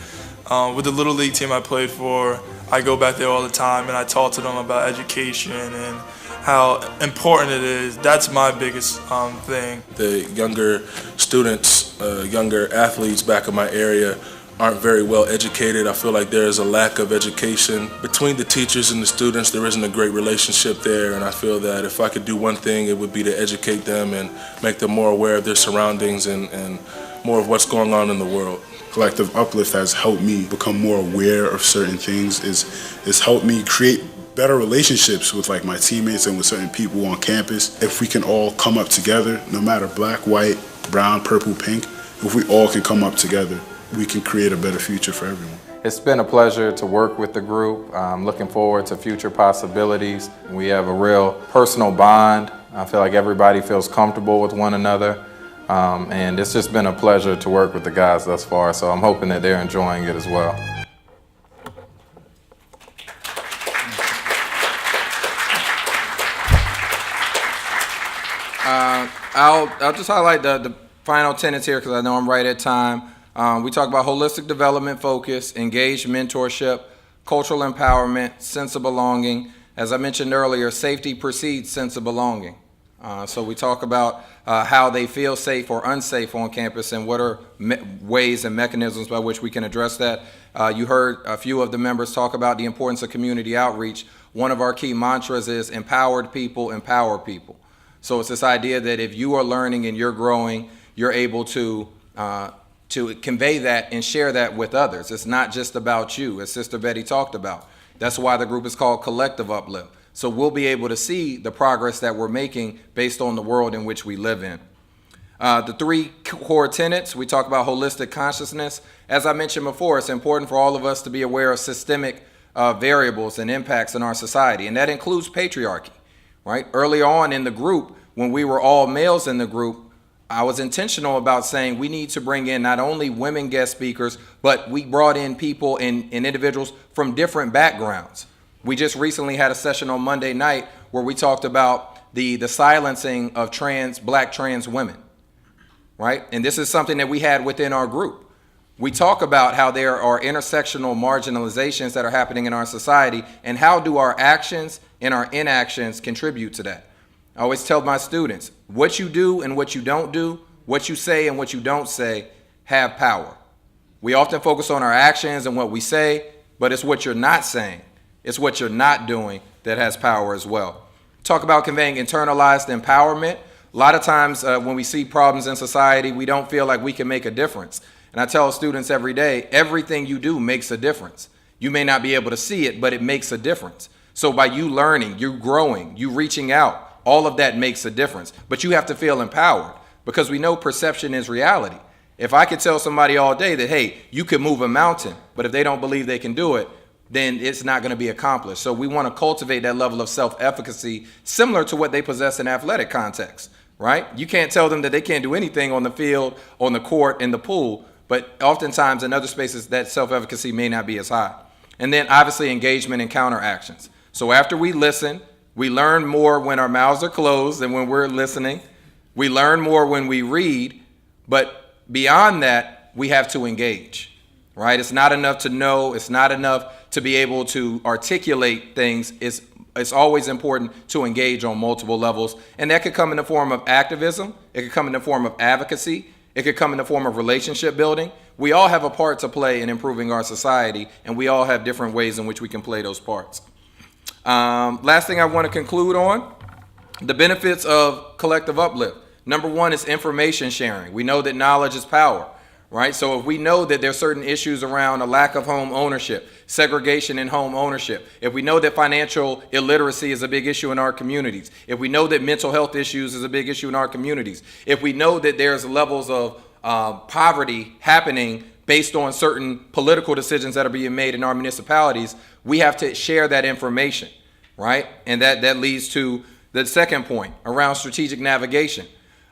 W: With the Little League team I played for, I go back there all the time and I talk to them about education and how important it is. That's my biggest thing.
U: The younger students, younger athletes back in my area aren't very well educated. I feel like there's a lack of education between the teachers and the students. There isn't a great relationship there, and I feel that if I could do one thing, it would be to educate them and make them more aware of their surroundings and more of what's going on in the world.
X: Collective Uplift has helped me become more aware of certain things. It's helped me create better relationships with like my teammates and with certain people on campus. If we can all come up together, no matter black, white, brown, purple, pink, if we all can come up together, we can create a better future for everyone.
Q: It's been a pleasure to work with the group. I'm looking forward to future possibilities. We have a real personal bond. I feel like everybody feels comfortable with one another. And it's just been a pleasure to work with the guys thus far, so I'm hoping that they're enjoying it as well. I'll just highlight the final tenets here because I know I'm right at time. We talk about holistic development focus, engaged mentorship, cultural empowerment, sense of belonging. As I mentioned earlier, safety precedes sense of belonging. So we talk about how they feel safe or unsafe on campus and what are ways and mechanisms by which we can address that. You heard a few of the members talk about the importance of community outreach. One of our key mantras is empowered people empower people. So it's this idea that if you are learning and you're growing, you're able to convey that and share that with others. It's not just about you, as Sister Betty talked about. That's why the group is called Collective Uplift. So we'll be able to see the progress that we're making based on the world in which we live in. The three core tenets, we talk about holistic consciousness. As I mentioned before, it's important for all of us to be aware of systemic variables and impacts in our society, and that includes patriarchy, right? Early on in the group, when we were all males in the group, I was intentional about saying we need to bring in not only women guest speakers, but we brought in people and individuals from different backgrounds. We just recently had a session on Monday night where we talked about the silencing of black trans women, right? And this is something that we had within our group. We talk about how there are intersectional marginalizations that are happening in our society, and how do our actions and our inactions contribute to that. I always tell my students, what you do and what you don't do, what you say and what you don't say have power. We often focus on our actions and what we say, but it's what you're not saying. It's what you're not doing that has power as well. Talk about conveying internalized empowerment. A lot of times when we see problems in society, we don't feel like we can make a difference. And I tell students every day, everything you do makes a difference. You may not be able to see it, but it makes a difference. So by you learning, you growing, you reaching out, all of that makes a difference. But you have to feel empowered, because we know perception is reality. If I could tell somebody all day that, hey, you could move a mountain, but if they don't believe they can do it, then it's not going to be accomplished. So we want to cultivate that level of self-efficacy similar to what they possess in athletic context, right? You can't tell them that they can't do anything on the field, on the court, in the pool, but oftentimes in other spaces that self-efficacy may not be as high. And then obviously engagement and counteractions. So after we listen, we learn more when our mouths are closed than when we're listening. We learn more when we read, but beyond that, we have to engage, right? It's not enough to know. It's not enough to be able to articulate things. It's always important to engage on multiple levels. And that could come in the form of activism. It could come in the form of advocacy. It could come in the form of relationship building. We all have a part to play in improving our society, and we all have different ways in which we can play those parts. Last thing I want to conclude on, the benefits of collective uplift. Number one is information sharing. We know that knowledge is power, right? So if we know that there's certain issues around a lack of home ownership, segregation in home ownership, if we know that financial illiteracy is a big issue in our communities, if we know that mental health issues is a big issue in our communities, if we know that there's levels of poverty happening based on certain political decisions that are being made in our municipalities, we have to share that information, right? And that leads to the second point around strategic navigation.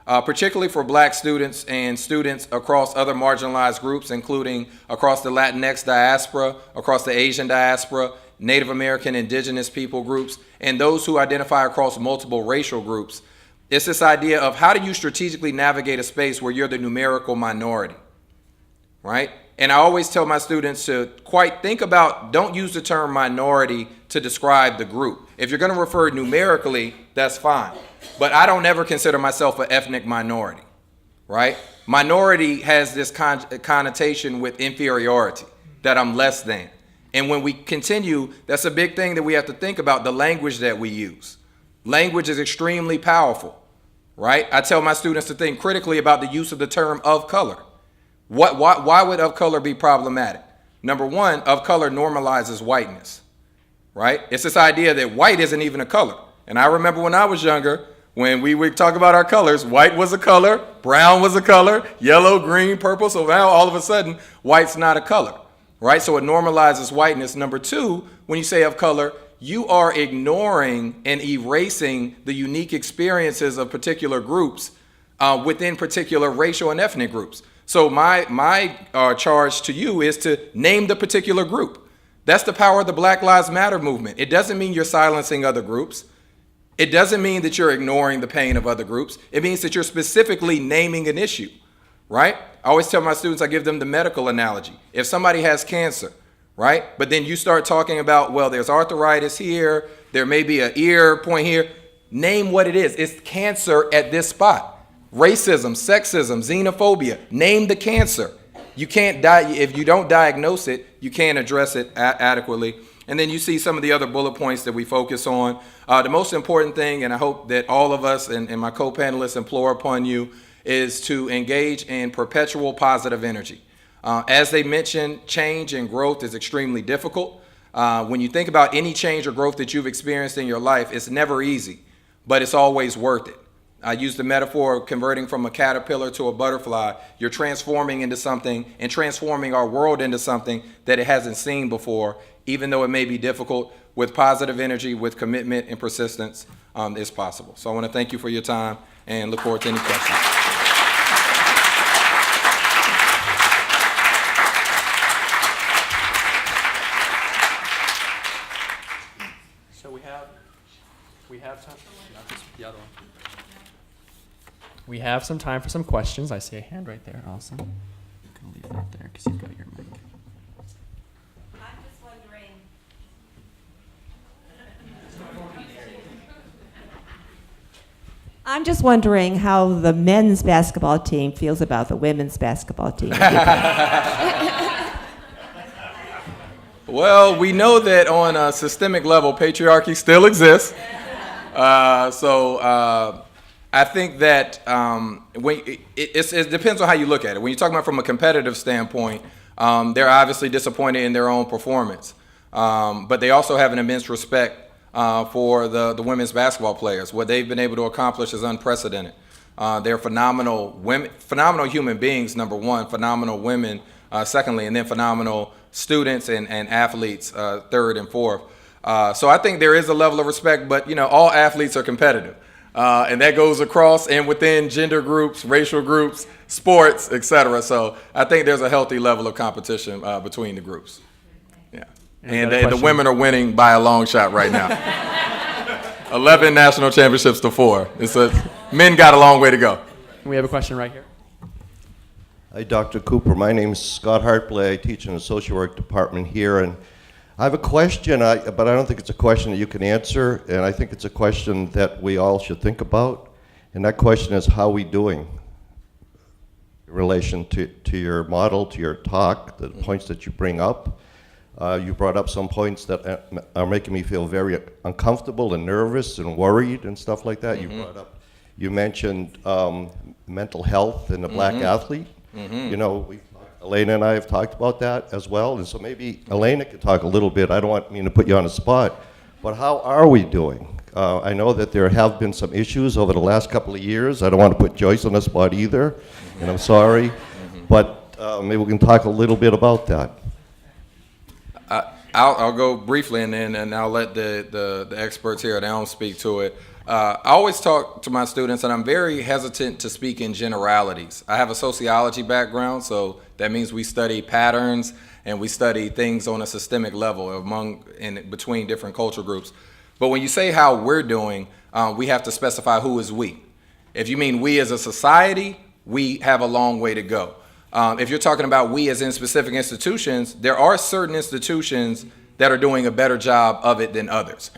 Q: Particularly for black students and students across other marginalized groups, including across the Latinx diaspora, across the Asian diaspora, Native American, indigenous people groups, and those who identify across multiple racial groups. It's this idea of how do you strategically navigate a space where you're the numerical minority, right? And I always tell my students to think about, don't use the term minority to describe the group. If you're going to refer numerically, that's fine. But I don't ever consider myself an ethnic minority, right? Minority has this connotation with inferiority, that I'm less than. And when we continue, that's a big thing that we have to think about, the language that we use. Language is extremely powerful, right? I tell my students to think critically about the use of the term of color. Why would of color be problematic? Number one, of color normalizes whiteness, right? It's this idea that white isn't even a color. And I remember when I was younger, when we would talk about our colors, white was a color, brown was a color, yellow, green, purple. So now all of a sudden, white's not a color, right? So it normalizes whiteness. Number two, when you say of color, you are ignoring and erasing the unique experiences of particular groups within particular racial and ethnic groups. So my charge to you is to name the particular group. That's the power of the Black Lives Matter movement. It doesn't mean you're silencing other groups.
B: It doesn't mean that you're ignoring the pain of other groups. It means that you're specifically naming an issue, right? I always tell my students, I give them the medical analogy. If somebody has cancer, right? But then you start talking about, well, there's arthritis here, there may be an ear point here. Name what it is. It's cancer at this spot. Racism, sexism, xenophobia. Name the cancer. You can't if you don't diagnose it, you can't address it adequately. And then you see some of the other bullet points that we focus on. The most important thing, and I hope that all of us and my co-panelists implore upon you, is to engage in perpetual positive energy. As they mentioned, change and growth is extremely difficult. When you think about any change or growth that you've experienced in your life, it's never easy, but it's always worth it. I use the metaphor of converting from a caterpillar to a butterfly. You're transforming into something and transforming our world into something that it hasn't seen before, even though it may be difficult. With positive energy, with commitment and persistence, it's possible. So I want to thank you for your time and look forward to any questions.
G: So we have time. Not this, the other one. We have some time for some questions. I see a hand right there. Awesome. I'm gonna leave that there because you've got your mic.
C: I'm just wondering how the men's basketball team feels about the women's basketball team.
B: Well, we know that on a systemic level, patriarchy still exists. I think that it depends on how you look at it. When you're talking about from a competitive standpoint, they're obviously disappointed in their own performance, but they also have an immense respect for the women's basketball players. What they've been able to accomplish is unprecedented. They're phenomenal women, phenomenal human beings, number one, phenomenal women, secondly, and then phenomenal students and athletes, third and fourth. So I think there is a level of respect, but all athletes are competitive. And that goes across and within gender groups, racial groups, sports, etc. So I think there's a healthy level of competition between the groups. Yeah. And the women are winning by a long shot right now. 11 national championships to 4. Men got a long way to go.
G: We have a question right here.
D: Hi, Dr. Cooper. My name is Scott Hartley. I teach in the social work department here, and I have a question, but I don't think it's a question that you can answer, and I think it's a question that we all should think about. And that question is, how are we doing in relation to your model, to your talk, the points that you bring up? You brought up some points that are making me feel very uncomfortable and nervous and worried and stuff like that. You mentioned mental health in the black athlete. Elena and I have talked about that as well, and so maybe Elena could talk a little bit. I don't mean to put you on the spot, but how are we doing? I know that there have been some issues over the last couple of years. I don't want to put Joyce on the spot either, and I'm sorry, but maybe we can talk a little bit about that.
B: I'll go briefly, and then I'll let the experts here at Elms speak to it. I always talk to my students, and I'm very hesitant to speak in generalities. I have a sociology background, so that means we study patterns and we study things on a systemic level between different culture groups. But when you say how we're doing, we have to specify who is we. If you mean we as a society, we have a long way to go. If you're talking about we as in specific institutions, there are certain institutions that are doing a better job of it than others.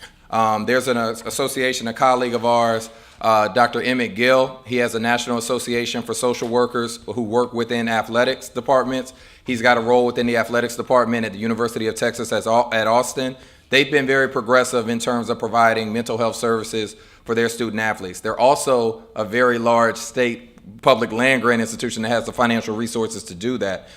B: There's an association, a colleague of ours, Dr. Emmett Gill. He has a National Association for Social Workers who work within athletics departments. He's got a role within the athletics department at the University of Texas at Austin. They've been very progressive in terms of providing mental health services for their student athletes. They're also a very large state public land grant institution that has the financial resources to do that.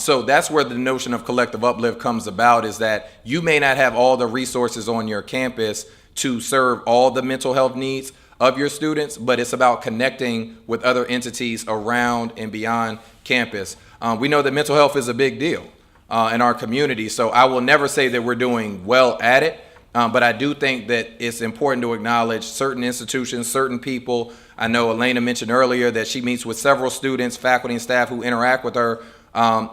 B: So that's where the notion of collective uplift comes about, is that you may not have all the resources on your campus to serve all the mental health needs of your students, but it's about connecting with other entities around and beyond campus. We know that mental health is a big deal in our community, so I will never say that we're doing well at it, but I do think that it's important to acknowledge certain institutions, certain people. I know Elena mentioned earlier that she meets with several students, faculty, and staff who interact with her,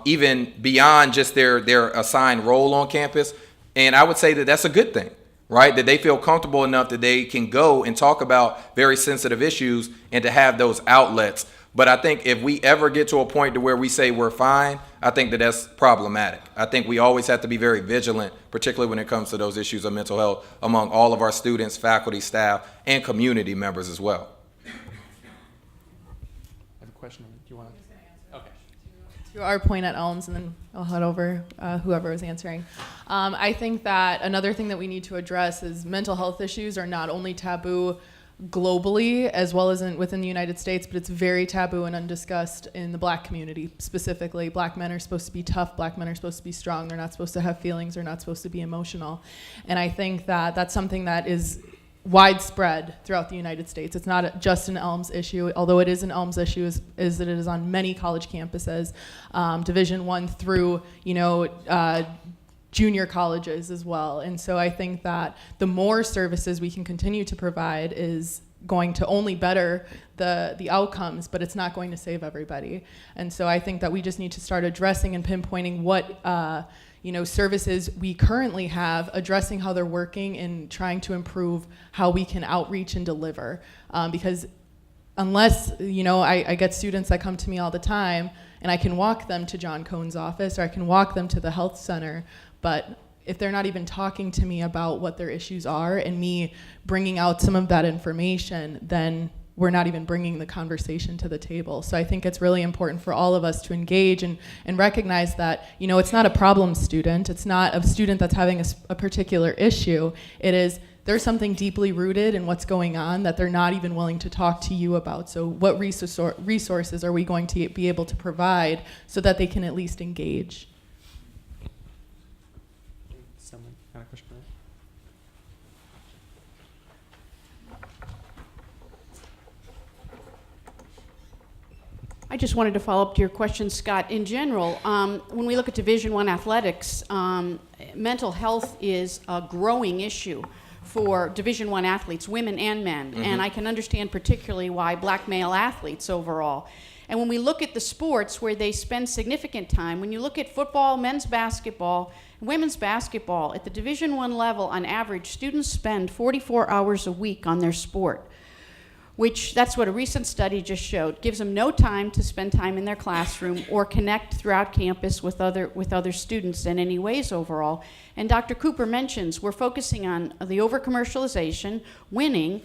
B: even beyond just their assigned role on campus. And I would say that that's a good thing, right? That they feel comfortable enough that they can go and talk about very sensitive issues and to have those outlets. But I think if we ever get to a point to where we say we're fine, I think that that's problematic. I think we always have to be very vigilant, particularly when it comes to those issues of mental health among all of our students, faculty, staff, and community members as well.
G: I have a question. Do you want to? Okay.
A: To our point at Elms, and then I'll head over whoever is answering. I think that another thing that we need to address is mental health issues are not only taboo globally as well as within the United States, but it's very taboo and undiscussed in the Black community specifically. Black men are supposed to be tough. Black men are supposed to be strong. They're not supposed to have feelings. They're not supposed to be emotional. And I think that that's something that is widespread throughout the United States. It's not just an Elms issue, although it is an Elms issue, is that it is on many college campuses, Division I through, junior colleges as well. And so I think that the more services we can continue to provide is going to only better the outcomes, but it's not going to save everybody. And so I think that we just need to start addressing and pinpointing what services we currently have, addressing how they're working and trying to improve how we can outreach and deliver. Because unless, I get students that come to me all the time and I can walk them to John Cohn's office or I can walk them to the health center, but if they're not even talking to me about what their issues are and me bringing out some of that information, then we're not even bringing the conversation to the table. So I think it's really important for all of us to engage and recognize that, it's not a problem student. It's not a student that's having a particular issue. It is, there's something deeply rooted in what's going on that they're not even willing to talk to you about. So what resources are we going to be able to provide so that they can at least engage?
G: Someone got a question?
E: I just wanted to follow up to your question, Scott. In general, when we look at Division I athletics, mental health is a growing issue for Division I athletes, women and men. Mm-hmm. And I can understand particularly why Black male athletes overall. And when we look at the sports where they spend significant time, when you look at football, men's basketball, women's basketball, at the Division I level, on average, students spend 44 hours a week on their sport, which that's what a recent study just showed. Gives them no time to spend time in their classroom or connect throughout campus with other students in any ways overall. And Dr. Cooper mentions we're focusing on the over-commercialization, winning,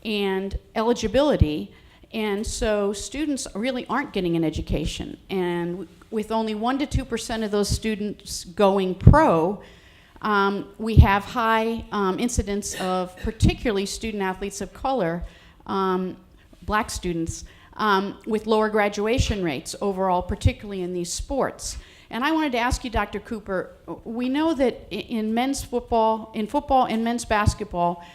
E: and eligibility. And so students really aren't getting an education. And with only 1% to 2% of those students going pro, we have high incidence of particularly student athletes of color, Black students, with lower graduation rates overall, particularly in these sports. And I wanted to ask you, Dr. Cooper, we know that in men's football, and men's basketball,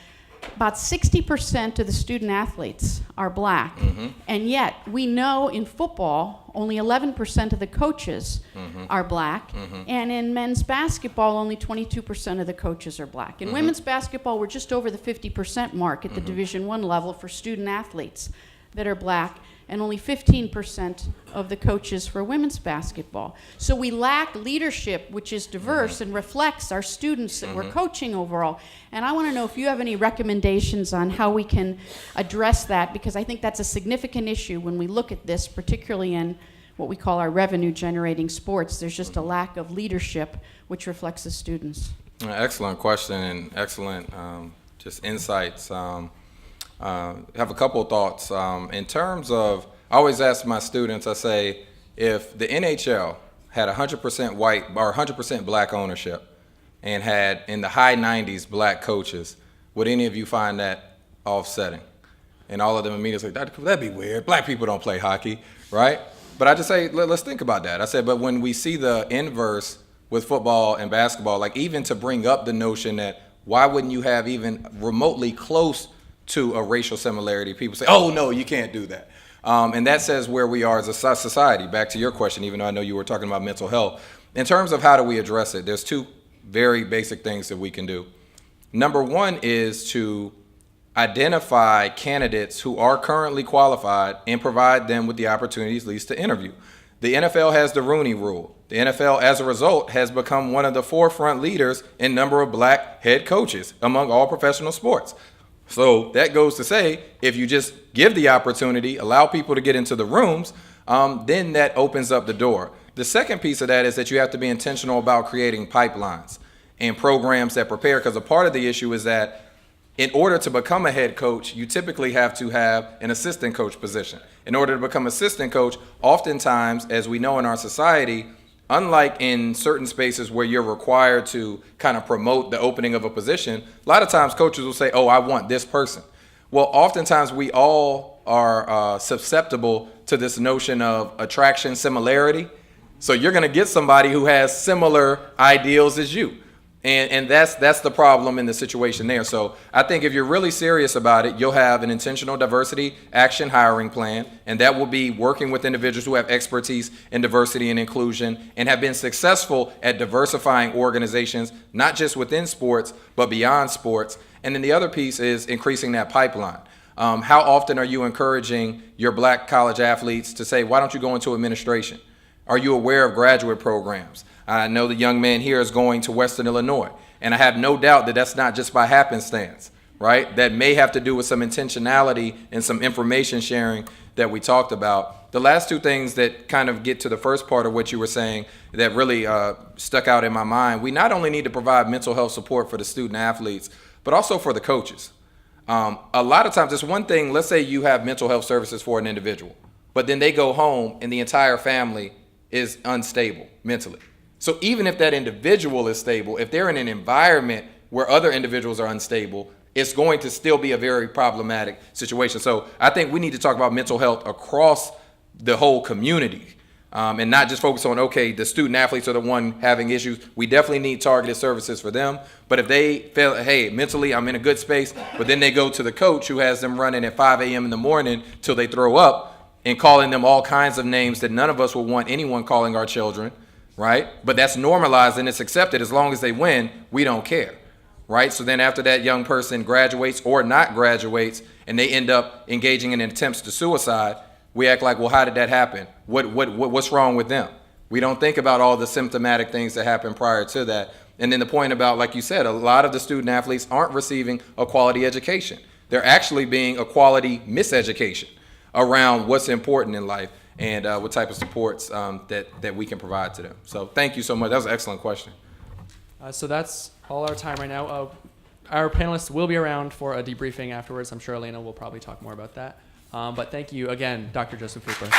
E: about 60% of the student athletes are Black. Mm-hmm. And yet, we know in football, only 11% of the coaches mm-hmm. are Black. Mm-hmm. And in men's basketball, only 22% of the coaches are Black. In mm-hmm. women's basketball, we're just over the 50% mark at the mm-hmm. Division I level for student athletes that are Black, and only 15% of the coaches for women's basketball. So we lack leadership, which is diverse mm-hmm. and reflects our students that mm-hmm. we're coaching overall. And I want to know if you have any recommendations on how we can address that, because I think that's a significant issue when we look at this, particularly in what we call our revenue-generating sports. There's just a lack of leadership, which reflects the students.
B: Excellent question and excellent just insights. Have a couple of thoughts. In terms of, I always ask my students, I say, if the NHL had 100% white or 100% Black ownership and had in the high 90s Black coaches, would any of you find that offsetting? And all of them immediately say, that'd be weird. Black people don't play hockey, right? But I just say, let's think about that. I said, but when we see the inverse with football and basketball, like even to bring up the notion that why wouldn't you have even remotely close to a racial similarity, people say, oh no, you can't do that. And that says where we are as a society. Back to your question, even though I know you were talking about mental health. In terms of how do we address it, there's two very basic things that we can do. Number one is to identify candidates who are currently qualified and provide them with the opportunities at least to interview. The NFL has the Rooney Rule. The NFL, as a result, has become one of the forefront leaders in number of black head coaches among all professional sports. So that goes to say, if you just give the opportunity, allow people to get into the rooms, then that opens up the door. The second piece of that is that you have to be intentional about creating pipelines and programs that prepare, because a part of the issue is that in order to become a head coach, you typically have to have an assistant coach position. In order to become assistant coach, oftentimes, as we know in our society, unlike in certain spaces where you're required to kind of promote the opening of a position, a lot of times coaches will say, oh, I want this person. Well, oftentimes we all are susceptible to this notion of attraction similarity. So you're going to get somebody who has similar ideals as you. And that's the problem in the situation there. So I think if you're really serious about it, you'll have an intentional diversity action hiring plan, and that will be working with individuals who have expertise in diversity and inclusion and have been successful at diversifying organizations, not just within sports, but beyond sports. And then the other piece is increasing that pipeline. How often are you encouraging your black college athletes to say, why don't you go into administration? Are you aware of graduate programs? I know the young man here is going to Western Illinois, and I have no doubt that that's not just by happenstance, right? That may have to do with some intentionality and some information sharing that we talked about. The last two things that kind of get to the first part of what you were saying that really stuck out in my mind, we not only need to provide mental health support for the student athletes, but also for the coaches. A lot of times, it's one thing, let's say you have mental health services for an individual, but then they go home and the entire family is unstable mentally. So even if that individual is stable, if they're in an environment where other individuals are unstable, it's going to still be a very problematic situation. So I think we need to talk about mental health across the whole community, and not just focus on, okay, the student athletes are the one having issues. We definitely need targeted services for them. But if they feel, hey, mentally I'm in a good space, but then they go to the coach who has them running at 5 a.m. in the morning till they throw up and calling them all kinds of names that none of us would want anyone calling our children, right? But that's normalized and it's accepted. As long as they win, we don't care, right? So then after that young person graduates or not graduates and they end up engaging in attempts to suicide, we act like, well, how did that happen? What's wrong with them? We don't think about all the symptomatic things that happened prior to that. And then the point about, like you said, a lot of the student athletes aren't receiving a quality education. They're actually being a quality miseducation around what's important in life and what type of supports that we can provide to them. So thank you so much. That was an excellent question.
G: So that's all our time right now. Our panelists will be around for a debriefing afterwards. I'm sure Elena will probably talk more about that. But thank you again, Dr. Joseph Cooper.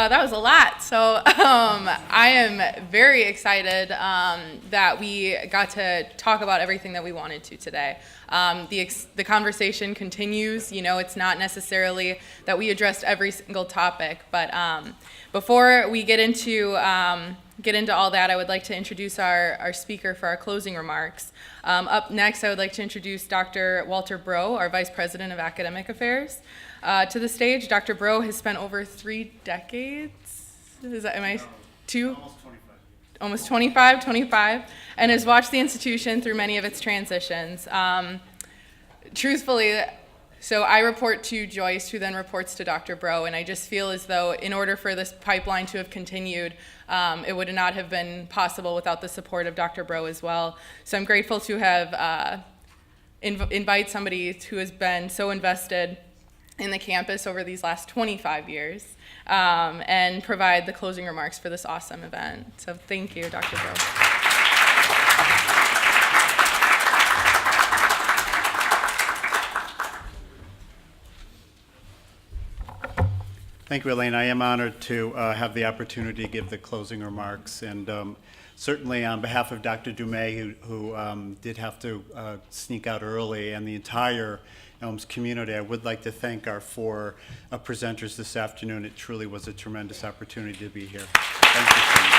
A: That was a lot. So I am very excited that we got to talk about everything that we wanted to today. The conversation continues. You know, it's not necessarily that we addressed every single topic, but before we get into all that, I would like to introduce our speaker for our closing remarks. Up next, I would like to introduce Dr. Walter Breaux, our Vice President of Academic Affairs. To the stage, Dr. Breaux has spent over 3 decades, almost 25, and has watched the institution through many of its transitions. Truthfully, so I report to Joyce, who then reports to Dr. Breaux, and I just feel as though in order for this pipeline to have continued, it would not have been possible without the support of Dr. Breaux as well. So I'm grateful to have invite somebody who has been so invested in the campus over these last 25 years and provide the closing remarks for this awesome event. So thank you, Dr. Breaux.
F: Thank you, Elaine. I am honored to have the opportunity to give the closing remarks. And certainly on behalf of Dr. Dumais, who did have to sneak out early, and the entire Elms community, I would like to thank our 4 presenters this afternoon. It truly was a tremendous opportunity to be here. Thank you so much.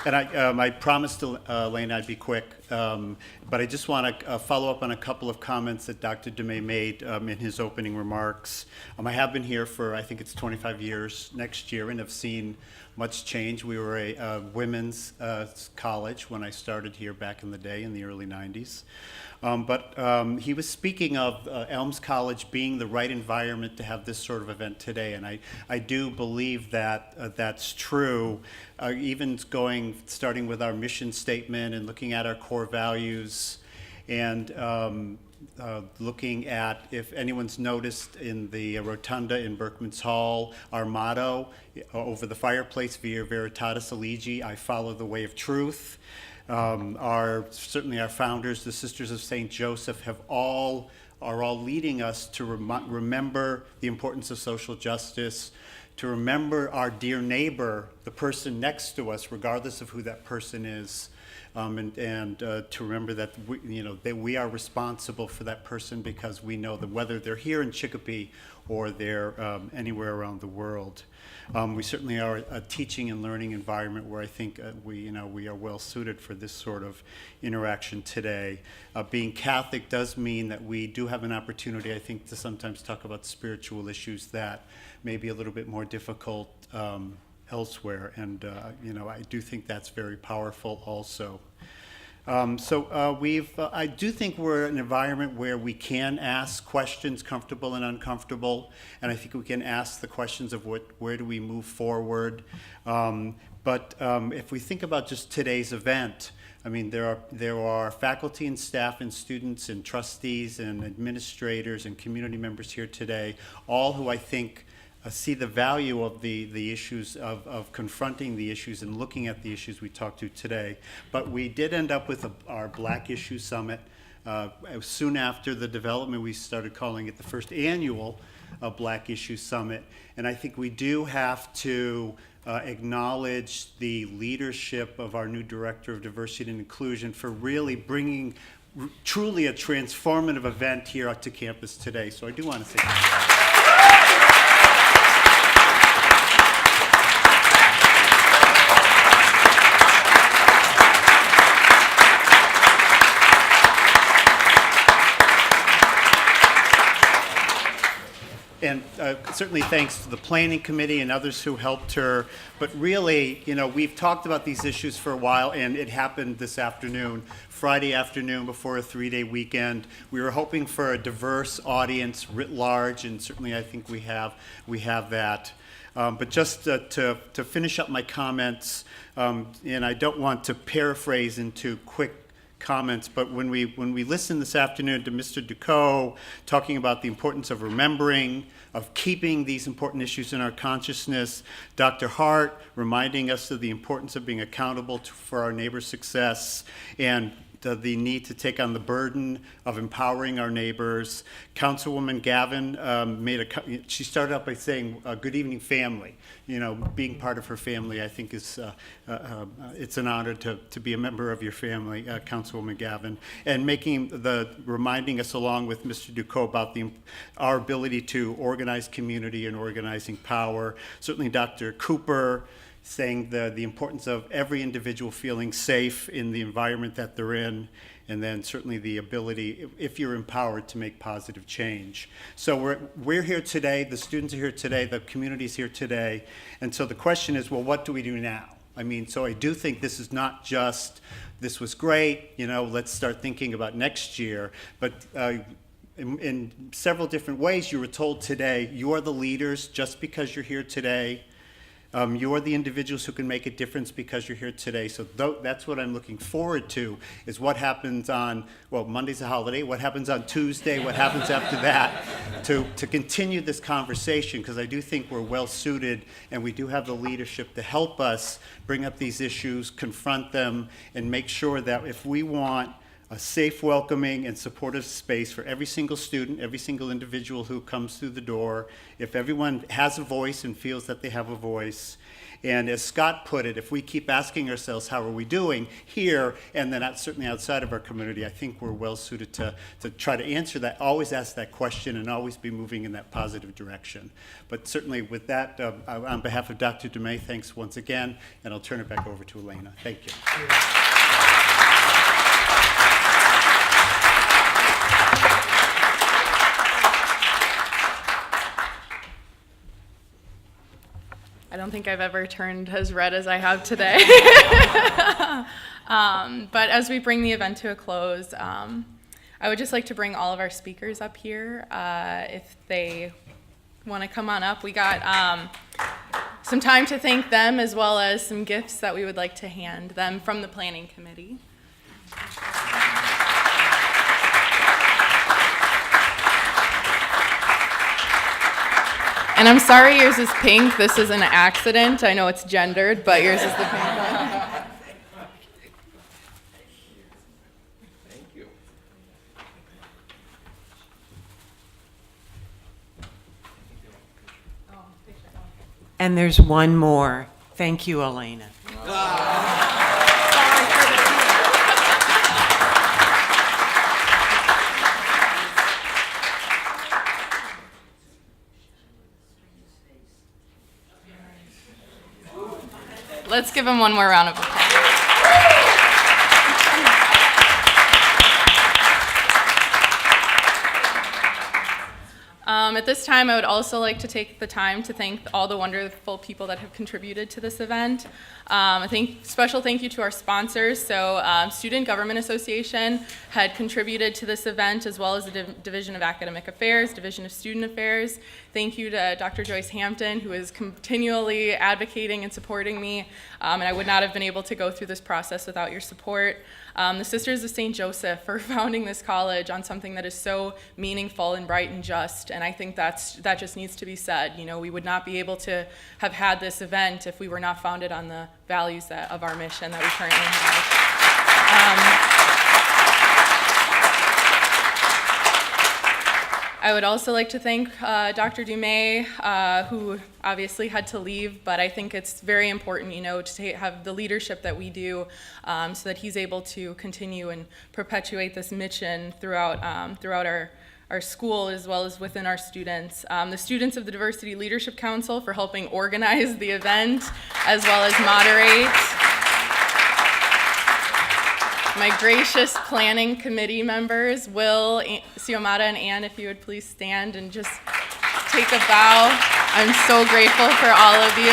F: And I promised Elaine I'd be quick, but I just want to follow up on a couple of comments that Dr. Dumais made in his opening remarks. I have been here for, I think it's 25 years next year, and have seen much change. We were a women's college when I started here back in the day in the early 90s. But he was speaking of Elms College being the right environment to have this sort of event today, and I do believe that that's true. Even starting with our mission statement and looking at our core values, and looking at, if anyone's noticed in the rotunda in Berkman's Hall, our motto, over the fireplace, Via Veritatis Aligi, I follow the way of truth. Certainly our founders, the Sisters of St. Joseph, are all leading us to remember the importance of social justice, to remember our dear neighbor, the person next to us, regardless of who that person is, and to remember that we are responsible for that person, because we know that whether they're here in Chicopee or they're anywhere around the world. We certainly are a teaching and learning environment where I think we are well suited for this sort of interaction today. Being Catholic does mean that we do have an opportunity, I think, to sometimes talk about spiritual issues that may be a little bit more difficult elsewhere, and I do think that's very powerful also. I do think we're in an environment where we can ask questions, comfortable and uncomfortable, and I think we can ask the questions of where do we move forward. But if we think about just today's event, I mean, there are faculty and staff and students and trustees and administrators and community members here today, all who I think see the value of the issues of confronting the issues and looking at the issues we talked to today. But we did end up with our Black Issue Summit. Soon after the development, we started calling it the first annual Black Issue Summit. And I think we do have to acknowledge the leadership of our new Director of Diversity and Inclusion for really bringing truly a transformative event here out to campus today. So I do want to say thank you. And certainly thanks to the planning committee and others who helped her. But really, we've talked about these issues for a while, and it happened this afternoon, Friday afternoon before a 3-day weekend. We were hoping for a diverse audience writ large, and certainly I think we have that. But just to finish up my comments, and I don't want to paraphrase into quick comments, but when we listened this afternoon to Mr. Ducot talking about the importance of remembering, of keeping these important issues in our consciousness, Dr. Hart reminding us of the importance of being accountable for our neighbor's success, and the need to take on the burden of empowering our neighbors. Councilwoman Gavin she started out by saying, good evening, family. Being part of her family, I think is, it's an honor to be a member of your family, Councilwoman Gavin, and reminding us along with Mr. Ducot about our ability to organize community and organizing power. Certainly Dr. Cooper, saying the importance of every individual feeling safe in the environment that they're in, and then certainly the ability, if you're empowered, to make positive change. So we're here today, the students are here today, the community's here today, and so the question is, well, what do we do now? I mean, so I do think this is not just, this was great, let's start thinking about next year, but in several different ways you were told today, you are the leaders just because you're here today. You're the individuals who can make a difference because you're here today. So that's what I'm looking forward to, is what happens on, Monday's a holiday, what happens on Tuesday, what happens after that, to continue this conversation, because I do think we're well suited and we do have the leadership to help us bring up these issues, confront them, and make sure that if we want a safe, welcoming, and supportive space for every single student, every single individual who comes through the door. If everyone has a voice and feels that they have a voice. And as Scott put it, if we keep asking ourselves, how are we doing here, and then certainly outside of our community, I think we're well suited to try to answer that, always ask that question, and always be moving in that positive direction. But certainly with that, on behalf of Dr. Dumais, thanks once again, and I'll turn it back over to Elena. Thank you.
A: I don't think I've ever turned as red as I have today. But as we bring the event to a close, I would just like to bring all of our speakers up here. If they want to come on up, we got some time to thank them, as well as some gifts that we would like to hand them from the planning committee. And I'm sorry yours is pink. This is an accident. I know it's gendered, but yours is the pink one.
B: Thank you.
O: And there's one more. Thank you, Elena.
A: Let's give him one more round of applause. At this time, I would also like to take the time to thank all the wonderful people that have contributed to this event. Special thank you to our sponsors. So Student Government Association had contributed to this event, as well as the Division of Academic Affairs, Division of Student Affairs. Thank you to Dr. Joyce Hampton, who is continually advocating and supporting me, and I would not have been able to go through this process without your support. The Sisters of St. Joseph for founding this college on something that is so meaningful and bright and just, and I think that just needs to be said. You know, we would not be able to have had this event if we were not founded on the values of our mission that we currently have. I would also like to thank Dr. Dumais, who obviously had to leave, but I think it's very important, you know, to have the leadership that we do, so that he's able to continue and perpetuate this mission throughout our school, as well as within our students. The students of the Diversity Leadership Council for helping organize the event, as well as moderate. My gracious planning committee members, Will, Xiomara, and Ann, if you would please stand and just take a bow. I'm so grateful for all of you.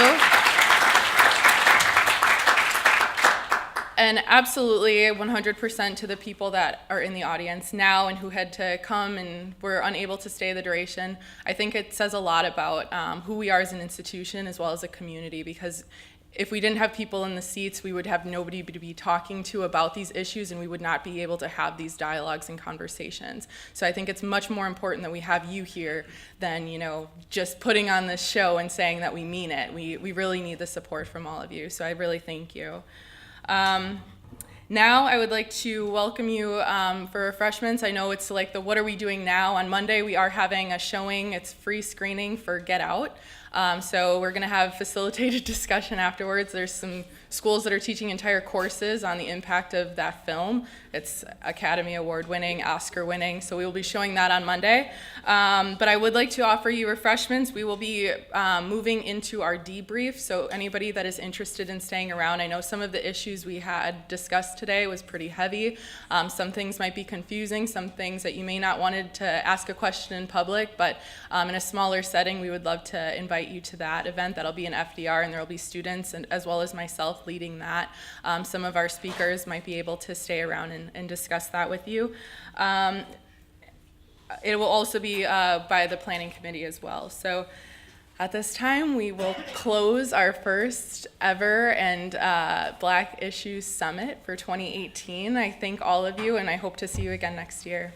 A: And absolutely 100% to the people that are in the audience now and who had to come and were unable to stay the duration. I think it says a lot about who we are as an institution as well as a community, because if we didn't have people in the seats, we would have nobody to be talking to about these issues, and we would not be able to have these dialogues and conversations. So I think it's much more important that we have you here than, you know, just putting on this show and saying that we mean it. We really need the support from all of you, so I really thank you. Now I would like to welcome you for refreshments. I know it's like the what are we doing now? On Monday we are having a showing. It's free screening for Get Out. So we're going to have facilitated discussion afterwards. There's some schools that are teaching entire courses on the impact of that film. It's Academy Award winning, Oscar winning, so we will be showing that on Monday. But I would like to offer you refreshments. We will be moving into our debrief, so anybody that is interested in staying around, I know some of the issues we had discussed today was pretty heavy. Some things might be confusing, some things that you may not wanted to ask a question in public, but in a smaller setting, we would love to invite you to that event. That'll be an FDR, and there will be students and as well as myself leading that. Some of our speakers might be able to stay around and discuss that with you. It will also be by the planning committee as well. So at this time, we will close our first ever and Black Issues Summit for 2018. I thank all of you, and I hope to see you again next year.